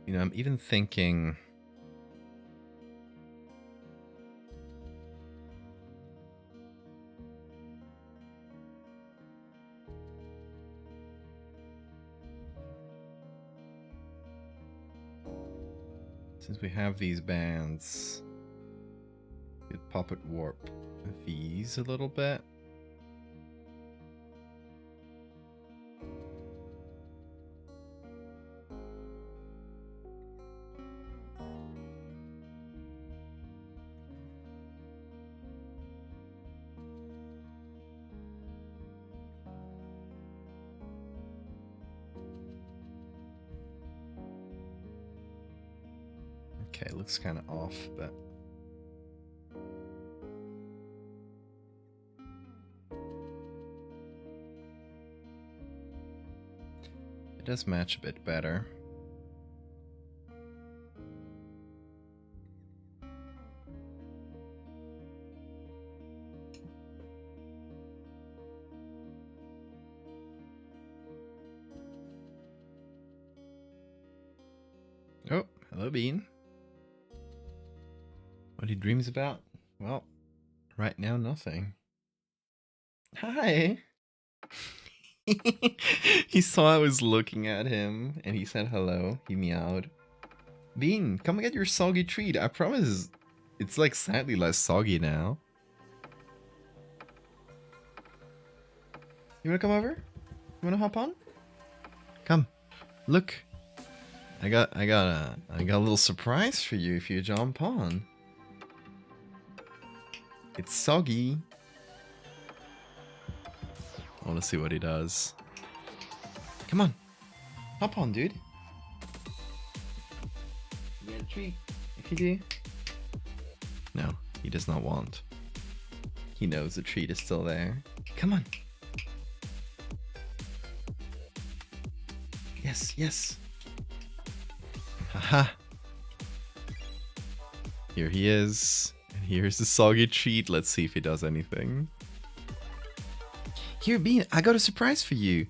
You know, I'm even thinking... Since we have these bands, we could puppet warp these a little bit. Okay, looks kind of off, but... it does match a bit better. Oh, hello, Bean. What he dreams about? Well, right now, nothing. Hi! He saw I was looking at him, and he said hello. He meowed. Bean, come get your soggy treat. I promise it's like sadly less soggy now. You wanna come over? You wanna hop on? Come. Look. I got a little surprise for you if you jump on. It's soggy. I want to see what he does. Come on. Hop on, dude. You get a treat. If you do. No, he does not want. He knows the treat is still there. Come on. Yes, yes. Haha. Here he is. And here's the soggy treat. Let's see if he does anything. Here, Bean, I got a surprise for you.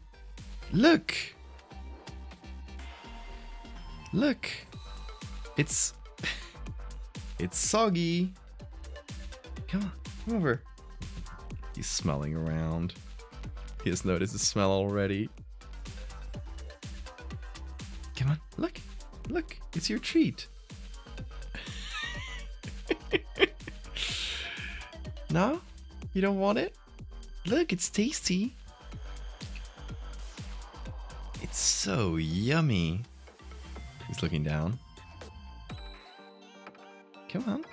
Look. Look. It's soggy. Come on, come over. He's smelling around. He has noticed the smell already. It's your treat. No? You don't want it? Look, it's tasty. It's so yummy. He's looking down. Come on.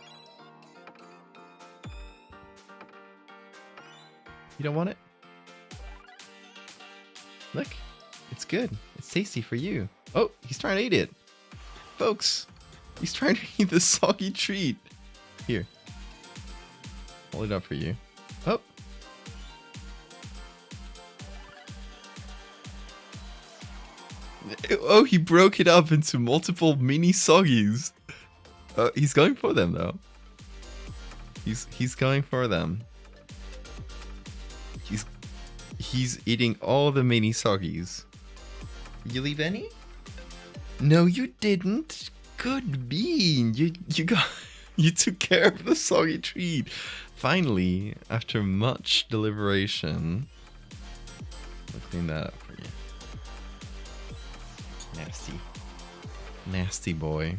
You don't want it? Look, it's good. It's tasty for you. Oh, he's trying to eat it. Folks, he's trying to eat the soggy treat. Here. Hold it up for you. Oh. Oh, he broke it up into multiple mini soggies. He's going for them though. He's going for them. He's eating all the mini soggies. Did you leave any? No, you didn't. Good bean. You took care of the soggy treat. Finally, after much deliberation. I'll clean that up for you. Nasty. Nasty boy.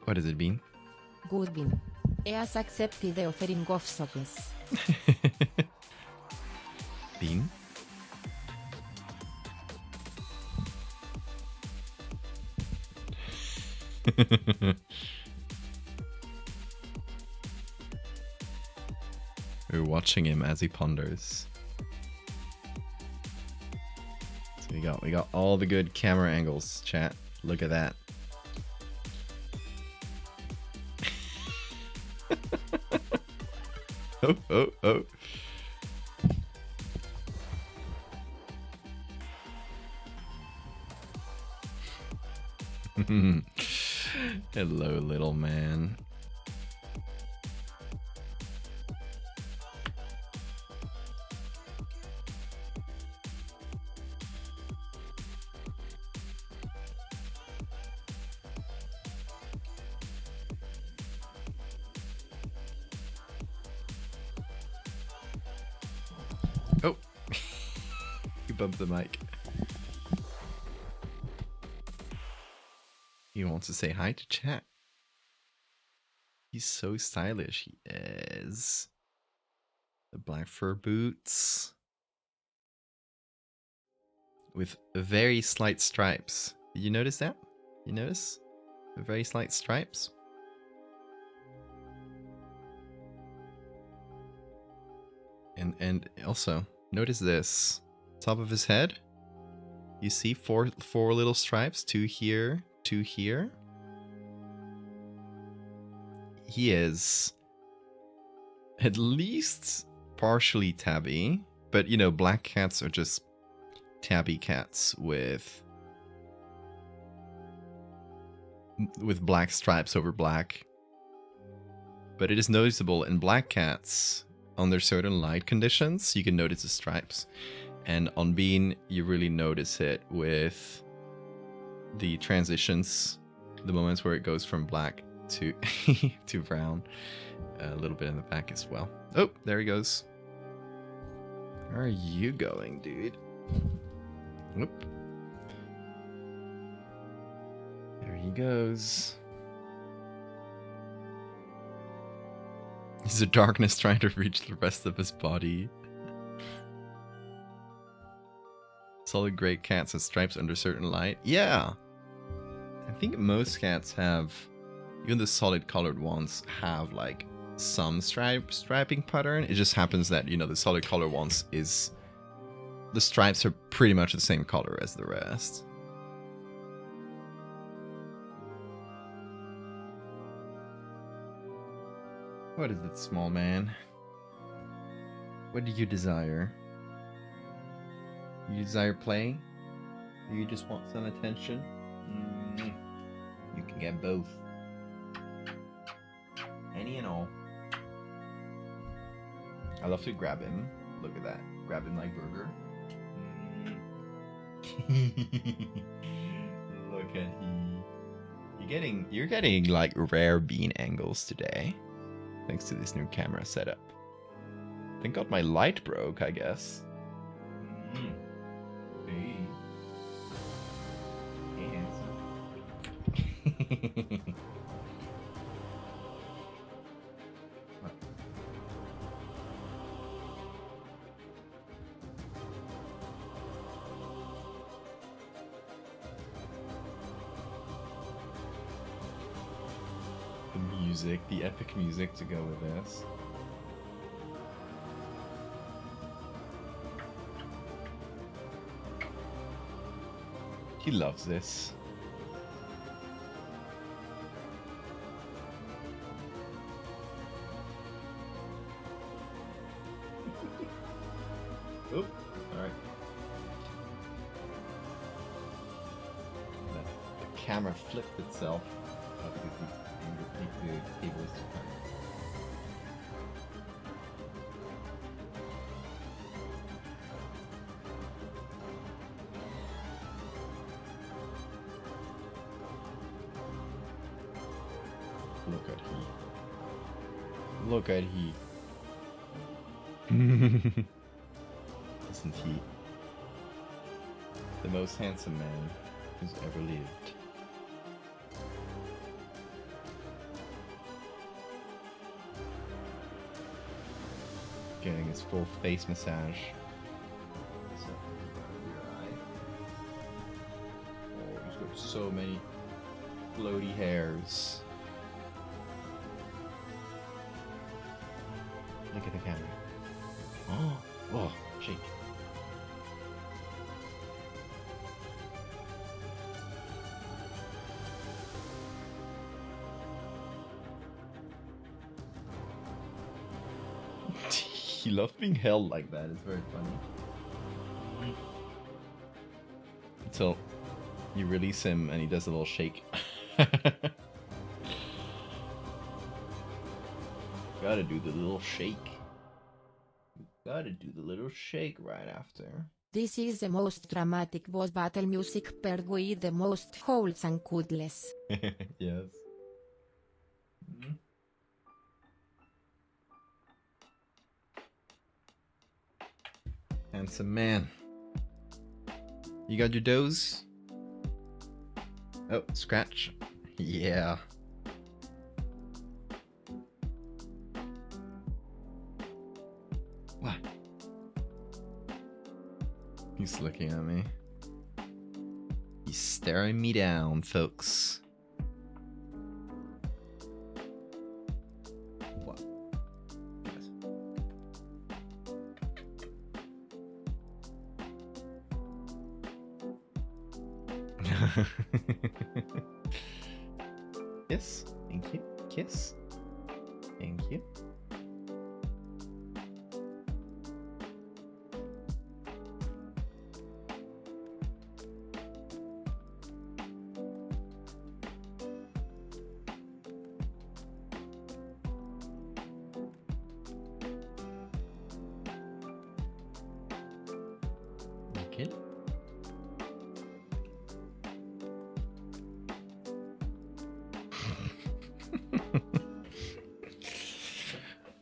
What is it, Bean? Good bean. He has accepted the offering of soggies. Bean? We're watching him as he ponders. So we got all the good camera angles, chat. Look at that. Oh. Hello, little man. Oh, you bumped the mic. He wants to say hi to chat. He's so stylish. He is. The black fur boots. With very slight stripes. Did you notice that? You notice? The very slight stripes? And also, notice this. Top of his head. You see four little stripes. 2 here, 2 here. He is at least partially tabby, but you know, black cats are just tabby cats with black stripes over black. But it is noticeable in black cats under certain light conditions, you can notice the stripes. And on Bean, you really notice it with the transitions, the moments where it goes from black to to brown, a little bit in the back as well. Oh, there he goes. Where are you going, dude? Whoop. There he goes. He's a darkness trying to reach the rest of his body. Solid gray cats with stripes under certain light. Yeah. I think most cats have, even the solid colored ones have like some striping pattern. It just happens that, you know, the solid color ones is, the stripes are pretty much the same color as the rest. What is it, small man? What do you desire? You desire play? Or you just want some attention? You can get both. Any and all. I love to grab him. Look at that. Grab him like burger. Look at he. You're getting like rare Bean angles today. Thanks to this new camera setup. Thank God my light broke, I guess. Hey. Hey, handsome. What? The music, the epic music to go with this. He loves this. Oop, sorry. The camera flipped itself. Oh, because the cable is too tight. Look at he. Look at he. Isn't he the most handsome man who's ever lived? Getting his full face massage. So, your eye. Oh, he's got so many floaty hairs. Look at the camera. Oh, whoa, shake. He loves being held like that. It's very funny. Until you release him and he does a little shake. Gotta do the little shake. Gotta do the little shake right after. This is the most dramatic boss battle music paired with the most wholesome cuddles. Yes. Handsome man. You got your doze? Oh, scratch. Yeah. What? He's looking at me. He's staring me down, folks. What? Yes. Kiss. Thank you. Kiss. Thank you. Okay.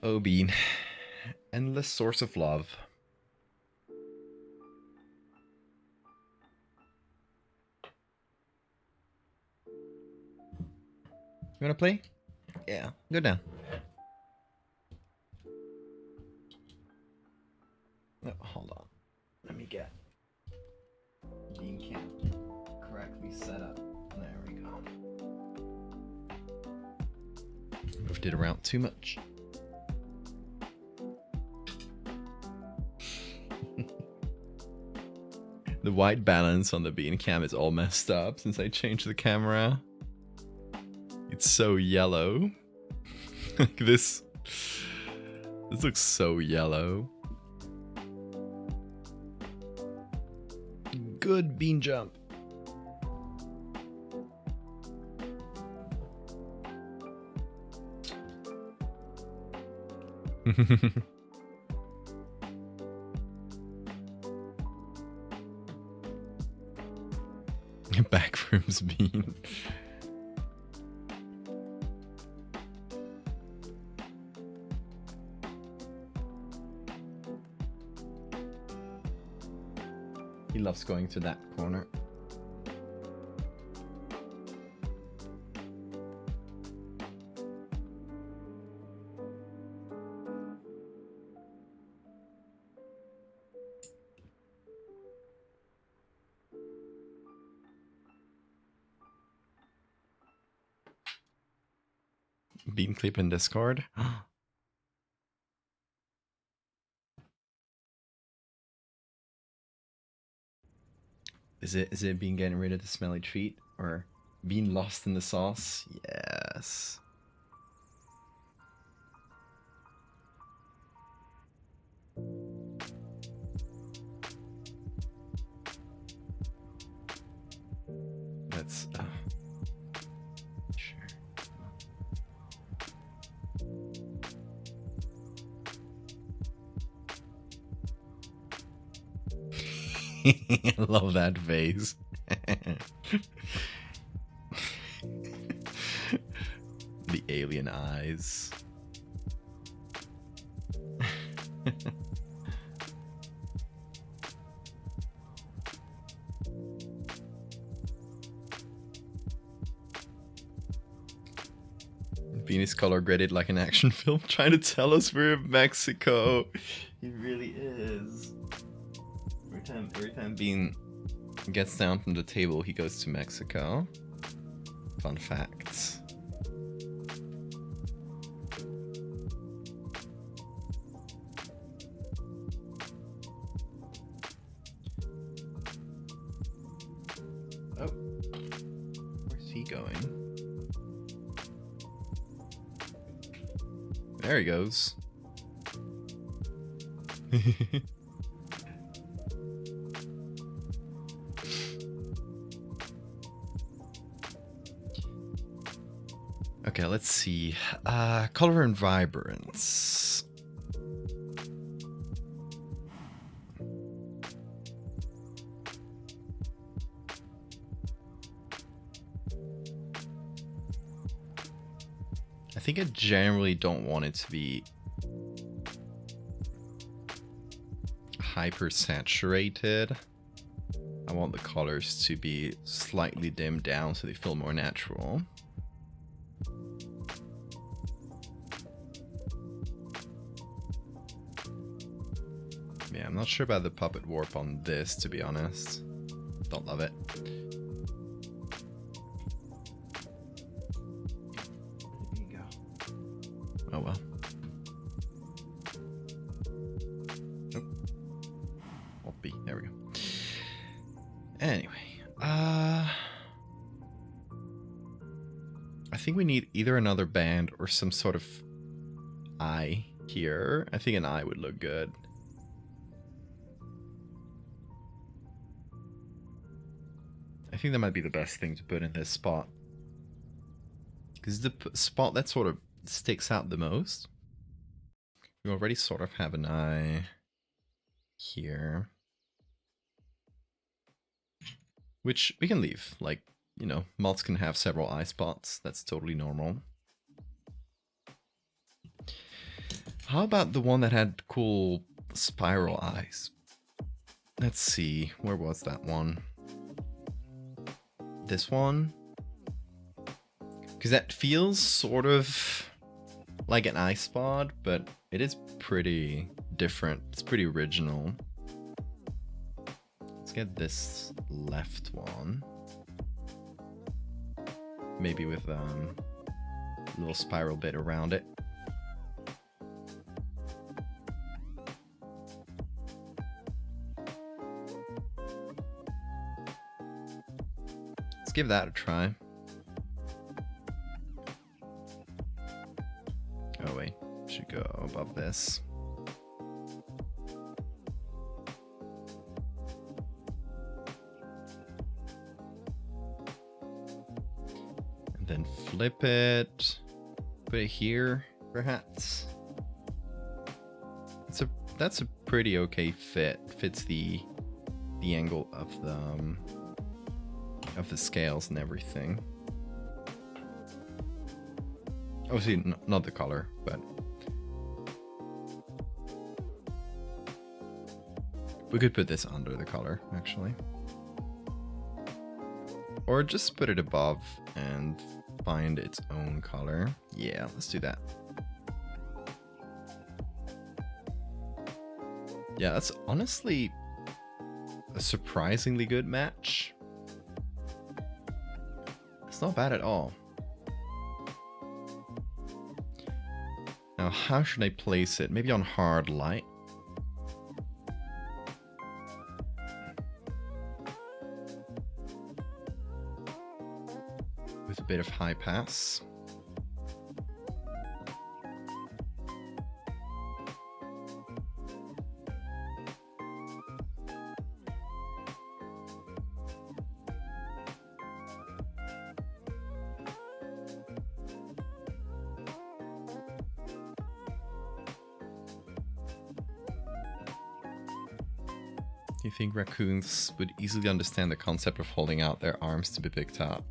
Oh, Bean. Endless source of love. You wanna play? Yeah, go down. Oh, hold on. Let me get Bean Camp correctly set up. There we go. Moved it around too much. The white balance on the Bean Cam is all messed up since I changed the camera. It's so yellow. Like this looks so yellow. Good Bean jump. Backrooms Bean. loves going to that corner. Bean clip in Discord. Is it Bean getting rid of the smelly treat or Bean lost in the sauce? Yes. That's sure. I love that face. The alien eyes. Bean is color graded like an action film, trying to tell us we're in Mexico. He really is. Every time Bean gets down from the table, he goes to Mexico. Fun facts. Oh, where's he going? There he goes. Okay, let's see. Color and vibrance. I think I generally don't want it to be hyper saturated. I want the colors to be slightly dimmed down so they feel more natural. Yeah, I'm not sure about the puppet warp on this, to be honest. Don't love it. There you go. Oh well. Nope. Whoopee. There we go. Anyway, I think we need either another band or some sort of eye here. I think an eye would look good. I think that might be the best thing to put in this spot. Because the spot that sort of sticks out the most. We already sort of have an eye here. Which we can leave. Like, you know, moths can have several eye spots. That's totally normal. How about the one that had cool spiral eyes? Let's see. Where was that one? This one? Because that feels sort of like an eye spot, but it is pretty different. It's pretty original. Let's get this left one. Maybe with a little spiral bit around it. Let's give that a try. Oh wait, should go above this. And then flip it, put it here, perhaps. That's a pretty okay fit. Fits the angle of the scales and everything. Obviously not the color, but We could put this under the color, actually. Or just put it above and find its own color. Yeah, let's do that. Yeah, that's honestly a surprisingly good match. It's not bad at all. Now, how should I place it? Maybe on hard light. With a bit of high pass. Do you think raccoons would easily understand the concept of holding out their arms to be picked up?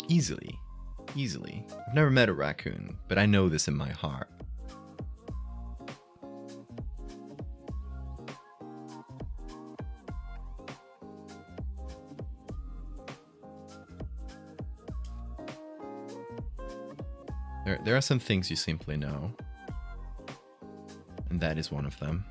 Easily. Easily. I've never met a raccoon, but I know this in my heart. There are some things you simply know. And that is one of them.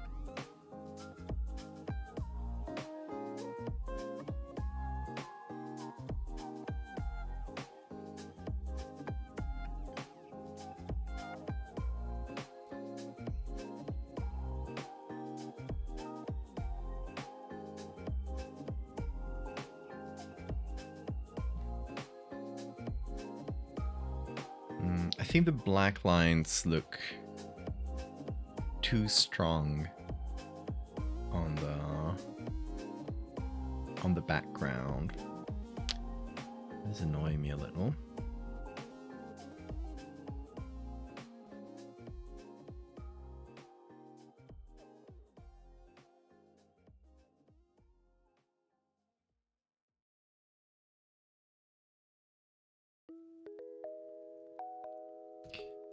I think the black lines look too strong on the background. This is annoying me a little.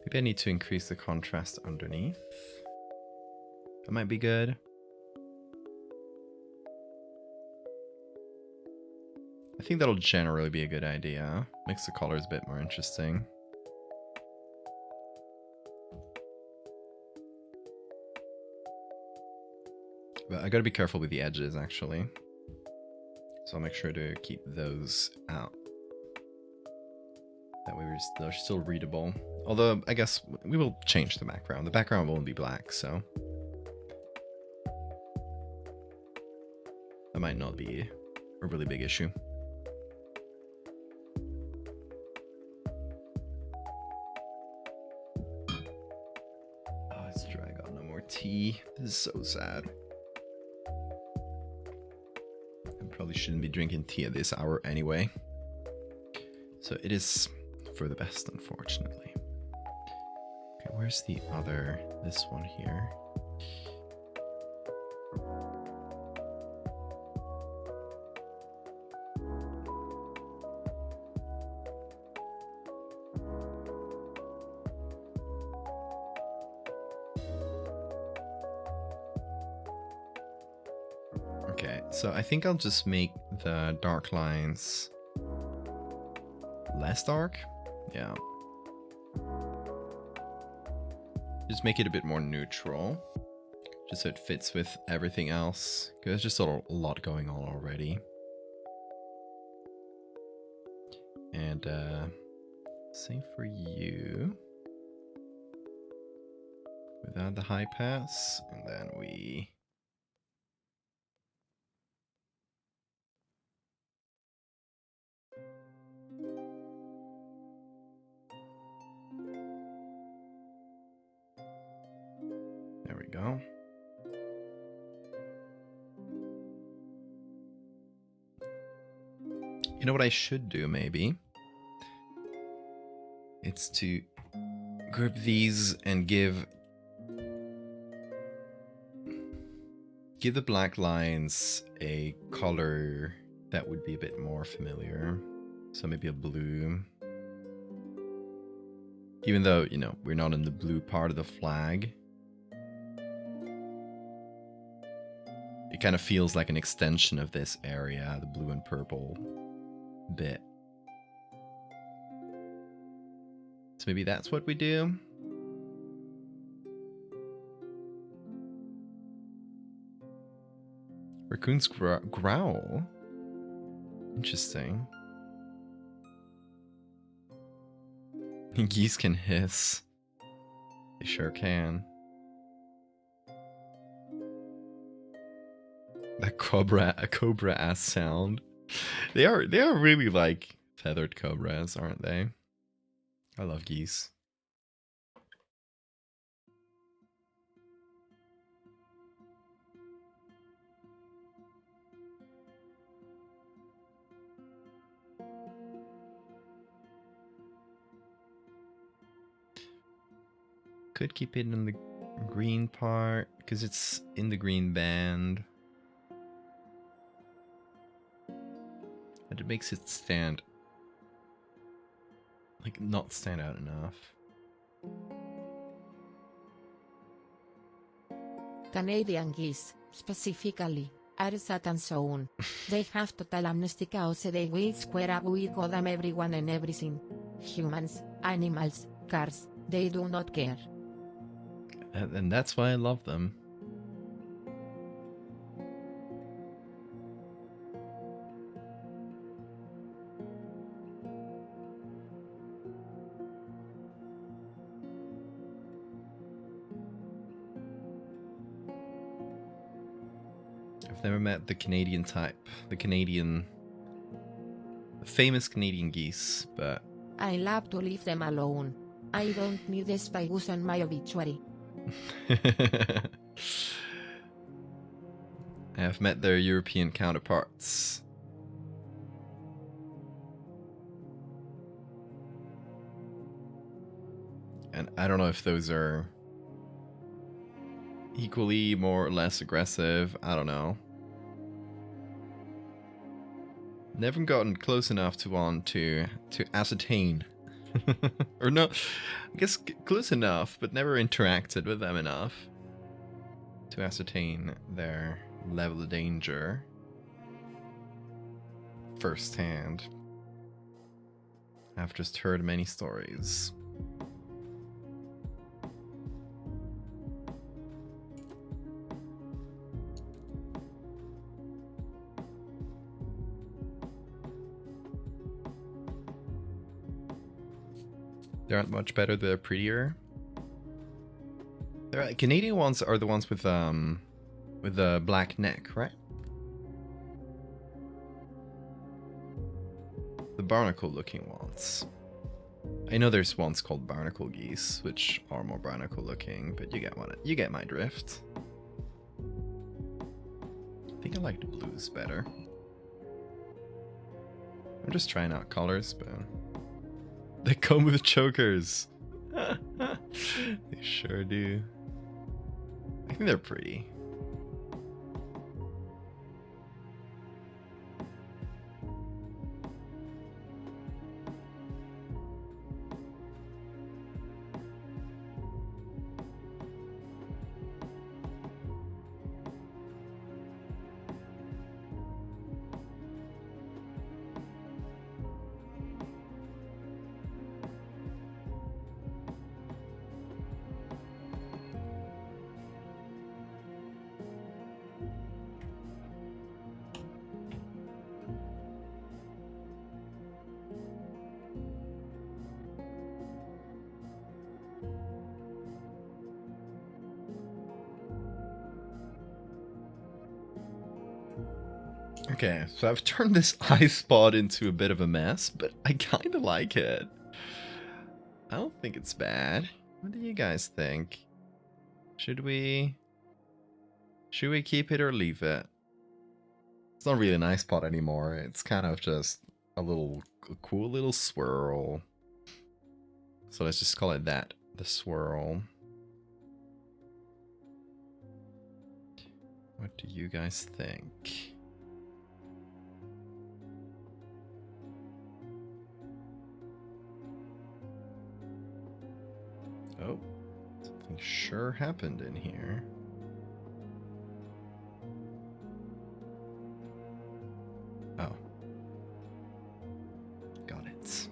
Maybe I need to increase the contrast underneath. That might be good. I think that'll generally be a good idea. Makes the colors a bit more interesting. But I gotta be careful with the edges, actually. So I'll make sure to keep those out. That way they're still readable. Although, I guess we will change the background. The background won't be black, so... that might not be a really big issue. Oh, it's dry. I got no more tea. This is so sad. I probably shouldn't be drinking tea at this hour anyway. So it is for the best, unfortunately. Okay, where's the other? This one here. Okay, so I think I'll just make the dark lines less dark. Yeah. Just make it a bit more neutral. Just so it fits with everything else. Because there's just a lot going on already. And same for you. Without the high pass. And then we... there we go. You know what I should do, maybe? It's to group these and give the black lines a color that would be a bit more familiar. So maybe a blue. Even though, you know, we're not in the blue part of the flag. It kind of feels like an extension of this area, the blue and purple bit. So maybe that's what we do. Raccoons growl. Interesting. Geese can hiss. They sure can. That cobra ass sound. They are really like feathered cobras, aren't they? I love geese. Could keep it in the green part because it's in the green band. But it makes it stand, like, not stand out enough. Canadian geese, specifically, are Satan's own. They have total amnesty cause they will square up with God and everyone and everything. Humans, animals, cars, they do not care. And that's why I love them. I've never met the Canadian type, the famous Canadian geese, but I love to leave them alone. I don't need the spygoose on my obituary. I have met their European counterparts. And I don't know if those are equally more or less aggressive. I don't know. Never gotten close enough to ascertain. Or no, I guess close enough, but never interacted with them enough to ascertain their level of danger firsthand. I've just heard many stories. They aren't much better, they're prettier. Canadian ones are the ones with the black neck, right? The barnacle looking ones. I know there's ones called barnacle geese, which are more barnacle looking, but you get my drift. I think I like the blues better. I'm just trying out colors, but they come with chokers. They sure do. I think they're pretty. Okay, so I've turned this eye spot into a bit of a mess, but I kind of like it. I don't think it's bad. What do you guys think? Should we keep it or leave it? It's not really an eye spot anymore. It's kind of just a cool little swirl. So let's just call it that, the swirl. What do you guys think? Oh, something sure happened in here. Oh. Got it.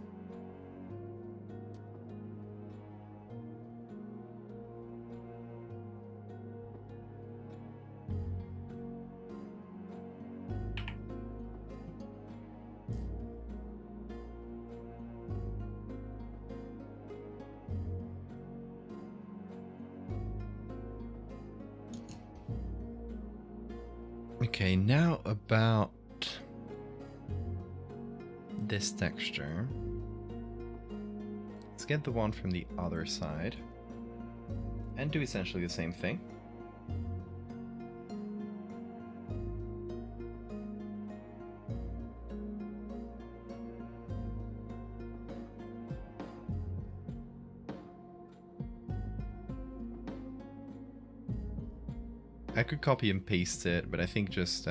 Okay, now about this texture. Let's get the one from the other side and do essentially the same thing. I could copy and paste it, but I think just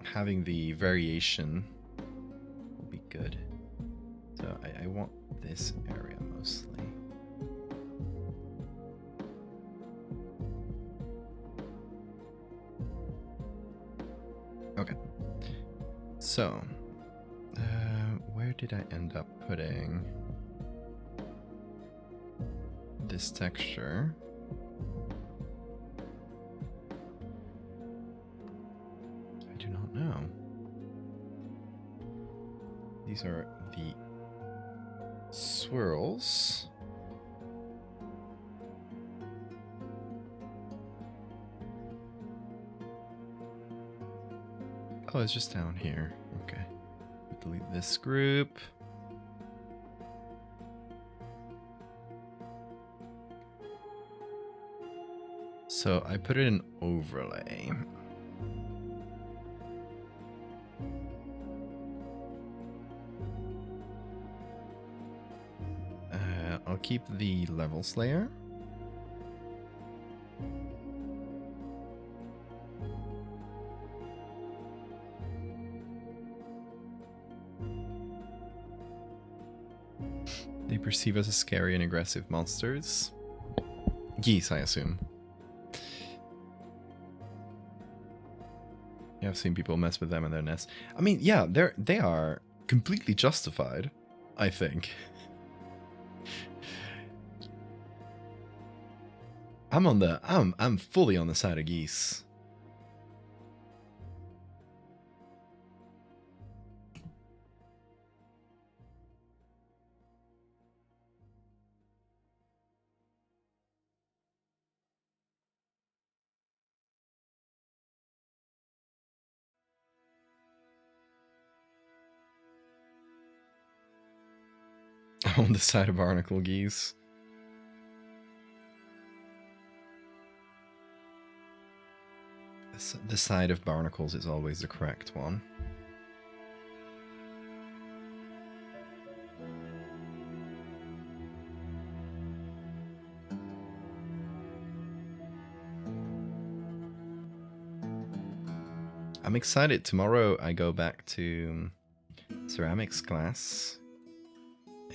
having the variation will be good. So I want this area mostly. Okay. So, where did I end up putting this texture? I do not know. These are the swirls. Oh, it's just down here. Okay. Delete this group. So I put it in overlay. I'll keep the levels layer. They perceive us as scary and aggressive monsters. Geese, I assume. Yeah, I've seen people mess with them in their nests. I mean, yeah, they are completely justified, I think. I'm fully on the side of geese. I'm on the side of barnacle geese. The side of barnacles is always the correct one. I'm excited. Tomorrow I go back to ceramics class,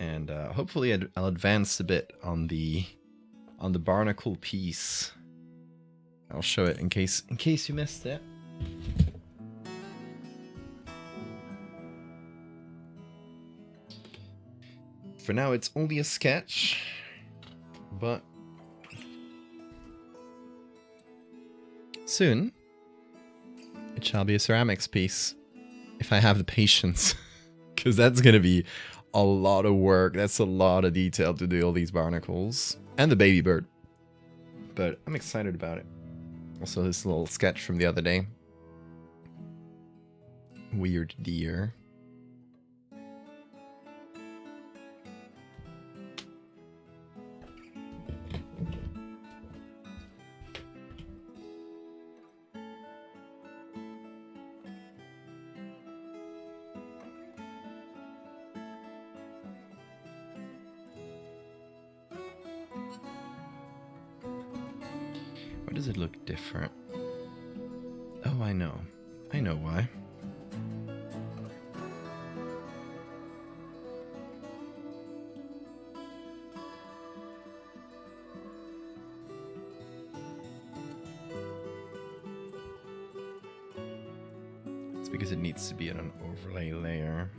and hopefully I'll advance a bit on the barnacle piece. I'll show it in case you missed it. For now, it's only a sketch, but soon it shall be a ceramics piece if I have the patience, because that's gonna be a lot of work. That's a lot of detail to do all these barnacles and the baby bird, but I'm excited about it. Also, this little sketch from the other day. Weird deer. Why does it look different? Oh, I know. I know why. because it needs to be on an overlay layer.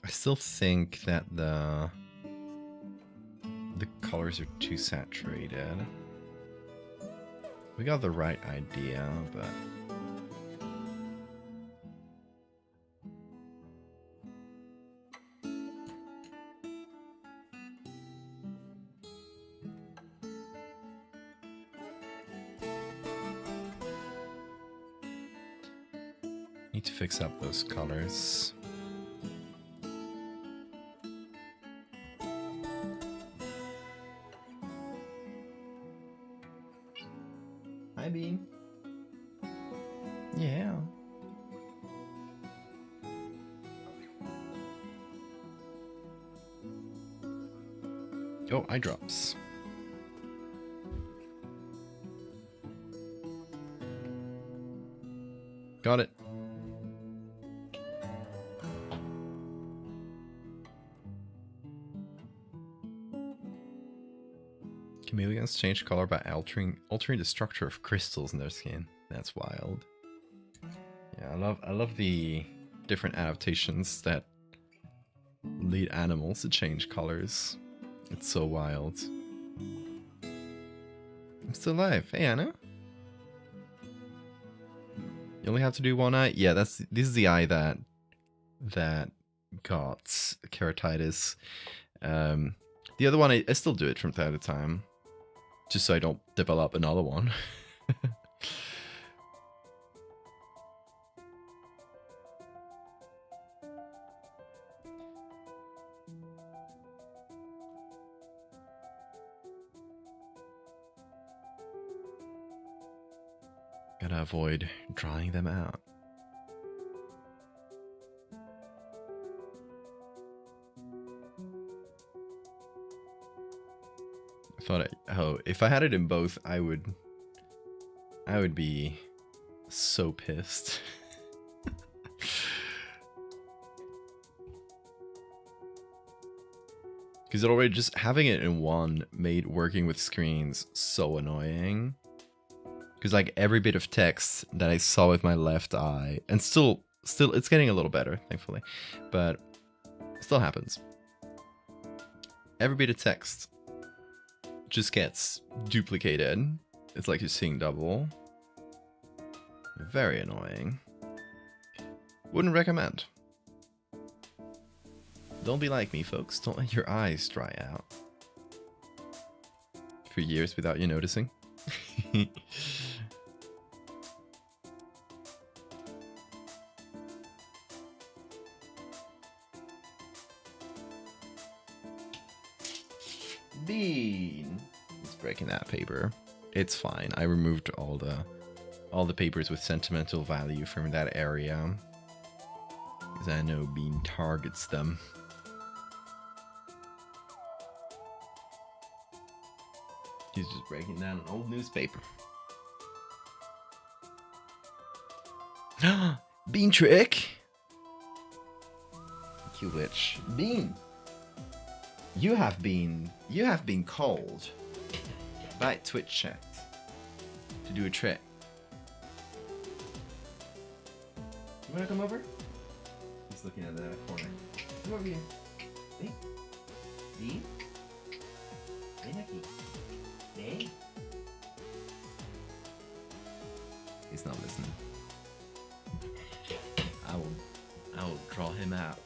I still think that the colors are too saturated. We got the right idea, but need to fix up those colors. Hi, Bean. Yeah. Oh, eye drops. Got it. Chameleons change color by altering the structure of crystals in their skin. That's wild. Yeah, I love the different adaptations that lead animals to change colors. It's so wild. I'm still alive. Hey, Anna. You only have to do one eye? Yeah, this is the eye that got keratitis. The other one, I still do it from time to time. Just so I don't develop another one. Gotta avoid drying them out. I thought, if I had it in both, I would be so pissed. Because it already, just having it in one made working with screens so annoying. Because like every bit of text that I saw with my left eye, and still it's getting a little better, thankfully, but it still happens. Every bit of text just gets duplicated. It's like you're seeing double. Very annoying. Wouldn't recommend. Don't be like me, folks. Don't let your eyes dry out for years without you noticing. Bean. It's breaking that paper. It's fine. I removed all the papers with sentimental value from that area, because I know Bean targets them. He's just breaking down an old newspaper. Bean trick. Cute witch. Bean. You have been called by Twitch chat to do a trick. You wanna come over? He's looking at the corner. Come over here. Hey. Bean? Hey, Nikki. Hey. He's not listening. I will draw him out.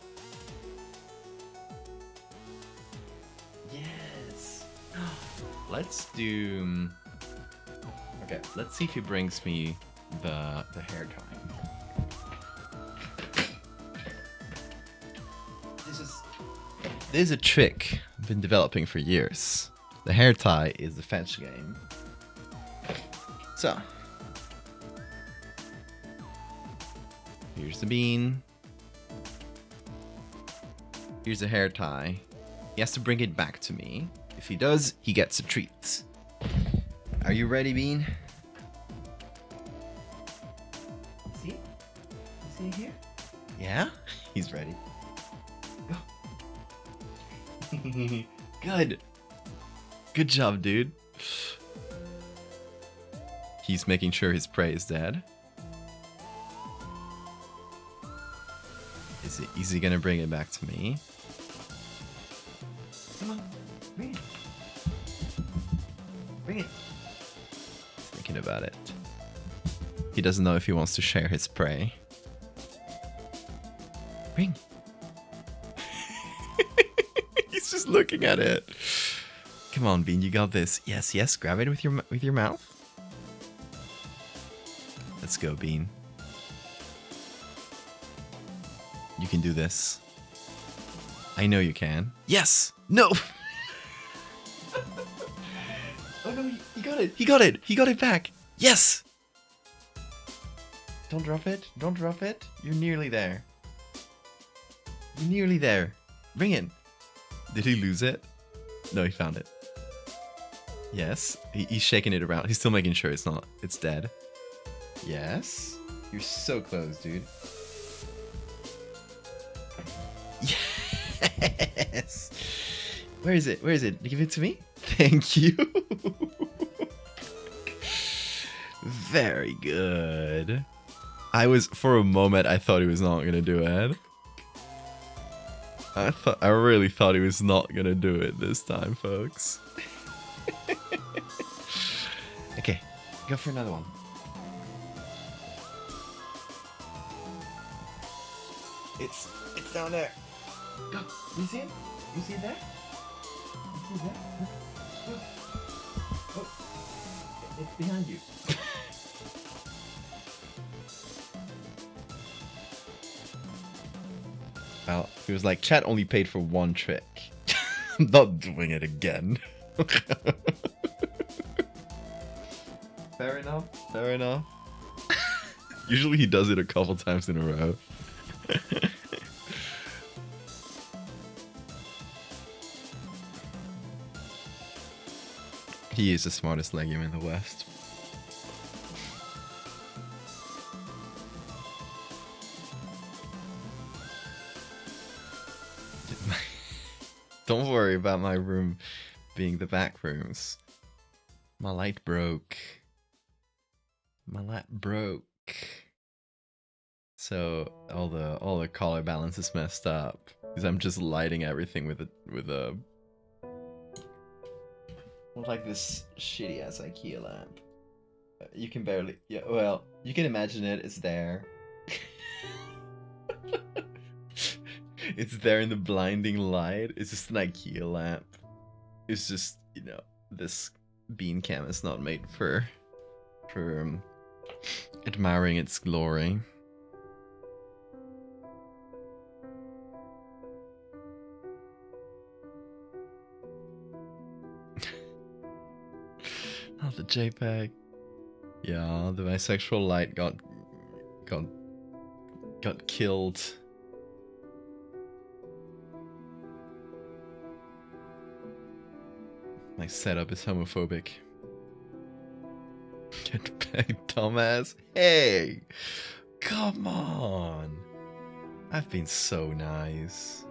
Yes. Let's do. Okay. Let's see if he brings me the hair tie. This is a trick I've been developing for years. The hair tie is the fetch game. So, here's the bean. Here's a hair tie. He has to bring it back to me. If he does, he gets a treat. Are you ready, Bean? See? You see here? Yeah? He's ready. Go. Good. Good job, dude. He's making sure his prey is dead. Is he gonna bring it back to me? Come on, bring it. Bring it. He's thinking about it. He doesn't know if he wants to share his prey. Bring. He's just looking at it. Come on, Bean, you got this. Yes, yes, grab it with your mouth. Let's go, Bean. You can do this. I know you can. Yes! No! Oh no, he got it! He got it! He got it back! Yes! Don't drop it. Don't drop it. You're nearly there. You're nearly there. Bring it. Did he lose it? No, he found it. Yes. He's shaking it around. He's still making sure it's dead. Yes. You're so close, dude. Yes. Where is it? Where is it? Give it to me. Thank you. Very good. For a moment, I thought he was not gonna do it. I really thought he was not gonna do it this time, folks. Okay, go for another one. It's down there. Go. You see it? You see it there? You see it there? Go. Oh. It's behind you. Well, he was like, chat only paid for one trick. I'm not doing it again. Fair enough. Fair enough. Usually he does it a couple times in a row. He is the smartest legume in the West. Don't worry about my room being the back rooms. My light broke. My light broke. So all the color balance is messed up because I'm just lighting everything with a like this shitty ass IKEA lamp. You can barely, yeah, well, you can imagine it, it's there. It's there in the blinding light. It's just an IKEA lamp. It's just, you know, this bean cam is not made for admiring its glory. Not the JPEG. Yeah, the bisexual light got killed. My setup is homophobic. JPEG, dumbass. Hey, come on. I've been so nice.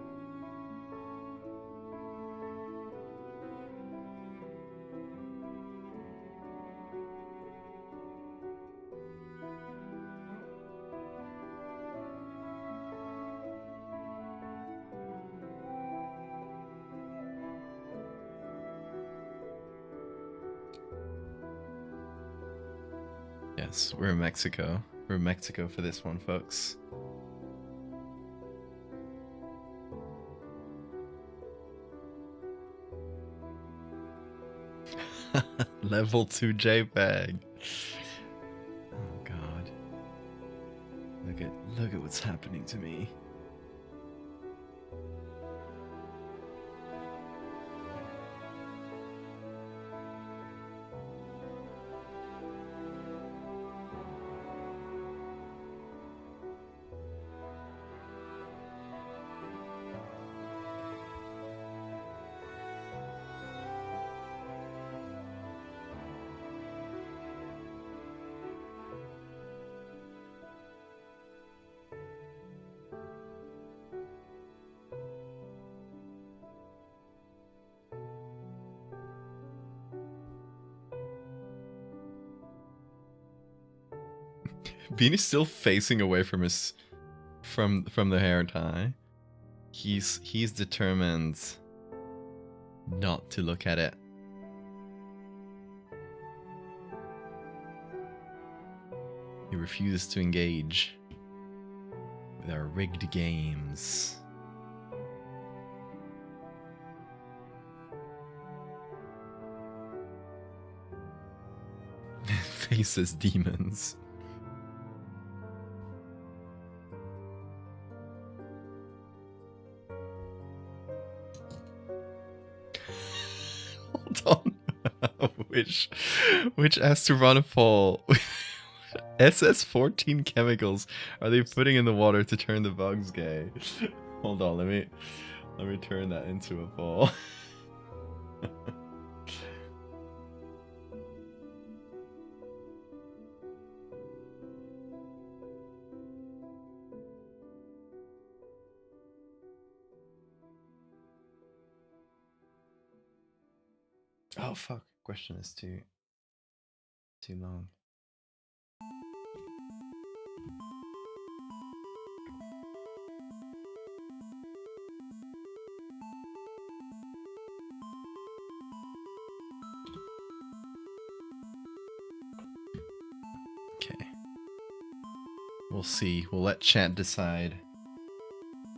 Yes, we're in Mexico. We're in Mexico for this one, folks. Level 2 JPEG. Oh god. Look at what's happening to me. Bean is still facing away from his from the hair tie. He's determined not to look at it. He refuses to engage with our rigged games. Faces demons. Hold on. which astronautal SS-14 chemicals are they putting in the water to turn the bugs gay? Hold on, let me turn that into a poll. Oh fuck, question is too long. Okay. We'll see. We'll let chat decide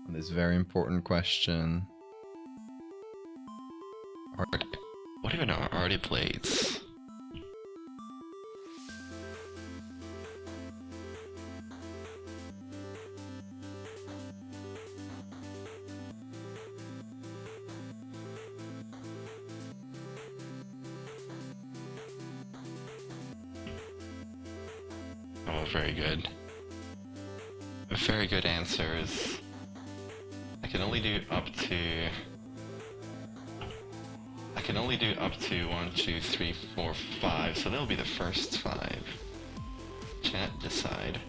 on this very important question. What even are Artie plates? Oh, very good. Very good answers. I can only do up to 1, 2, 3, 4, 5, so they'll be the first 5. Chat decide.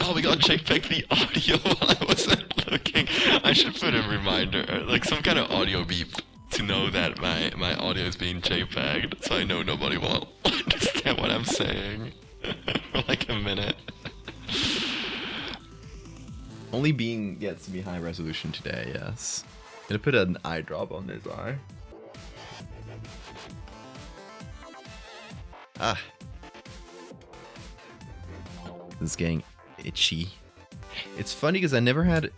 Oh, we got JPEG the audio while I wasn't looking. I should put a reminder, like some kind of audio beep, to know that my audio is being JPEG'd, so I know nobody will understand what I'm saying for like a minute. Only Bean gets to be high resolution today, yes. Gonna put an eye drop on his eye. Ah. This is getting itchy. It's funny because I never had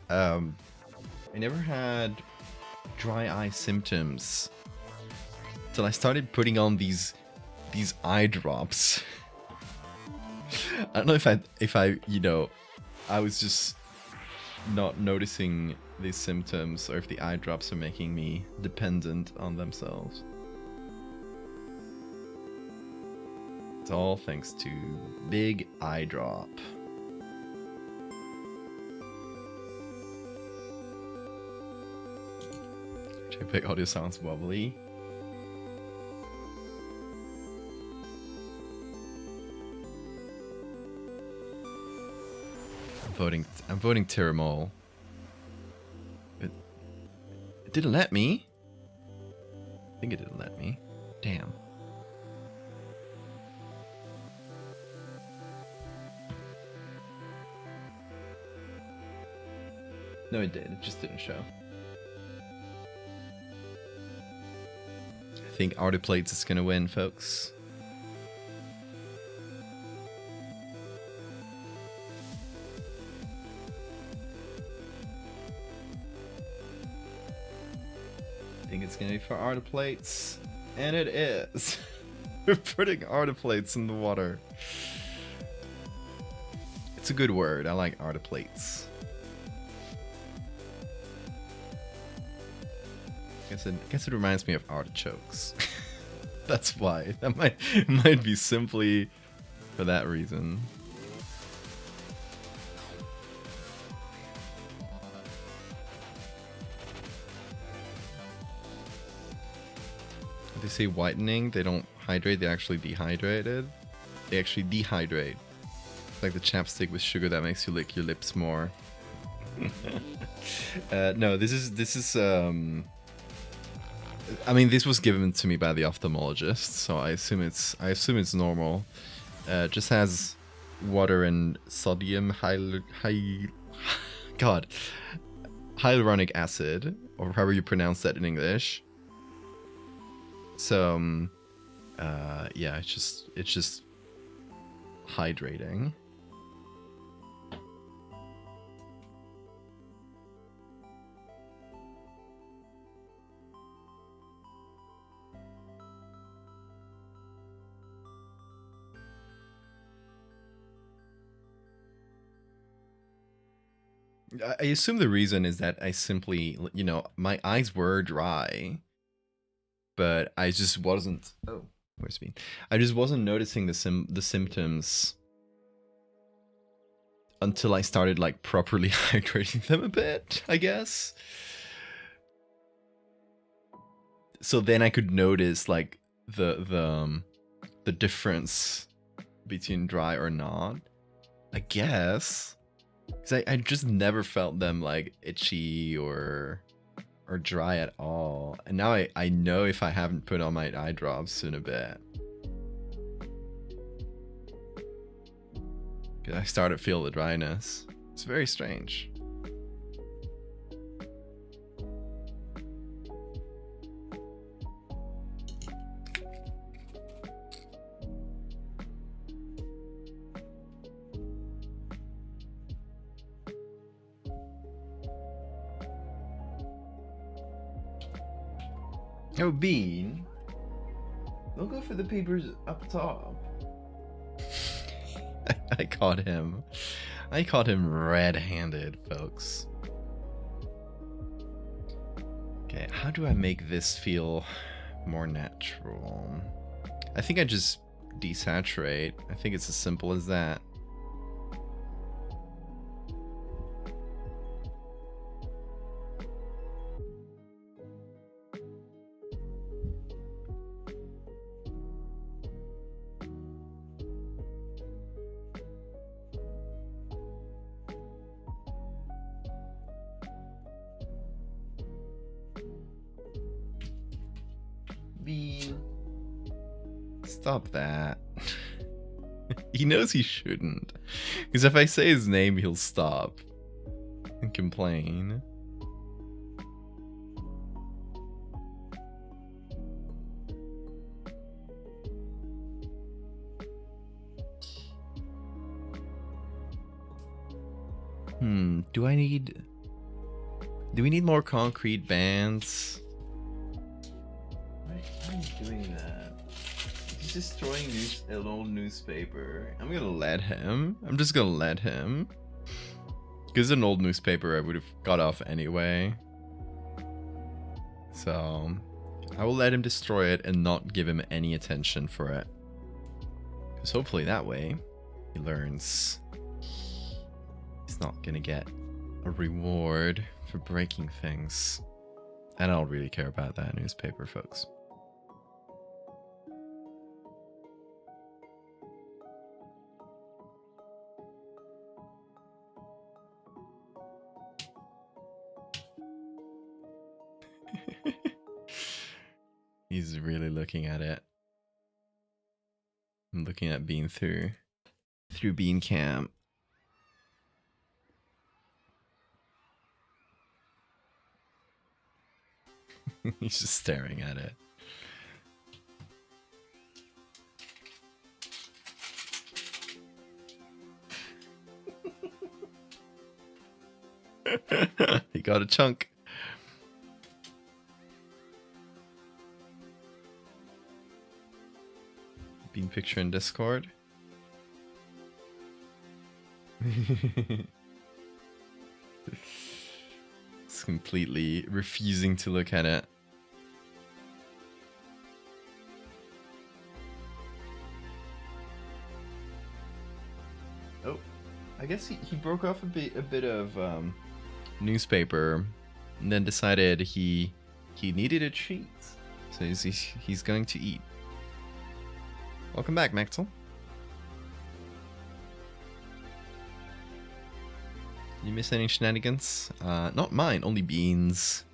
dry eye symptoms till I started putting on these eye drops. I don't know if I you know, I was just not noticing these symptoms, or if the eye drops are making me dependent on themselves. It's all thanks to Big Eye Drop. JPEG audio sounds wobbly. I'm voting Tiramol. It didn't let me. I think it didn't let me. Damn. No, it did. It just didn't show. I think Artie Plates is gonna win, folks. I think it's gonna be for Artie Plates, and it is. We're putting Artie Plates in the water. It's a good word. I like Artie Plates. I guess it reminds me of artichokes. That's why. That might be simply for that reason. They say whitening, they don't hydrate, they actually dehydrated. They actually dehydrate. It's like the chapstick with sugar that makes you lick your lips more. I mean, this was given to me by the ophthalmologist, so I assume it's normal. Just has water and sodium hyaluronic acid, or however you pronounce that in English. So, yeah, it's just hydrating. I assume the reason is that I simply, my eyes were dry, but I just wasn't. Oh, where's me? I just wasn't noticing the symptoms until I started like properly hydrating them a bit, I guess. So then I could notice like the difference between dry or not, I guess. Because I just never felt them like itchy or dry at all. And now I know if I haven't put on my eye drops in a bit. Because I started to feel the dryness. It's very strange. Oh, Bean. Don't go for the papers up top. I caught him. I caught him red-handed, folks. Okay, how do I make this feel more natural? I think I just desaturate. I think it's as simple as that. Stop that. He knows he shouldn't. Because if I say his name, he'll stop and complain. Do we need more concrete bands? Why are you doing that? He's destroying an old newspaper. I'm just gonna let him. Because an old newspaper I would have got off anyway. So I will let him destroy it and not give him any attention for it. Because hopefully that way he learns he's not gonna get a reward for breaking things. And I don't really care about that newspaper, folks. He's really looking at it. I'm looking at Bean through Bean Cam. He's just staring at it. He got a chunk. Bean picture in Discord. It's completely refusing to look at it. Oh, I guess he broke off a bit of newspaper, and then decided he needed a treat, so he's going to eat. Welcome back, Maxwell. You miss any shenanigans? Not mine, only Beans.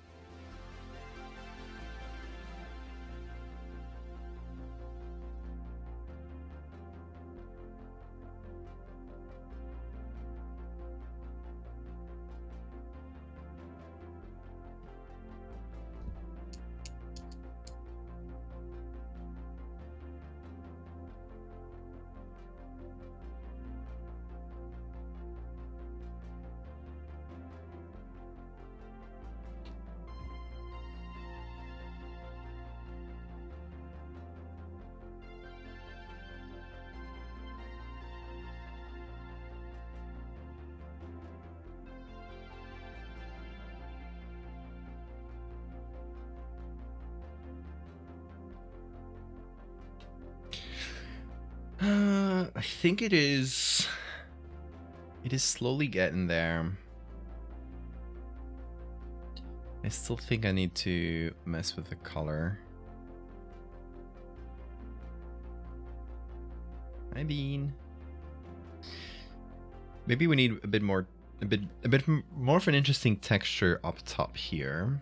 think it is. It is slowly getting there. I still think I need to mess with the color. Hi, Bean. Maybe we need a bit more of an interesting texture up top here.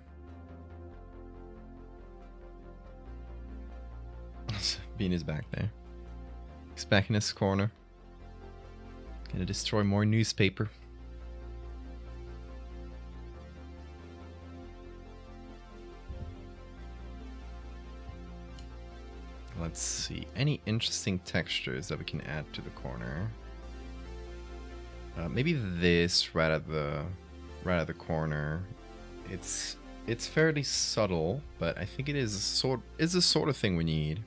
Bean is back there. He's back in his corner. Gonna destroy more newspaper. Let's see. Any interesting textures that we can add to the corner? Maybe this right at the corner. It's fairly subtle, but I think it is the sort of thing we need.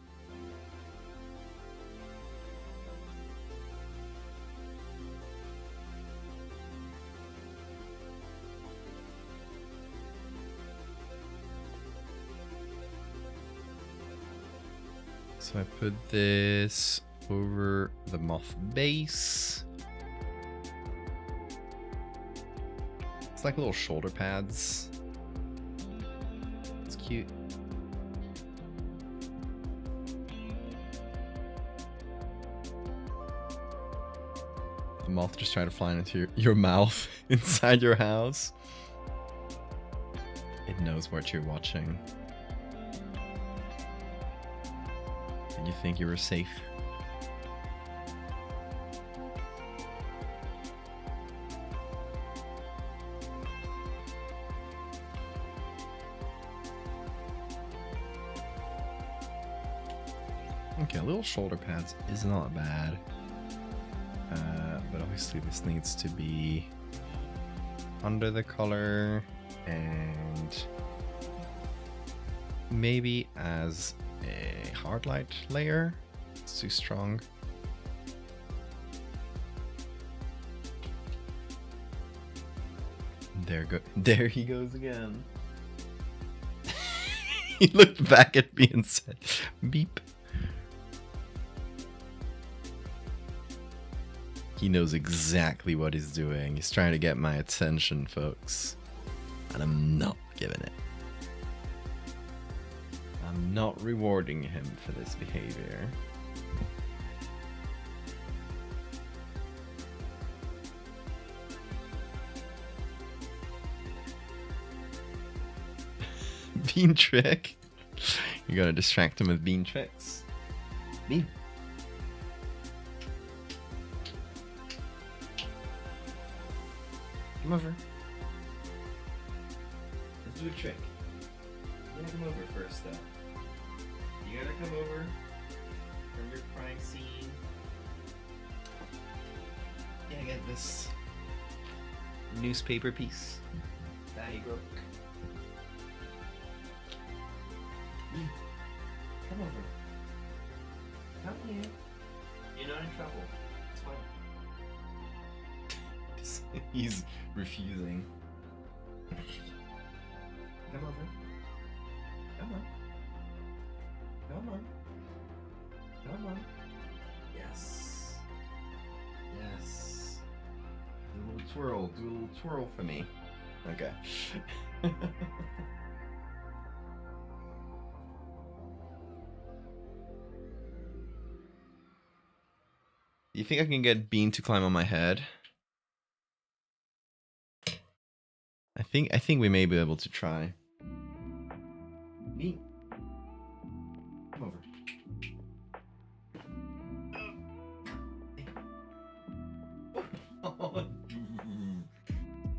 So I put this over the moth base. It's like little shoulder pads. It's cute. The moth just trying to fly into your mouth inside your house. It knows what you're watching. And you think you were safe. Okay, little shoulder pads is not bad. But obviously this needs to be under the color and maybe as a hard light layer. It's too strong. There he goes again. He looked back at me and said, beep. He knows exactly what he's doing. He's trying to get my attention, folks. And I'm not giving it. I'm not rewarding him for this behavior. Bean trick? You're gonna distract him with bean tricks? Bean. Come over. Let's do a trick. You gotta come over first, though. You gotta come over from your crime scene. Yeah, I got this newspaper piece that you broke. Come over. Come here. You're not in trouble. It's fine. He's refusing. Come over. Come on. Come on. Come on. Yes. Yes. Do a little twirl. Do a little twirl for me. Okay. You think I can get Bean to climb on my head? I think we may be able to try. Bean. Come over. Oh.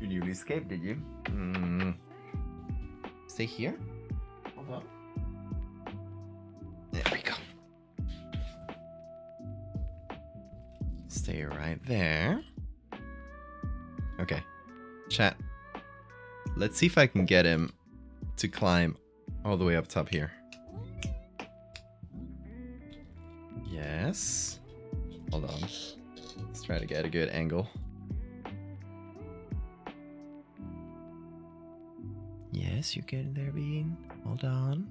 You nearly escaped, did you? Stay here. Hold on. There we go. Stay right there. Okay. Chat. Let's see if I can get him to climb all the way up top here. Yes. Hold on. Let's try to get a good angle. Yes, you're getting there, Bean. Hold on.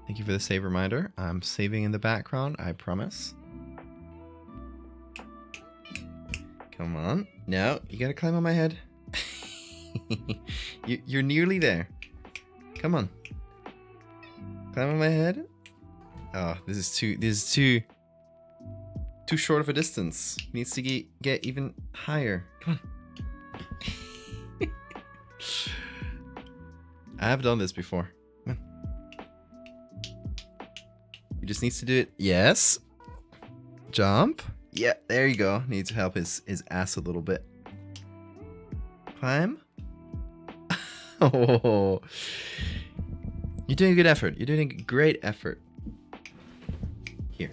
Thank you for the save reminder. I'm saving in the background, I promise. Come on. No, you gotta climb on my head. You're nearly there. Come on. Climb on my head. Oh, this is too short of a distance. He needs to get even higher. Come on. I have done this before. Come on. He just needs to do it. Yes. Jump. Yeah, there you go. Need to help his ass a little bit. Climb. Oh. You're doing a good effort. You're doing a great effort. Here.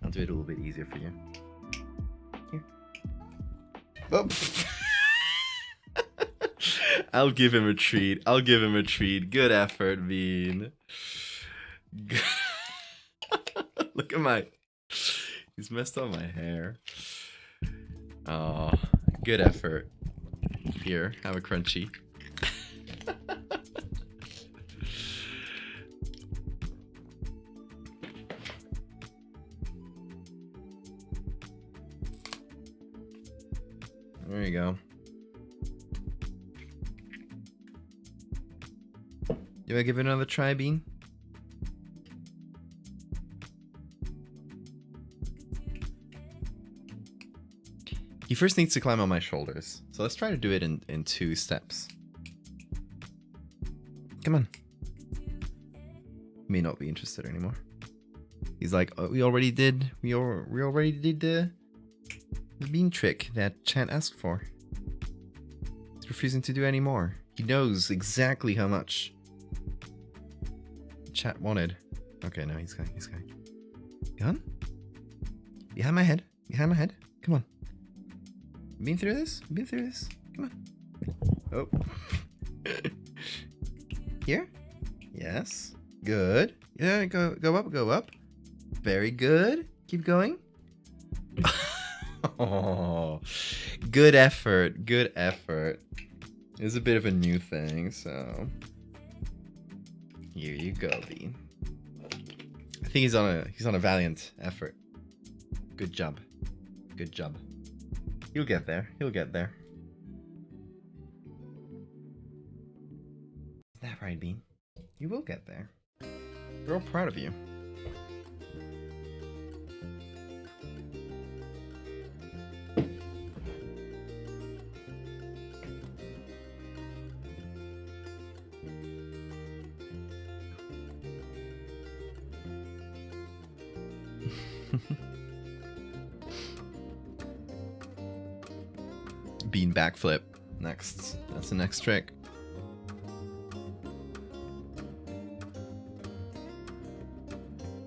I'll do it a little bit easier for you. Here. Oh. I'll give him a treat. I'll give him a treat. Good effort, Bean. Look at my... He's messed up my hair. Oh, good effort. Here, have a crunchy. There you go. You wanna give it another try, Bean? He first needs to climb on my shoulders. So let's try to do it in 2 steps. Come on. May not be interested anymore. He's like, oh, we already did the bean trick that chat asked for. He's refusing to do any more. He knows exactly how much chat wanted. Okay, no, he's going. Gone? Behind my head. Come on. Been through this? Come on. Oh. Here? Yes. Good. Yeah, go up. Very good. Keep going. Oh, good effort. It's a bit of a new thing, so here you go, Bean. I think he's on a valiant effort. Good job. He'll get there. Is that right, Bean? You will get there. We're all proud of you. Bean backflip. Next. That's the next trick.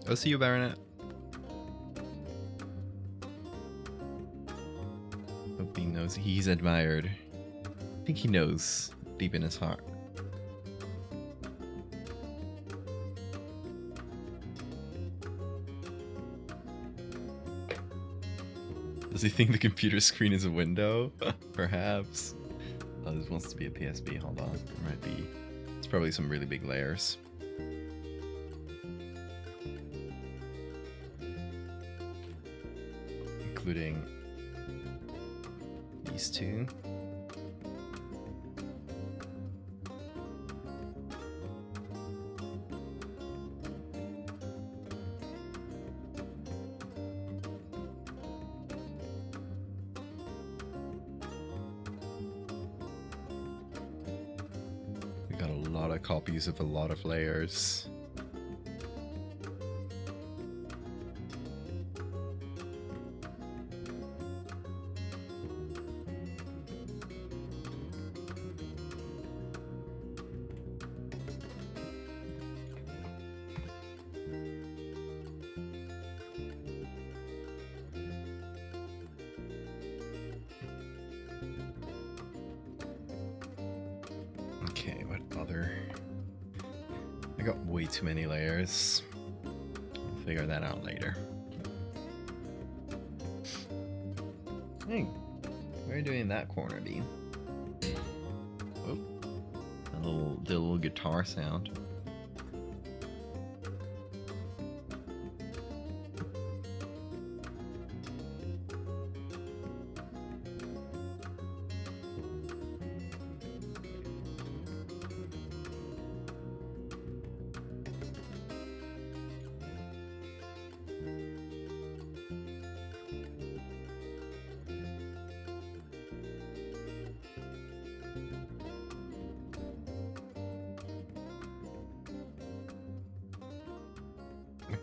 I'll see you, Baronet. Hope Bean knows he's admired. I think he knows deep in his heart. Does he think the computer screen is a window? Perhaps. Oh, this wants to be a PSB. Hold on. There might be. It's probably some really big layers. Including these 2. Got a lot of copies of a lot of layers. Okay, what other? I got way too many layers. I'll figure that out later. Hey, what are you doing in that corner, Bean? Oh, the little guitar sound.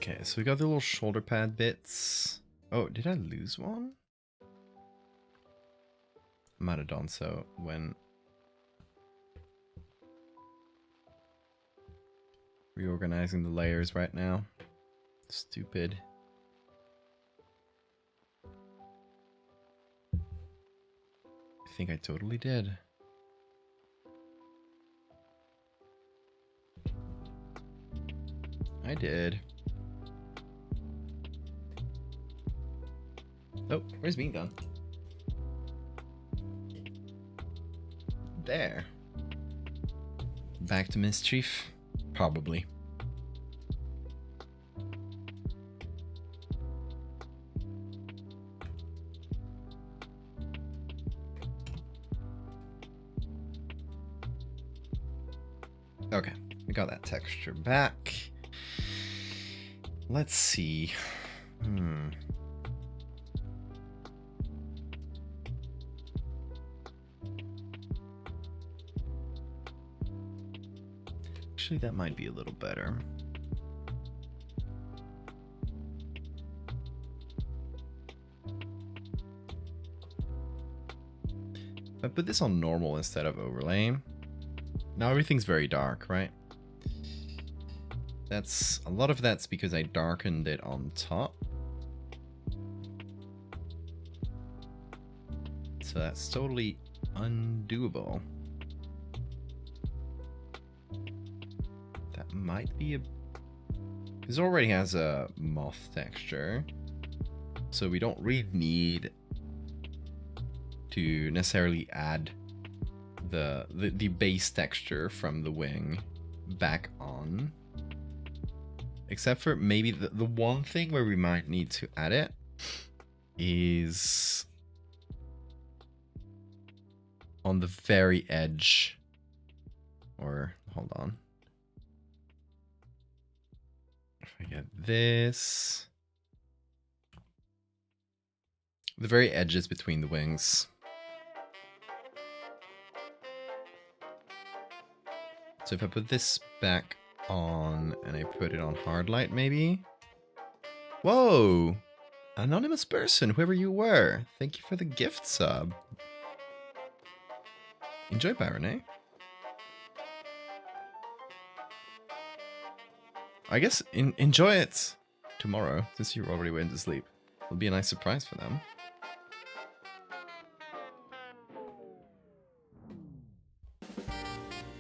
Okay, so we got the little shoulder pad bits. Oh, did I lose one? I might have done so when reorganizing the layers right now. Stupid. I think I totally did. I did. Oh, where's Bean gone? There. Back to mischief? Probably. Okay, we got that texture back. Let's see. Actually, that might be a little better. If I put this on normal instead of overlay, now everything's very dark, right? That's a lot of that's because I darkened it on top. So that's totally undoable. That might be a... This already has a moth texture, so we don't really need to necessarily add the base texture from the wing back on. Except for maybe the one thing where we might need to add it is on the very edge. Or, hold on. If I get this. The very edges between the wings. So if I put this back on and I put it on hard light, maybe? Whoa! Anonymous person, whoever you were. Thank you for the gift sub. Enjoy, Byron, eh? I guess enjoy it tomorrow, since you already went to sleep. It'll be a nice surprise for them.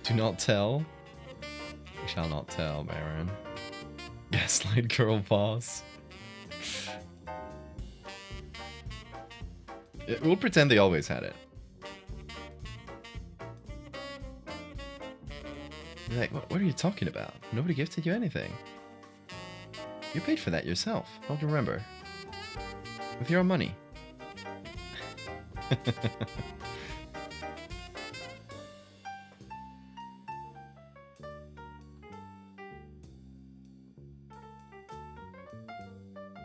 Do not tell. We shall not tell, Baron. Gaslight girl boss. We'll pretend they always had it. You're like, what are you talking about? Nobody gifted you anything. You paid for that yourself. Don't you remember? With your own money.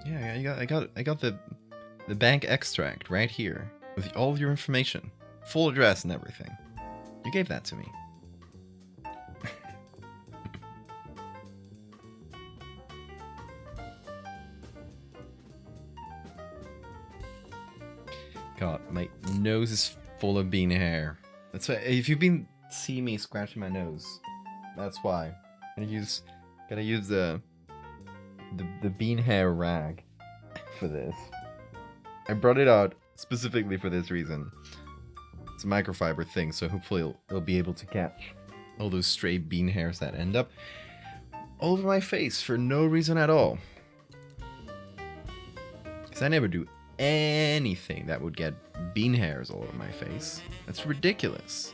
Yeah, I got the bank extract right here with all your information, full address and everything. You gave that to me. God, my nose is full of bean hair. That's why if you've been seeing me scratching my nose, that's why. Gotta use the bean hair rag for this. I brought it out specifically for this reason. It's a microfiber thing, so hopefully it'll be able to catch all those stray bean hairs that end up all over my face for no reason at all. Because I never do anything that would get bean hairs all over my face. That's ridiculous.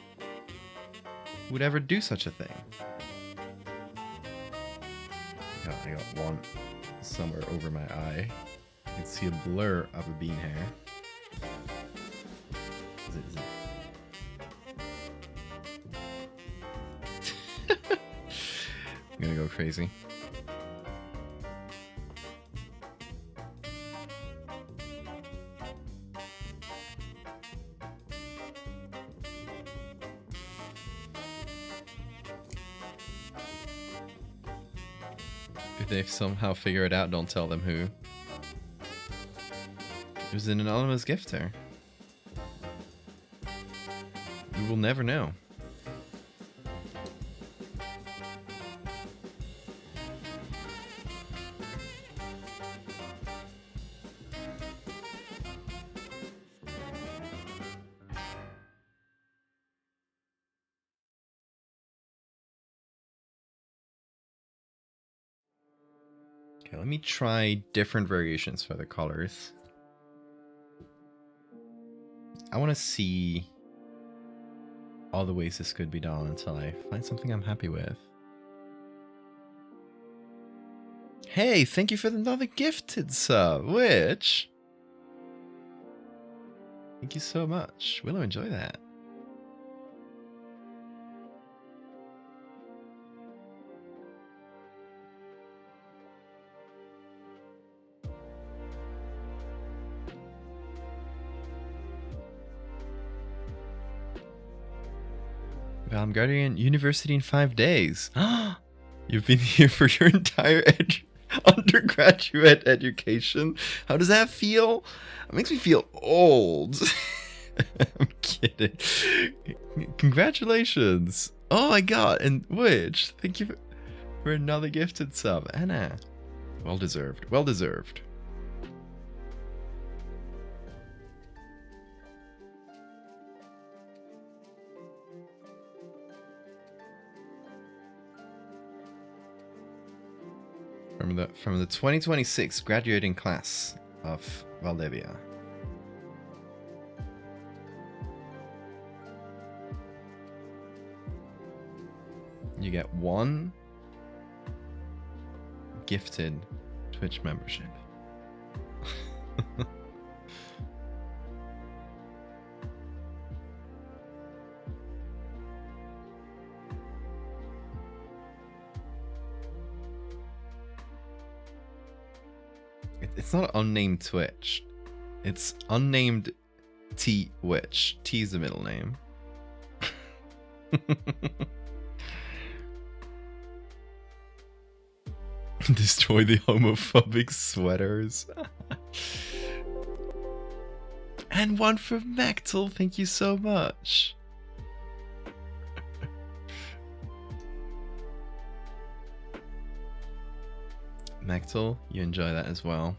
Who would ever do such a thing? I got one somewhere over my eye. You can see a blur of a bean hair. Is it? I'm gonna go crazy. If they somehow figure it out, don't tell them who. It was an anonymous gifter. We will never know. Okay, let me try different variations for the colors. I want to see all the ways this could be done until I find something I'm happy with. Hey, thank you for another gifted sub, Witch. Thank you so much. Willow, enjoy that. Valmgardian University in 5 days. You've been here for your entire undergraduate education. How does that feel? It makes me feel old. I'm kidding. Congratulations. Oh my god. And Witch, thank you for another gifted sub. Anna. Well deserved. Well deserved. From the 2026 graduating class of Valdivia. You get 1 gifted Twitch membership. It's not unnamed Twitch. It's unnamed T Witch. T is the middle name. Destroy the homophobic sweaters. And 1 for Mactel. Thank you so much. Mactel, you enjoy that as well.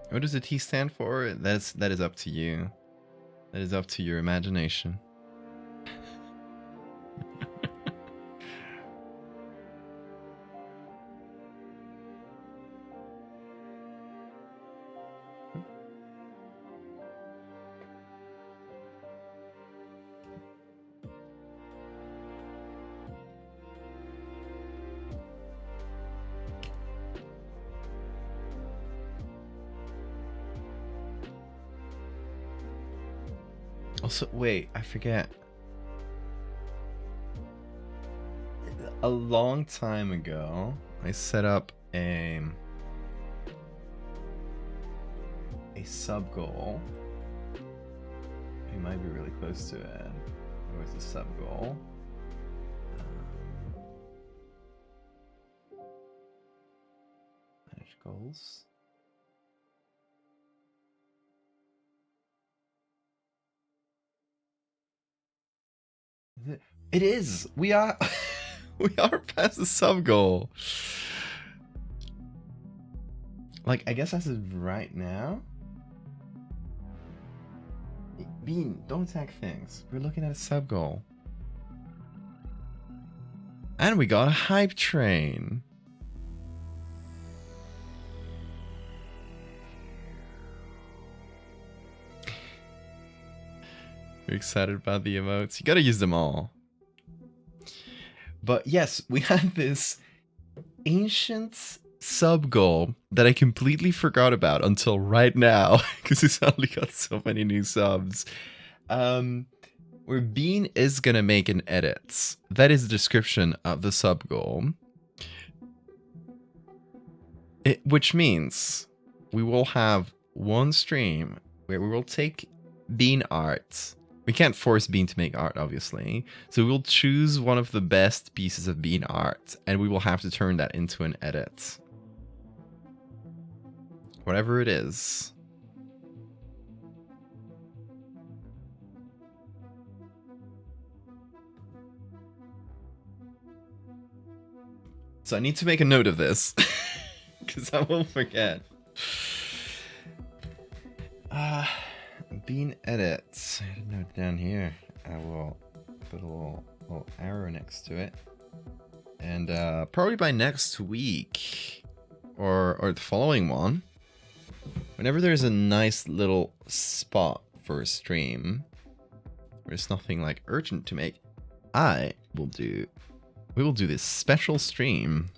What does the T stand for? That is up to you. That is up to your imagination. Also, wait, I forget. A long time ago, I set up a sub goal. You might be really close to it. Where's the sub goal? Manage goals. It is. We are. We are past the sub goal. Like, I guess as of right now. Bean, don't attack things. We're looking at a sub goal. And we got a hype train. You're excited about the emotes? You gotta use them all. But yes, we had this ancient sub goal that I completely forgot about until right now because it's only got so many new subs. where Bean is gonna make an edit. That is the description of the sub goal. Which means we will have one stream where we will take Bean art. We can't force Bean to make art, obviously. So we'll choose one of the best pieces of Bean art, and we will have to turn that into an edit. Whatever it is. So I need to make a note of this, because I will forget. Bean edits. I had a note down here. I will put a little arrow next to it. And probably by next week, or the following one, whenever there's a nice little spot for a stream, there's nothing like urgent to make, we will do this special stream.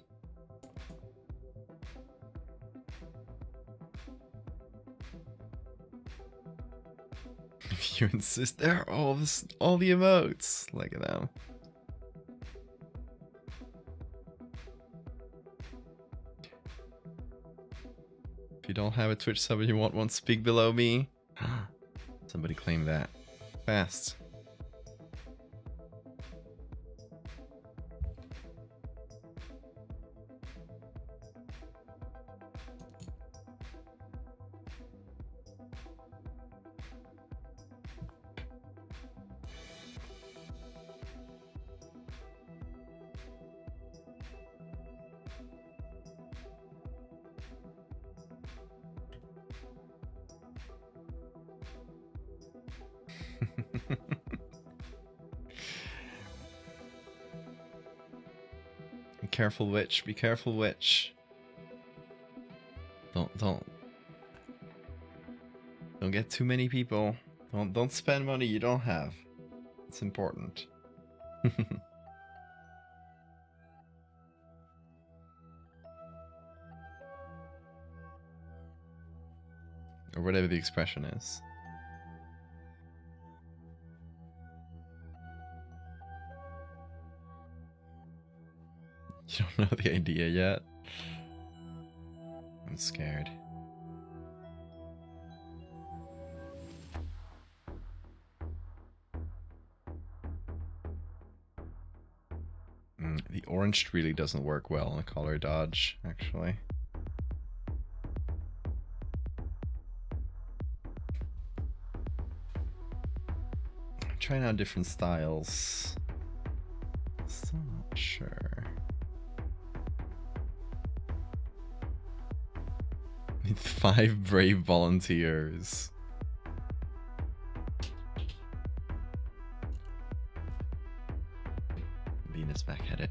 If you insist, there are all the emotes. Look at them. If you don't have a Twitch sub and you want one, speak below me. Somebody claim that. Fast. Be careful, witch. Be careful, witch. Don't get too many people. Don't spend money you don't have. It's important. Or whatever the expression is. You don't know the idea yet? I'm scared. The orange really doesn't work well in a color dodge, actually. I'm trying out different styles. Still not sure. Need 5 brave volunteers. Venus back at it.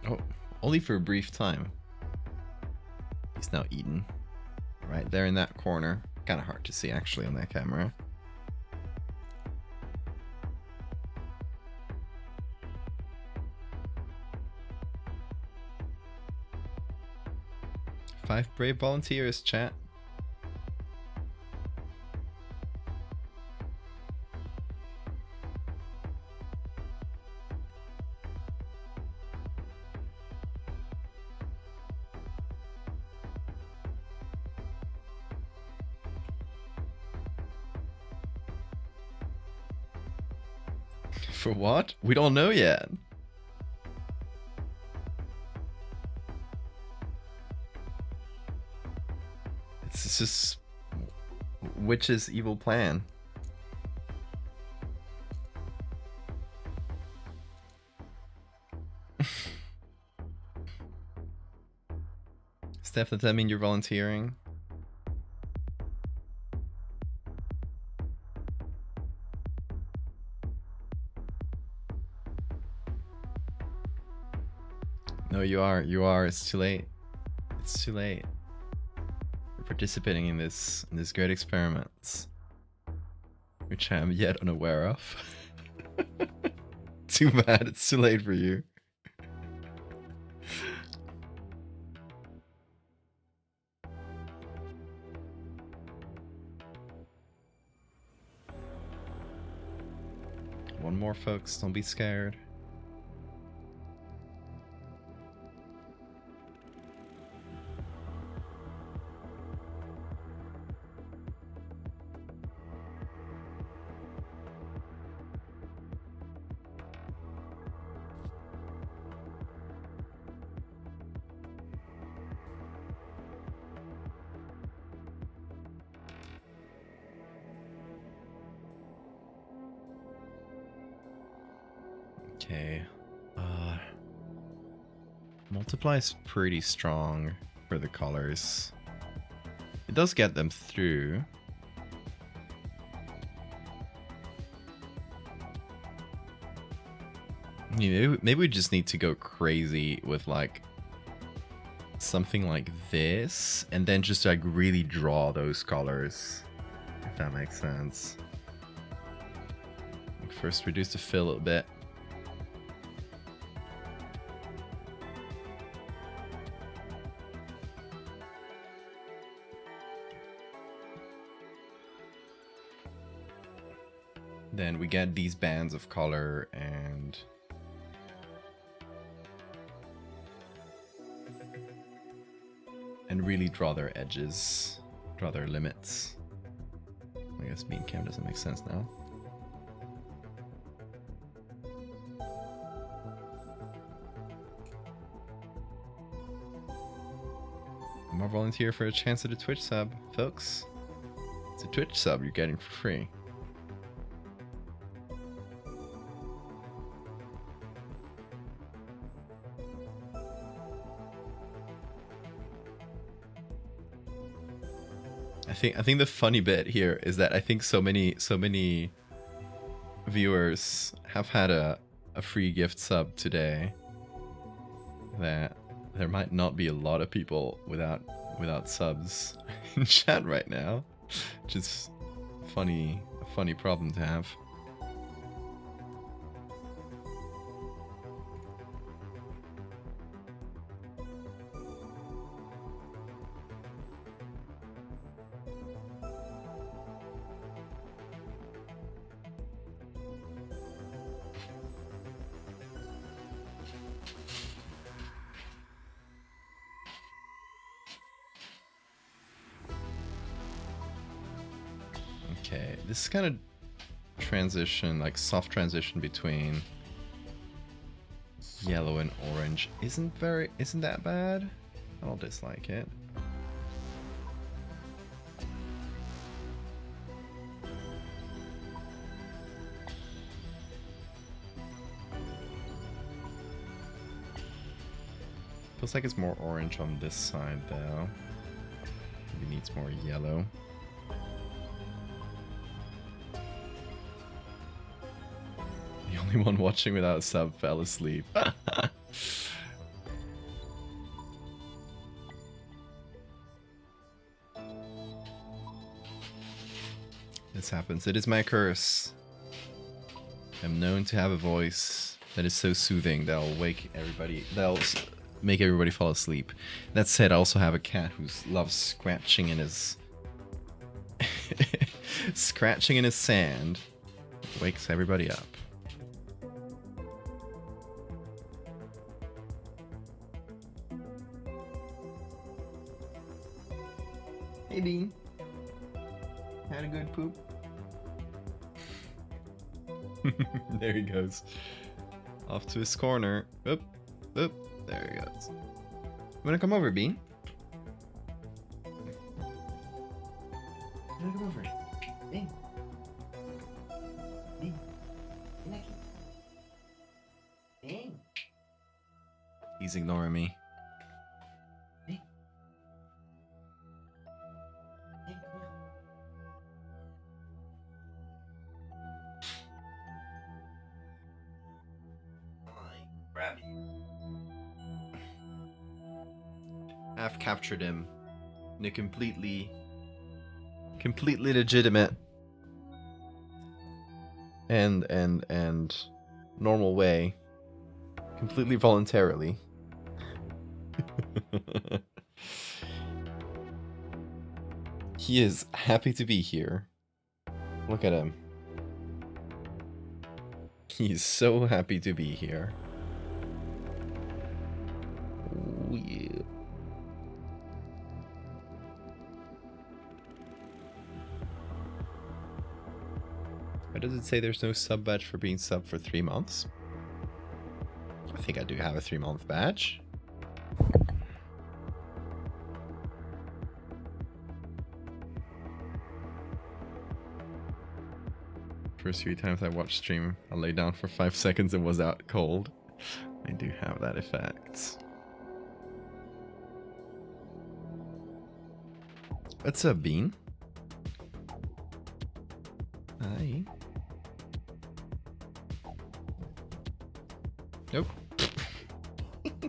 Oh, only for a brief time. He's now eaten. Right there in that corner. Kind of hard to see actually on that camera. Five brave volunteers, chat. For what? We don't know yet. It's just Witch's evil plan. Steph, does that mean you're volunteering? No, you are. It's too late. It's too late. We're participating in this great experiment, which I am yet unaware of. Too bad, it's too late for you. One more, folks. Don't be scared. Okay. Multiply is pretty strong for the colors. It does get them through. Maybe we just need to go crazy with like something like this, and then just like really draw those colors, if that makes sense. Like first reduce the fill a little bit. Then we get these bands of color and really draw their edges, draw their limits. I guess beam cam doesn't make sense now. More volunteer for a chance at a Twitch sub, folks. It's a Twitch sub you're getting for free. I think the funny bit here is that I think so many viewers have had a free gift sub today that there might not be a lot of people without subs in chat right now, which is a funny problem to have. Okay, this kind of transition, like soft transition between yellow and orange isn't that bad. I don't dislike it. Feels like it's more orange on this side though. Maybe needs more yellow. The only one watching without a sub fell asleep. This happens. It is my curse. I'm known to have a voice that is so soothing that'll wake everybody, that'll make everybody fall asleep. That said, I also have a cat who loves scratching in his scratching in his sand. Wakes everybody up. Hey Bean. Had a good poop? There he goes. Off to his corner. Oop, oop. There he goes. You wanna come over, Bean? You wanna come over? Bean. Bean. Bean. He's ignoring me. Bean. Bean, come here. Grab you. I've captured him in a completely legitimate and normal way. Completely voluntarily. He is happy to be here. Look at him. He's so happy to be here. Oh, yeah. Why does it say there's no sub badge for being sub for 3 months? I think I do have a 3-month badge. First few times I watched stream, I lay down for 5 seconds and was out cold. I do have that effect. What's up, Bean? Hi. Nope.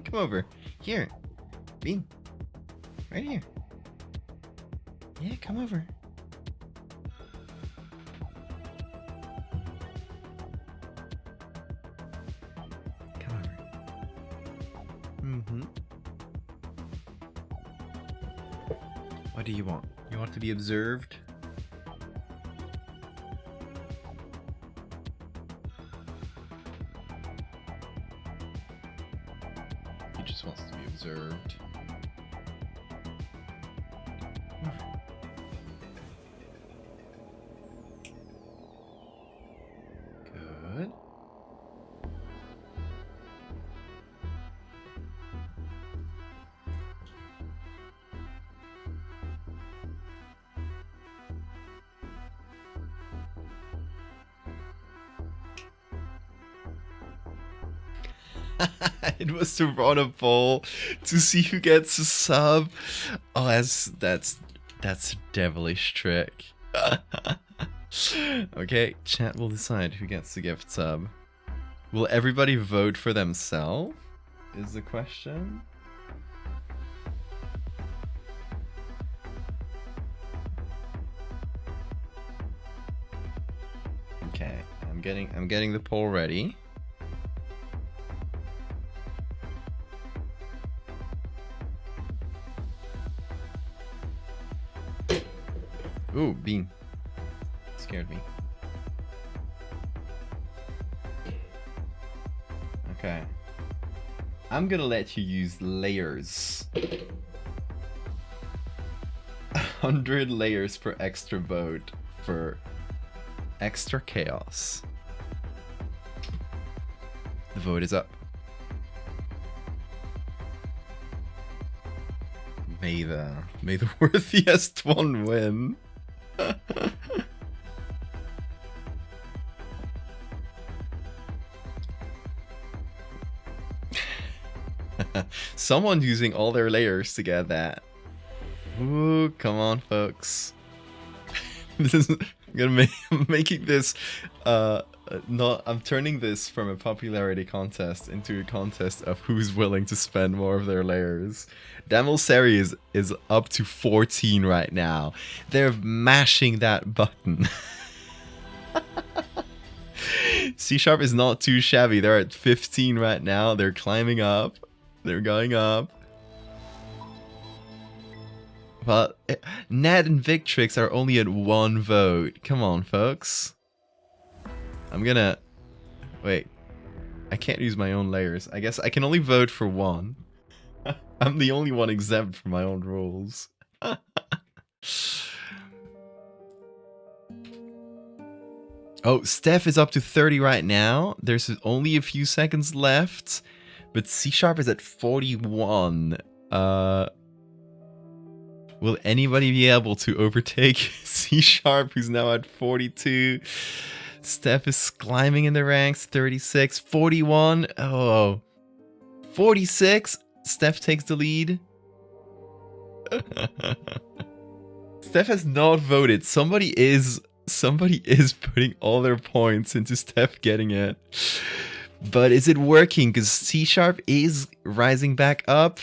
Come over. Here. Bean. Right here. Yeah, come over. Come over. Mm-hmm. What do you want? You want to be observed? He just wants to be observed. Good. It was to run a poll to see who gets a sub. Oh, that's a devilish trick. Okay, chat will decide who gets the gift sub. Will everybody vote for themselves? Is the question. Okay, I'm getting the poll ready. Ooh, Bean. Scared me. Okay. I'm gonna let you use layers. 100 layers per extra vote for extra chaos. The vote is up. May the worthiest one win. Someone using all their layers to get that. Ooh, come on, folks. This is I'm making this I'm turning this from a popularity contest into a contest of who's willing to spend more of their layers. Damel Seri is up to 14 right now. They're mashing that button. C# is not too shabby. They're at 15 right now. They're climbing up. They're going up. But Ned and Victrix are only at 1 vote. Come on, folks. I'm gonna... Wait. I can't use my own layers. I guess I can only vote for 1. I'm the only one exempt from my own rules. Oh, Steph is up to 30 right now. There's only a few seconds left. But C# is at 41. Will anybody be able to overtake C#, who's now at 42? Steph is climbing in the ranks. 36, 41. Oh, 46. Steph takes the lead. Steph has not voted. Somebody is putting all their points into Steph getting it. But is it working? Because C# is rising back up.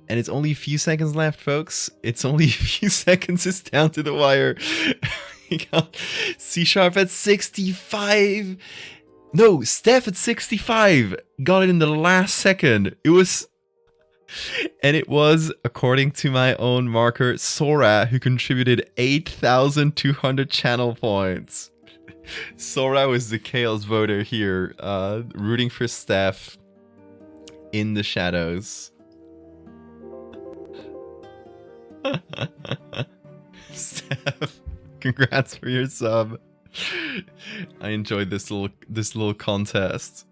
And it's only a few seconds left, folks. It's only a few seconds. It's down to the wire. We got C# at 65. No, Steph at 65 got it in the last second. It was, according to my own marker, Sora, who contributed 8,200 channel points. Sora was the chaos voter here, rooting for Steph in the shadows. Steph, congrats for your sub. I enjoyed this little contest.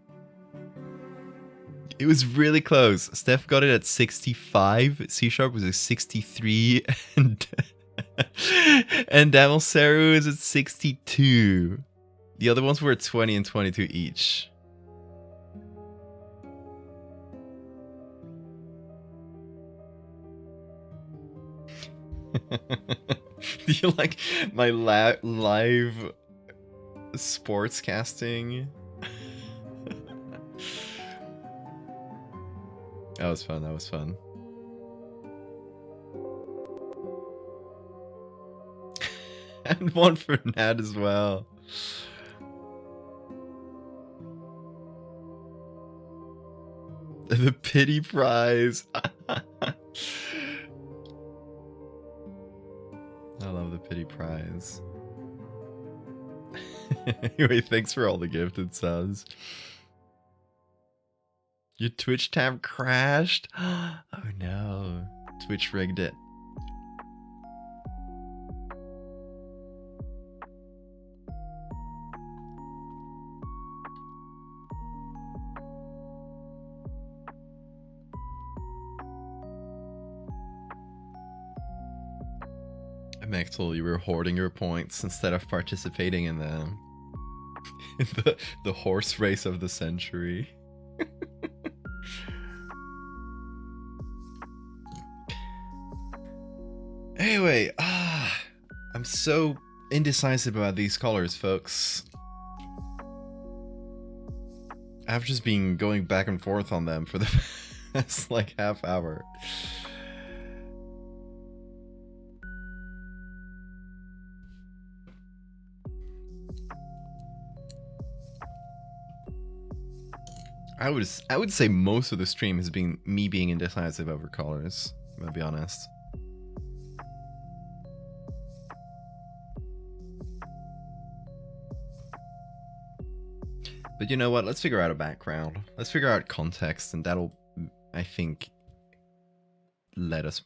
It was really close. Steph got it at 65. C Sharp was at 63, and Damelseru is at 62. The other ones were at 20 and 22 each. Do you like my live sports casting? That was fun. That was fun. And one for Nat as well. The pity prize. I love the pity prize. Anyway, thanks for all the gifted subs. Your Twitch tab crashed? Oh no. Twitch rigged it. Mechtel, you were hoarding your points instead of participating in the horse race of the century. Anyway, I'm so indecisive about these colors, folks. I've just been going back and forth on them for the past like half hour. I would say most of the stream has been me being indecisive over colors, I'm gonna be honest. But you know what? Let's figure out a background. Let's figure out context, and that'll, I think, let us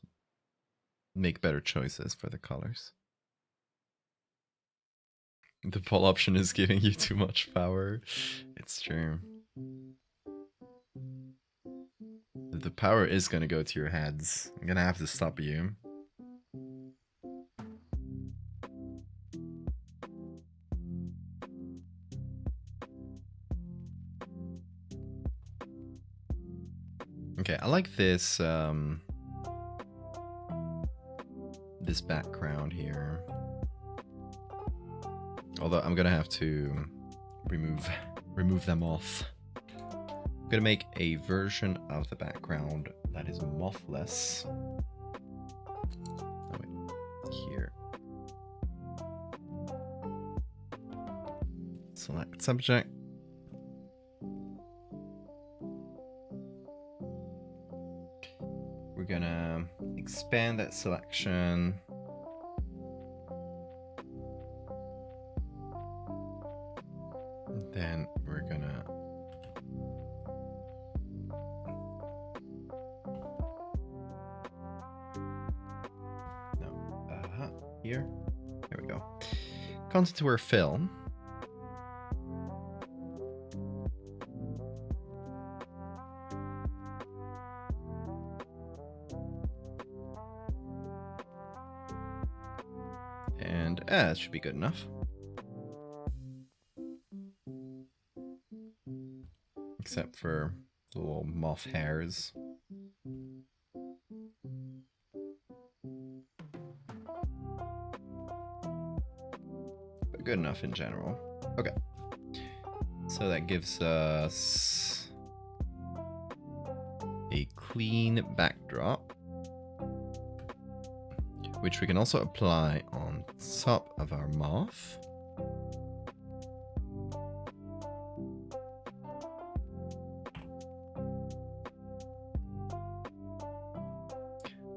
make better choices for the colors. The poll option is giving you too much power. It's true. The power is gonna go to your heads. I'm gonna have to stop you. Okay, I like this this background here. Although I'm gonna have to remove them off. I'm gonna make a version of the background that is mothless. Oh wait, here. Select subject. We're gonna expand that selection. Then we're gonna here. There we go. Content aware fill. And that should be good enough. Except for the little moth hairs. But good enough in general. Okay. So that gives us a clean backdrop, which we can also apply on top of our moth.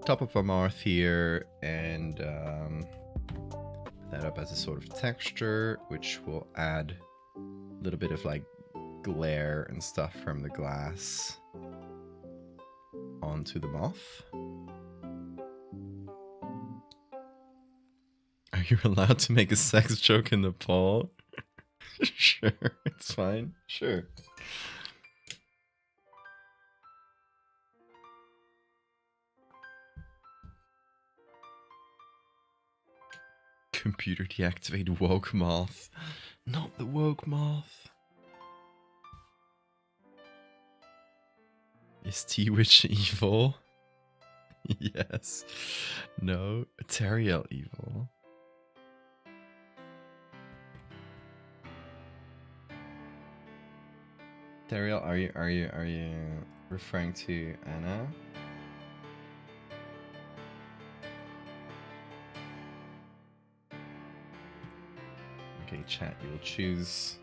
top of Amarth here and put that up as a sort of texture, which will add a little bit of like glare and stuff from the glass onto the moth. Are you allowed to make a sex joke in Nepal? Sure, it's fine. Sure. Computer deactivate woke moth. Not the woke moth. Is T-Witch evil? Yes. No. Teriel evil. Teriel, are you referring to Anna? Okay, chat, you will choose.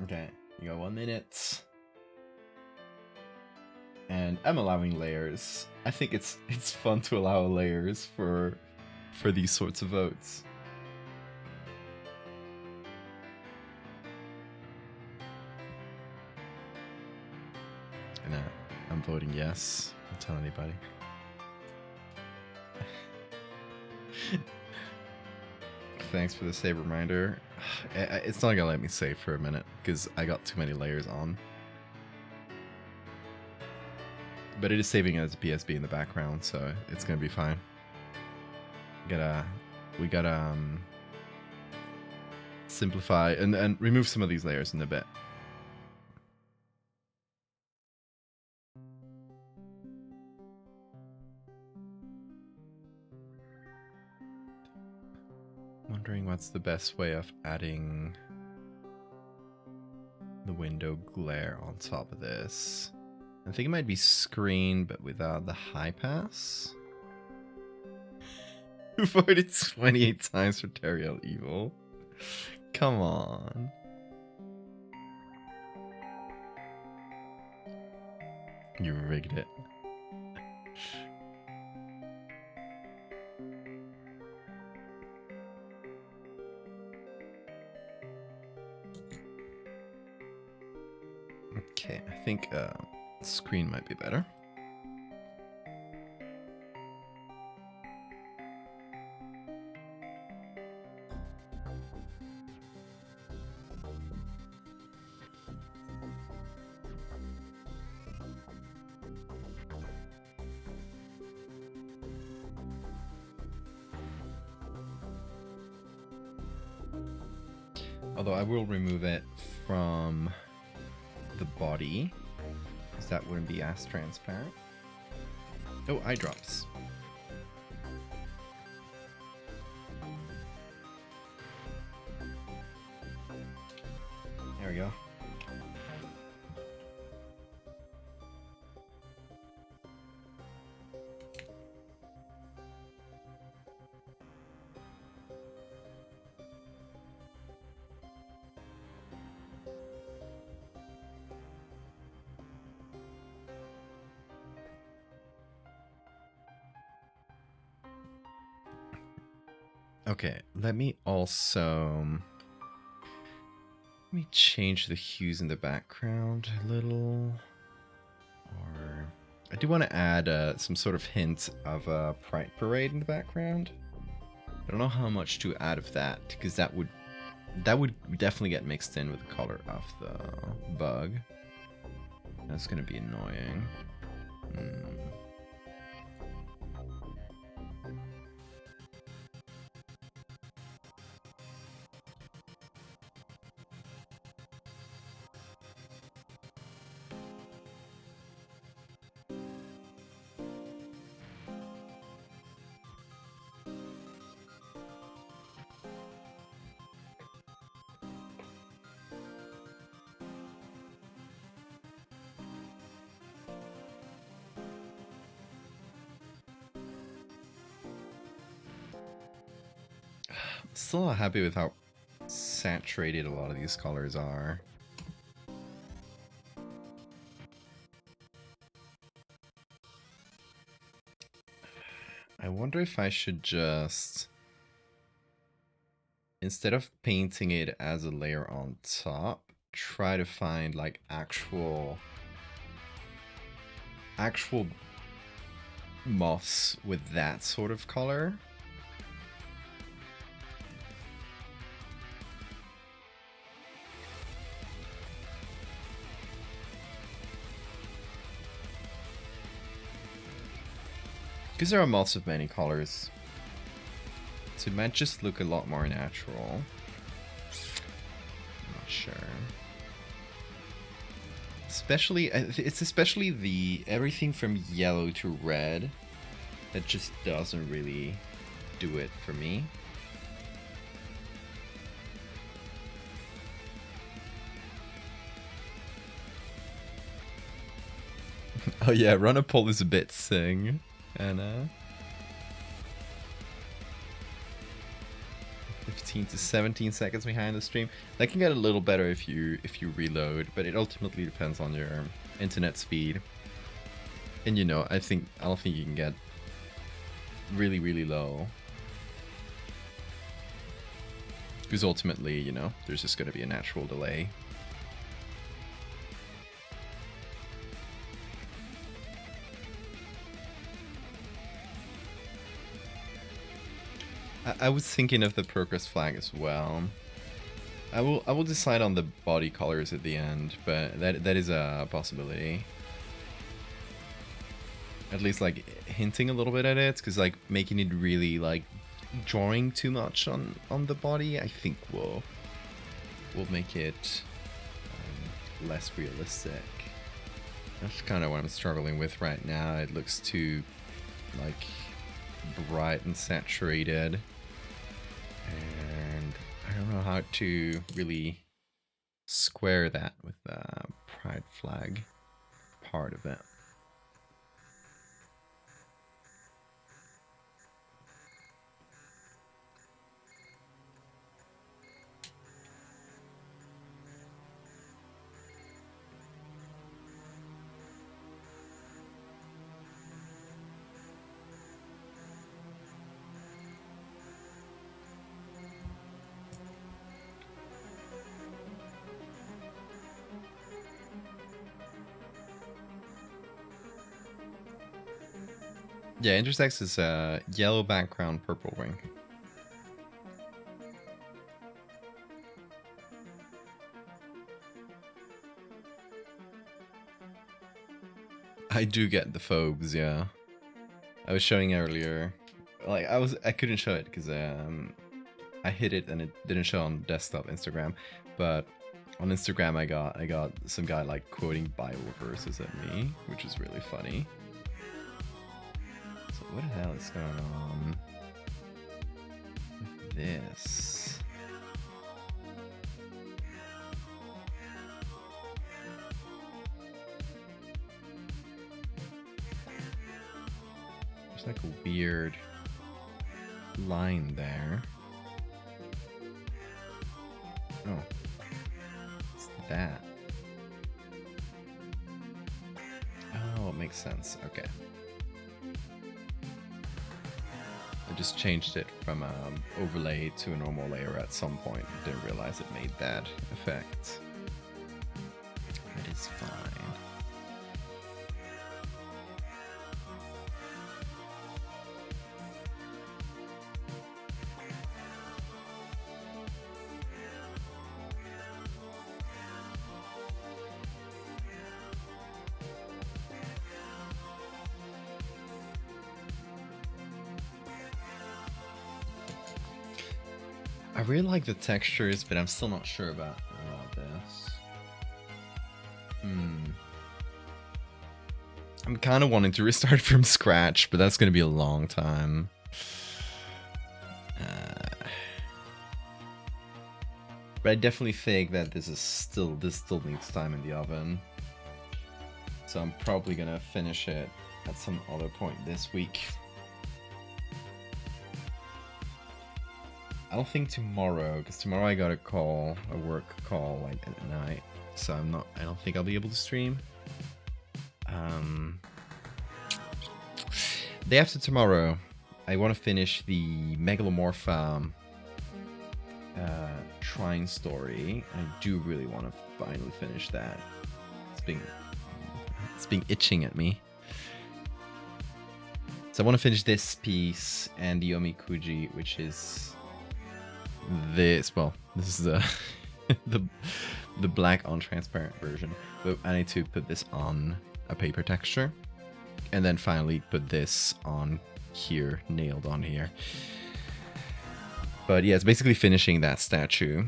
Okay, you got 1 minute. And I'm allowing layers. I think it's fun to allow layers for these sorts of votes. And I'm voting yes. Don't tell anybody. Thanks for the save reminder. It's not gonna let me save for a minute because I got too many layers on. But it is saving as a PSB in the background, so it's gonna be fine. We gotta simplify and remove some of these layers in a bit. Wondering what's the best way of adding the window glare on top of this. I think it might be screen, but without the high pass. You voted 28 times for Teriel Evil. Come on. You rigged it. Okay, I think screen might be better. Although I will remove it from the body, because that wouldn't be as transparent. Oh, eye drops. There we go. Okay, let me change the hues in the background a little. Or I do want to add some sort of hint of a Pride Parade in the background. I don't know how much to add of that, because that would definitely get mixed in with the color of the bug. That's gonna be annoying. Still not happy with how saturated a lot of these colors are. I wonder if I should just, instead of painting it as a layer on top, try to find like actual moths with that sort of color. Because there are moths of many colors, so it might just look a lot more natural. I'm not sure. Especially, it's especially the everything from yellow to red that just doesn't really do it for me. Oh yeah, run a poll is a bit sing. And 15 to 17 seconds behind the stream. That can get a little better if you reload, but it ultimately depends on your internet speed. And you know, I don't think you can get really, really low. Because ultimately, you know, there's just gonna be a natural delay. I was thinking of the progress flag as well. I will decide on the body colors at the end, but that is a possibility. At least like hinting a little bit at it, because like making it really like drawing too much on the body, I think will make it less realistic. That's kind of what I'm struggling with right now. It looks too like bright and saturated. And I don't know how to really square that with the pride flag part of it. Yeah, Intersex is a yellow background, purple wing. I do get the phobes, yeah. I was showing earlier, like I couldn't show it because I hit it and it didn't show on desktop Instagram, but on Instagram I got some guy like quoting Bible verses at me, which is really funny. So what the hell is going on with this? There's like a weird line there. Oh, it's that. Oh, it makes sense. Okay. I just changed it from overlay to a normal layer at some point. Didn't realize it made that effect. That is fine. I really like the textures, but I'm still not sure about this. I'm kind of wanting to restart from scratch, but that's going to be a long time. But I definitely think that this still needs time in the oven. So I'm probably going to finish it at some other point this week. don't think tomorrow, because tomorrow I got a work call like at night, so I don't think I'll be able to stream. Day after tomorrow, I want to finish the Megalomorpha Shrine story. I do really want to finally finish that. It's been itching at me. So I want to finish this piece and the Omikuji, which is this. Well, this is the the black on transparent version, but I need to put this on a paper texture, and then finally put this on here, nailed on here. But yeah, it's basically finishing that statue.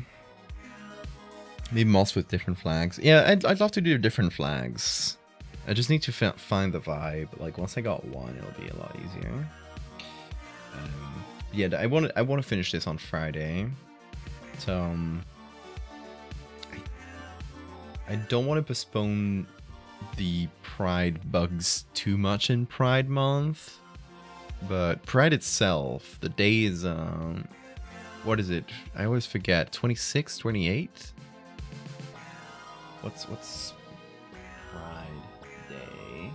Maybe moss with different flags. Yeah, I'd love to do different flags. I just need to find the vibe. Like once I got one, it'll be a lot easier. Yeah, I want to finish this on Friday. So I don't want to postpone the Pride bugs too much in Pride month, but Pride itself, the day is what is it? I always forget. 26, 28? What's Pride Day?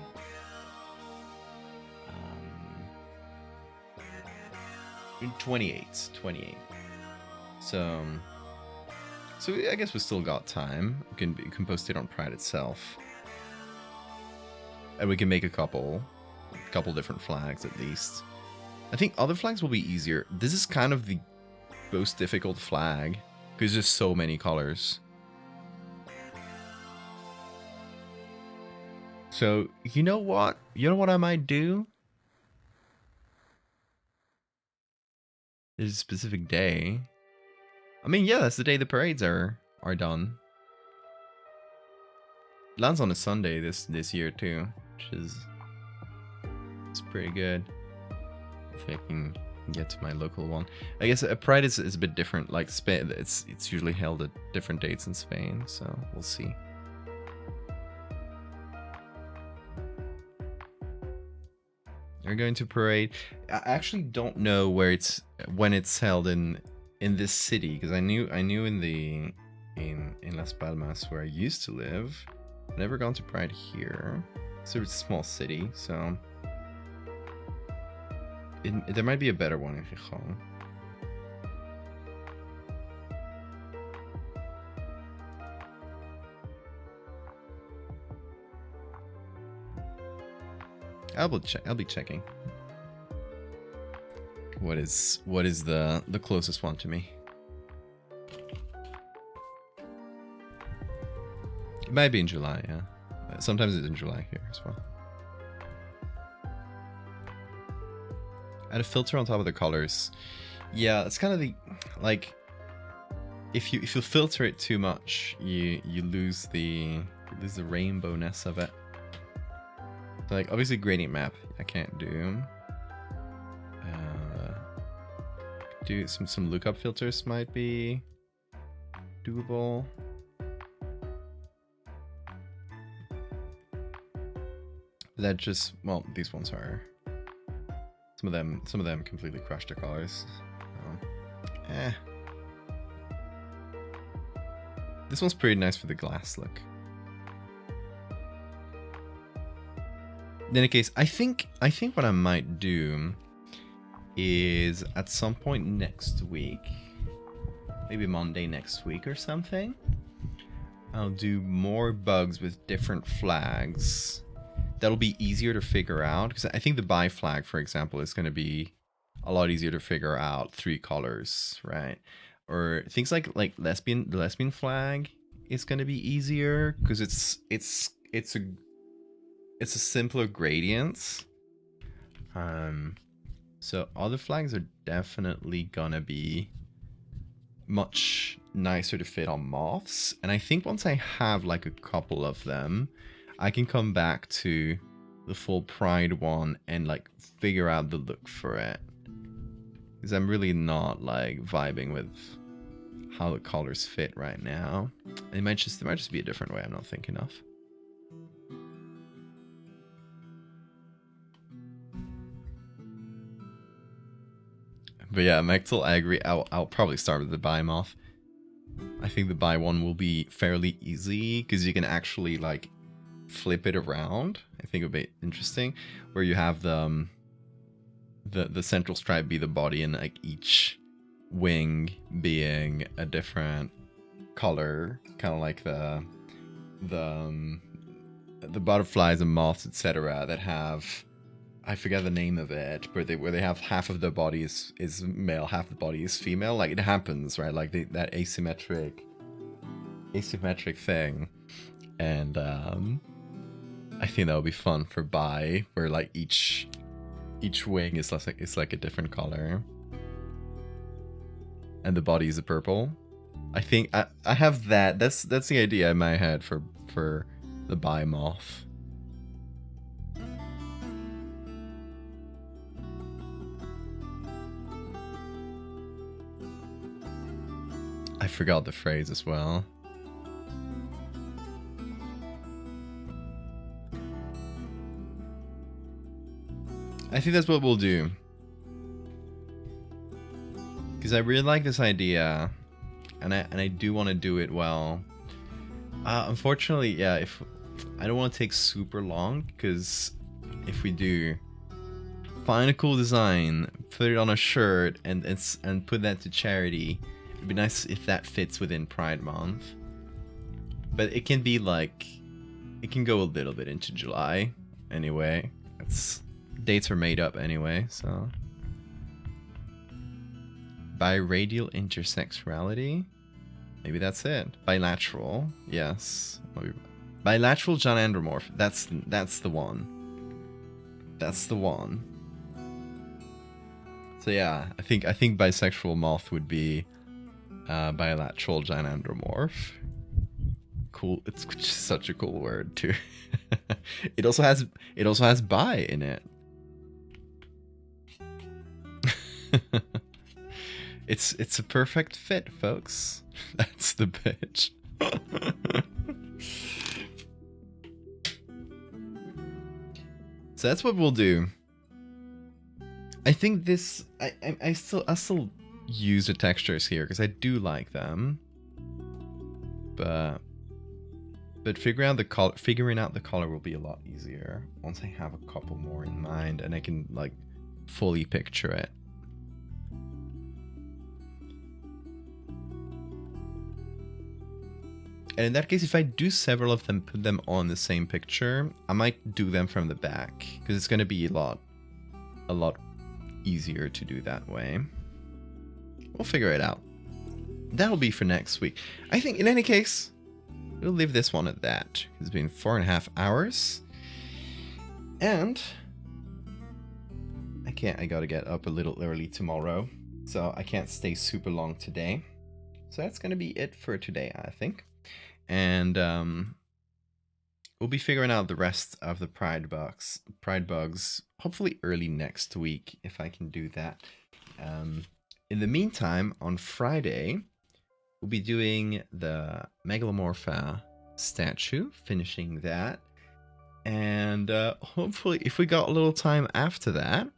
28. So I guess we still got time. We can post it on Pride itself, and we can make a couple different flags at least. I think other flags will be easier. This is kind of the most difficult flag because there's so many colors. So you know what I might do? There's a specific day. I mean, yeah, that's the day the parades are done. Lands on a Sunday this year too, which is it's pretty good. If I can get to my local one, I guess a Pride is a bit different. Like Spain, it's usually held at different dates in Spain, so we'll see. We're going to parade. I actually don't know when it's held in this city, because I knew in Las Palmas where I used to live. I've never gone to Pride here. So it's a small city, so there might be a better one in Gijón. I'll be checking. What is the closest one to me? It might be in July, yeah. Sometimes it's in July here as well. Add a filter on top of the colors. Yeah, it's kind of the like if you filter it too much, you lose the rainbowness of it. So like obviously gradient map I can't do. Do some lookup filters might be doable. That just, well, these ones are some of them completely crush their colors. This one's pretty nice for the glass look. In any case, I think what I might do is at some point next week, maybe Monday next week or something, I'll do more bugs with different flags. That'll be easier to figure out, because I think the bi flag, for example, is going to be a lot easier to figure out 3 colors, right? Or things like the lesbian flag is going to be easier because it's a simpler gradients. So other flags are definitely gonna be much nicer to fit on moths. And I think once I have like a couple of them, I can come back to the full Pride one and like figure out the look for it. Because I'm really not like vibing with how the colors fit right now. There might just be a different way I'm not thinking of. But yeah, Mechtel, I agree. I'll probably start with the Biomoth. I think the Bi one will be fairly easy because you can actually like flip it around. I think it would be interesting, where you have the central stripe be the body and like each wing being a different color, kind of like the butterflies and moths, etc. that have, I forget the name of it, but where they have half of the body is male, half the body is female. Like it happens, right? Like that asymmetric thing, and I think that would be fun for Bi, where like each wing is like a different color, and the body is a purple. I think I have that. That's the idea in my head for the Biomoth. I forgot the phrase as well. I think that's what we'll do. Because I really like this idea. And I do want to do it well. Unfortunately, yeah, if I don't want to take super long, because if we do, find a cool design, put it on a shirt, and put that to charity. It'd be nice if that fits within Pride Month. But it can be like, it can go a little bit into July anyway. Dates are made up anyway, so. Biradial intersexuality? Maybe that's it. Bilateral, yes. Bilateral John Andromorph. That's the one. That's the one. So yeah, I think bisexual moth would be bilateral John Andromorph. Cool. It's just such a cool word too. It also has bi in it. It's a perfect fit, folks. That's the pitch. So that's what we'll do. I think this I still use the textures here because I do like them. But figuring out the color will be a lot easier once I have a couple more in mind and I can like fully picture it. And in that case, if I do several of them, put them on the same picture, I might do them from the back because it's going to be a lot easier to do that way. We'll figure it out. That'll be for next week. I think in any case, we'll leave this one at that. It's been 4.5 hours. And I gotta get up a little early tomorrow, so I can't stay super long today. So that's gonna be it for today, I think. And we'll be figuring out the rest of the Pride bugs hopefully early next week if I can do that. In the meantime, on Friday, we'll be doing the Megalomorpha statue, finishing that. And hopefully, if we got a little time after that,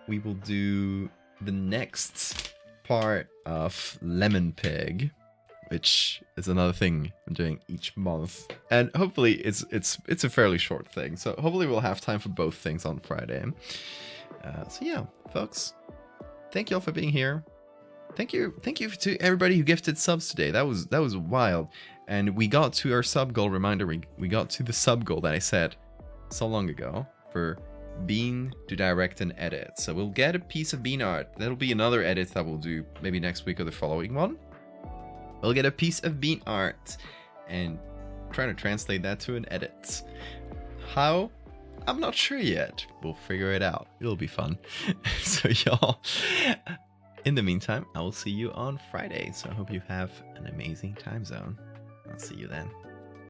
we will do the next part of Lemon Pig, which is another thing I'm doing each month. And hopefully it's a fairly short thing. So hopefully we'll have time for both things on Friday. So yeah, folks, thank you all for being here. Thank you to everybody who gifted subs today. That was wild. And we got to our sub goal. Reminder, we got to the sub goal that I said so long ago for Bean to direct and edit. So we'll get a piece of Bean art. That'll be another edit that we'll do maybe next week or the following one. We'll get a piece of Bean art and try to translate that to an edit. How? I'm not sure yet. We'll figure it out. It'll be fun. So y'all, in the meantime, I will see you on Friday. So I hope you have an amazing time zone. I'll see you then.